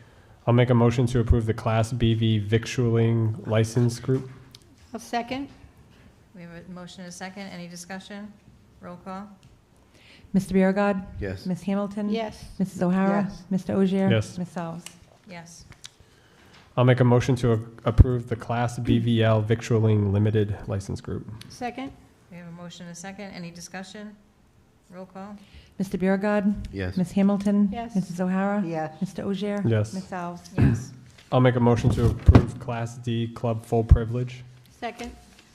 I'll make a motion to approve the Class BV victualling license group. I'll second. We have a motion, a second. Any discussion? Roll call? Mr. Biragad. Yes. Ms. Hamilton. Yes. Mrs. O'Hara. Yes. Mr. Ogier. Yes. Ms. Alves. Yes. I'll make a motion to approve the Class BVL victualling limited license group. Second? We have a motion, a second. Any discussion? Roll call? Mr. Biragad. Yes. Ms. Hamilton. Yes. Mrs. O'Hara. Yes. Mr. Ogier. Yes. Ms. Alves. Yes. I'll make a motion to approve Class D club full privilege. Second?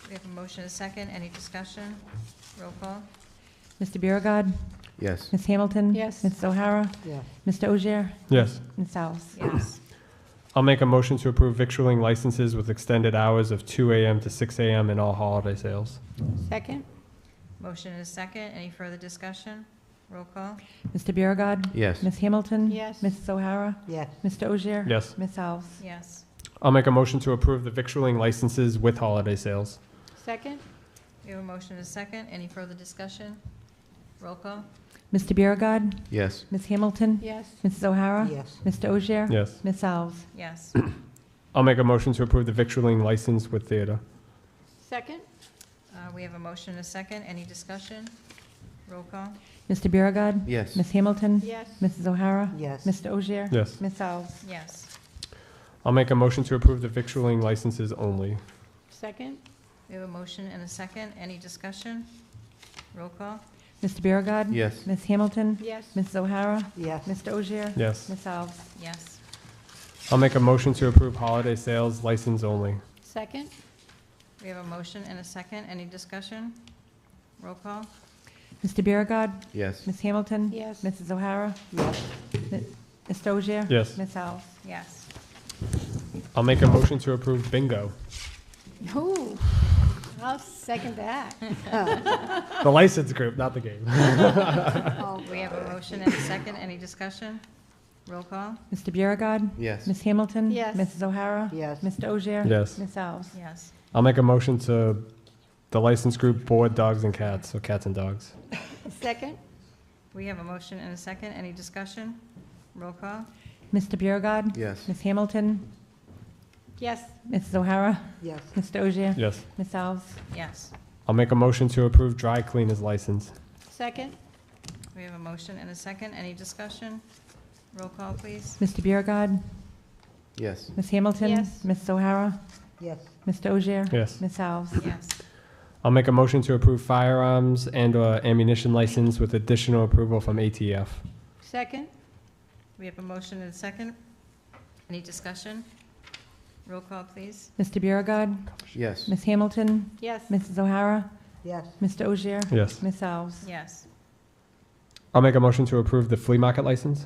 We have a motion, a second. Any discussion? Roll call? Mr. Biragad. Yes. Ms. Hamilton. Yes. Mrs. O'Hara. Yes. Mr. Ogier. Yes. Ms. Alves. Yes. I'll make a motion to approve victualling licenses with extended hours of 2 a.m. to 6 a.m. in all holiday sales. Second? Motion is second. Any further discussion? Roll call? Mr. Biragad. Yes. Ms. Hamilton. Yes. Mrs. O'Hara. Yes. Mr. Ogier. Yes. Ms. Alves. Yes. I'll make a motion to approve the victualling licenses with holiday sales. Second? We have a motion and a second. Any further discussion? Roll call? Mr. Biragad. Yes. Ms. Hamilton. Yes. Mrs. O'Hara. Yes. Mr. Ogier. Yes. Ms. Alves. Yes. I'll make a motion to approve the victualling license with theater. Second? We have a motion and a second. Any discussion? Roll call? Mr. Biragad. Yes. Ms. Hamilton. Yes. Mrs. O'Hara. Yes. Mr. Ogier. Yes. Ms. Alves. Yes. I'll make a motion to approve the victualling licenses only. Second? We have a motion and a second. Any discussion? Roll call? Mr. Biragad. Yes. Ms. Hamilton. Yes. Mrs. O'Hara. Yes. Mr. Ogier. Yes. Ms. Alves. Yes. I'll make a motion to approve holiday sales license only. Second? We have a motion and a second. Any discussion? Roll call? Mr. Biragad. Yes. Ms. Hamilton. Yes. Mrs. O'Hara. Yes. Mr. Ogier. Yes. Ms. Alves. Yes. I'll make a motion to approve bingo. Ooh, I'll second that. The license group, not the game. We have a motion and a second. Any discussion? Roll call? Mr. Biragad. Yes. Ms. Hamilton. Yes. Mrs. O'Hara. Yes. Mr. Ogier. Yes. Ms. Alves. Yes. I'll make a motion to the license group board dogs and cats, so cats and dogs. Second? We have a motion and a second. Any discussion? Roll call? Mr. Biragad. Yes. Ms. Hamilton. Yes. Mrs. O'Hara. Yes. Mr. Ogier. Yes. Ms. Alves. Yes. I'll make a motion to approve dry cleaners license. Second? We have a motion and a second. Any discussion? Roll call, please. Mr. Biragad. Yes. Ms. Hamilton. Yes. Mrs. O'Hara. Yes. Mr. Ogier. Yes. Ms. Alves. Yes. I'll make a motion to approve firearms and/or ammunition license with additional approval from ATF. Second? We have a motion and a second. Any discussion? Roll call, please. Mr. Biragad. Yes. Ms. Hamilton. Yes. Mrs. O'Hara. Yes. Mr. Ogier. Yes. Ms. Alves. Yes. I'll make a motion to approve the flea market license.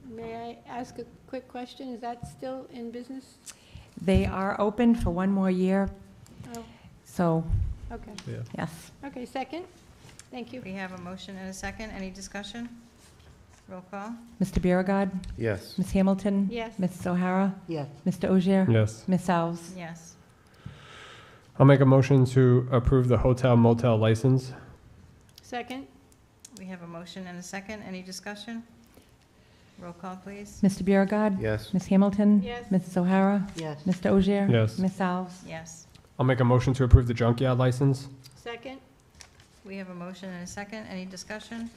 May I ask a quick question? Is that still in business? They are open for one more year, Oh, so, okay. Yeah. yes. Okay, second? Thank you. We have a motion and a second. Any discussion? Roll call? Mr. Biragad. Yes. Ms. Hamilton. Yes. Mrs. O'Hara. Yes. Mr. Ogier. Yes. Ms. Alves. Yes. I'll make a motion to approve the hotel motel license. Second? We have a motion and a second. Any discussion? Roll call, please. Mr. Biragad. Yes. Ms. Hamilton. Yes. Mrs. O'Hara. Yes. Mr. Ogier. Yes. Ms. Alves. Yes. I'll make a motion to approve the junkyard license. Second? We have a motion and a second. Any discussion?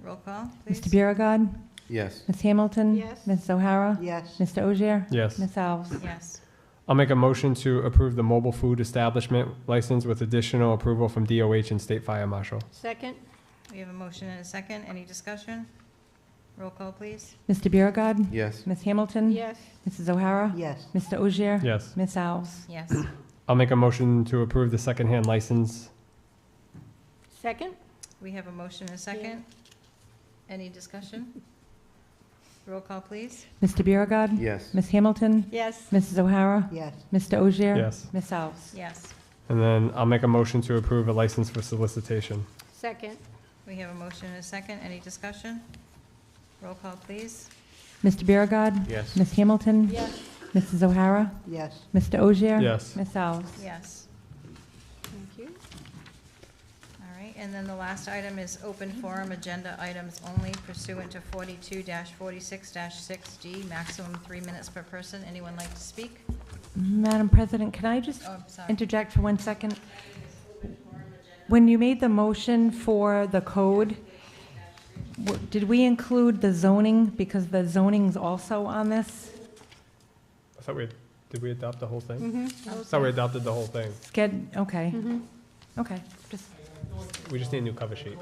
Roll call, please. Mr. Biragad. Yes. Ms. Hamilton. Yes. Mrs. O'Hara. Yes. Mr. Ogier. Yes. Ms. Alves. Yes. I'll make a motion to approve the mobile food establishment license with additional approval from DOH and State Fire Marshal. Second? We have a motion and a second. Any discussion? Roll call, please. Mr. Biragad. Yes. Ms. Hamilton. Yes. Mrs. O'Hara. Yes. Mr. Ogier. Yes. Ms. Alves. Yes. I'll make a motion to approve the secondhand license. Second? We have a motion and a second. Any discussion? Roll call, please. Mr. Biragad. Yes. Ms. Hamilton. Yes. Mrs. O'Hara. Yes. Mr. Ogier. Yes. Ms. Alves. Yes. And then I'll make a motion to approve a license for solicitation. Second? We have a motion and a second. Any discussion? Roll call, please. Mr. Biragad. Yes. Ms. Hamilton. Yes. Mrs. O'Hara. Yes. Mr. Ogier. Yes. Ms. Alves. Yes. Thank you. All right, and then the last item is open forum agenda items only pursuant to 42-46-6D, maximum 3 minutes per person. Anyone like to speak? Madam President, can I just Oh, I'm sorry. interject for 1 second? When you made the motion for the code, did we include the zoning? Because the zoning's also on this. I thought did we adopt the whole thing? Mm-hmm. I thought we adopted the whole thing. Okay, Mm-hmm. okay, just, We just need a new cover sheet.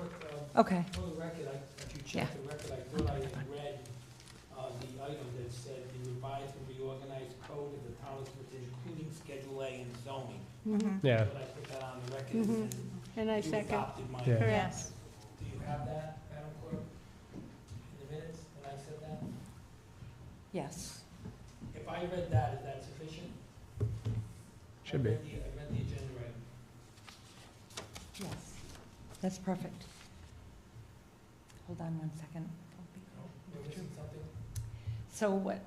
okay. For the record, if you Yeah. check the record, I thought I had read the item that said the revised and reorganized code of the town of Smithfield, including Schedule A and zoning. Mm-hmm. Yeah. But I put that on the record, Mhm. and And I you second. adopted my. Yeah. Correct. Yes. Do you have that, Madam Clerk, in the minutes, that I said that? Yes. If I read that, is that sufficient? Should be. I read the agenda item. Yes. That's perfect. Hold on 1 second. We're missing something? So what,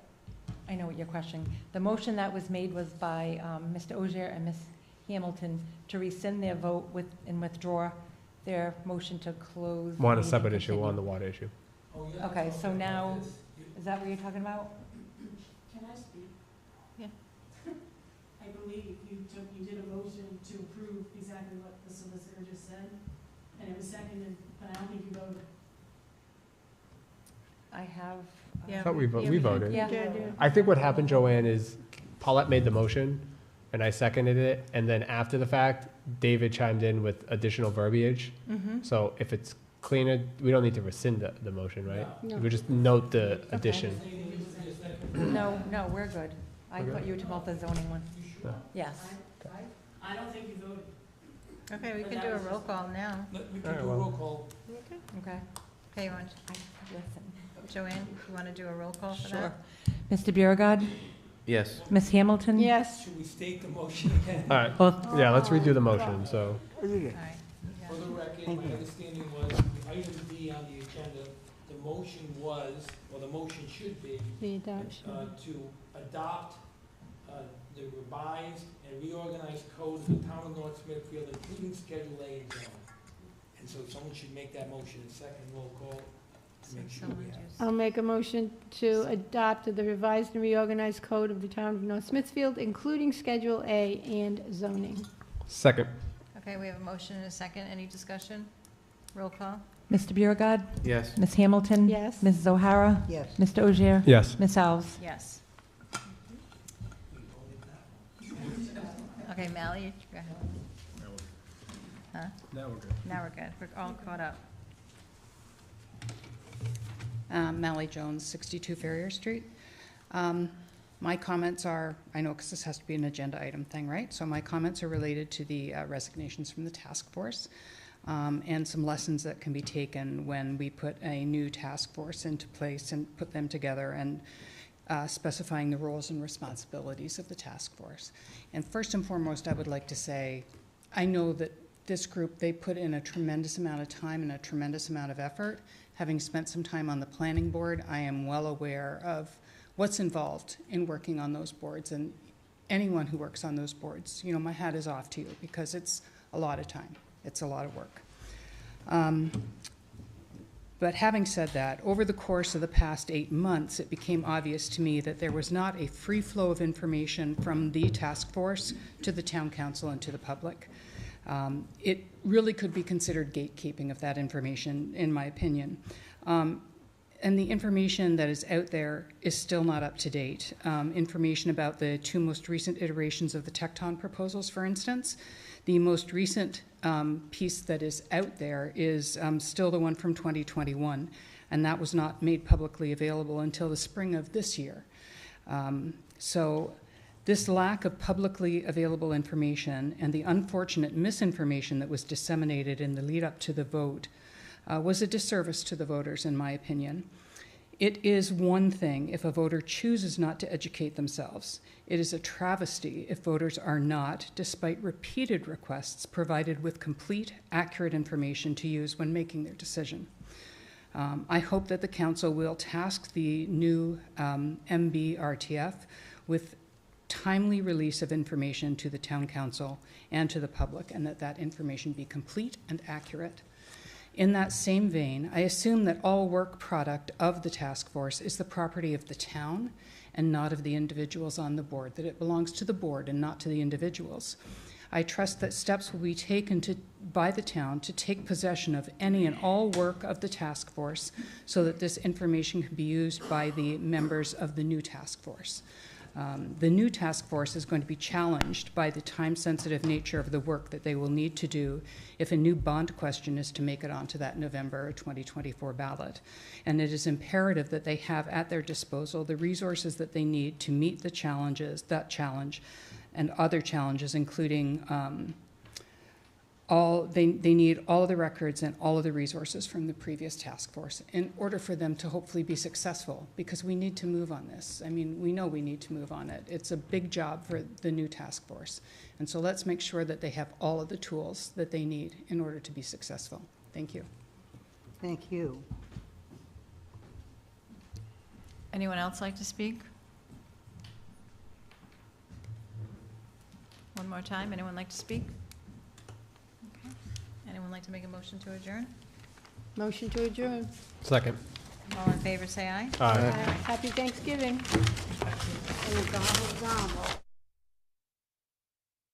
I know what you're questioning. The motion that was made was by Mr. Ogier and Ms. Hamilton to rescind their vote and withdraw their motion to close. We're on a meeting separate and issue, we're on the continue. water issue. Okay, so now, is that what you're talking about? Can I speak? Yeah. I believe you did a motion to approve exactly what the solicitor just said, and it was seconded, but I don't think you voted. I have. Yeah. I thought we Yeah, voted. Yeah. I think what happened, Joanne, is Paulette made the motion, and I seconded it, and then after the fact, David chimed in with additional verbiage. Mm-hmm. So if it's cleaner, we don't need to rescind the motion, right? No. We just note the addition. No, we're good. I We're good? thought you were talking about the zoning one. No. Yes. I don't think you voted. Okay, we can do a roll call now. We All can right, do a well. roll call. Okay. Okay, you want, Listen. Joanne, you want to do a roll call for Sure. that? Mr. Biragad? Yes. Ms. Hamilton? Yes. Should we state the motion again? All right, Both. yeah, let's redo the motion, so. All right. For the record, my understanding was, item D on the agenda, the motion was, or the motion should be, The adoption. to adopt the revised and reorganized code of the town of North Smithfield, including Schedule A and zoning. And so someone should make that motion, a second roll call, to make sure we have. I'll make a motion to adopt the revised and reorganized code of the town of North Smithfield, including Schedule A and zoning. Second. Okay, we have a motion and a second. Any discussion? Roll call? Mr. Biragad? Yes. Ms. Hamilton? Yes. Mrs. O'Hara? Yes. Mr. Ogier? Yes. Ms. Alves? Yes. Okay, Mally, go ahead. Huh? Now we're good. Now we're good. We're all caught up. Mally Jones, 62 Ferrier Street. My comments are, I know because this has to be an agenda item thing, right? So my comments are related to the resignations from the task force and some lessons that can be taken when we put a new task force into place and put them together, and specifying the roles and responsibilities of the task force. And first and foremost, I would like to say, I know that this group, they put in a tremendous amount of time and a tremendous amount of effort. Having spent some time on the planning board, I am well aware of what's involved in working on those boards, and anyone who works on those boards, you know, my hat is off to you, because it's a lot of time. It's a lot of work. But having said that, over the course of the past 8 months, it became obvious to me that there was not a free flow of information from the task force to the town council and to the public. It really could be considered gatekeeping of that information, in my opinion. And the information that is out there is still not up to date. Information about the 2 most recent iterations of the Tecton proposals, for instance. The most recent piece that is out there is still the one from 2021, and that was not made publicly available until the spring of this year. So this lack of publicly available information and the unfortunate misinformation that was disseminated in the lead up to the vote was a disservice to the voters, in my opinion. It is one thing if a voter chooses not to educate themselves. It is a travesty if voters are not, despite repeated requests, provided with complete, accurate information to use when making their decision. I hope that the council will task the new MBRTF with timely release of information to the town council and to the public, and that information be complete and accurate. In that same vein, I assume that all work product of the task force is the property of the town and not of the individuals on the board, that it belongs to the board and not to the individuals. I trust that steps will be taken by the town to take possession of any and all work of the task force so that this information can be used by the members of the new task force. The new task force is going to be challenged by the time-sensitive nature of the work that they will need to do if a new bond question is to make it onto that November 2024 ballot. And it is imperative that they have at their disposal the resources that they need to meet the challenges, that challenge, and other challenges, including they need all of the records and all of the resources from the previous task force in order for them to hopefully be successful, because we need to move on this. I mean, we know we need to move on it. It's a big job for the new task force. And so let's make sure that they have all of the tools that they need in order to be successful. Thank you. Thank you. Anyone else like to speak? One more time, anyone like to speak? Okay. Anyone like to make a motion to adjourn? Motion to adjourn. Second. All in favor, say aye. Aye. Happy Thanksgiving. And the gavel.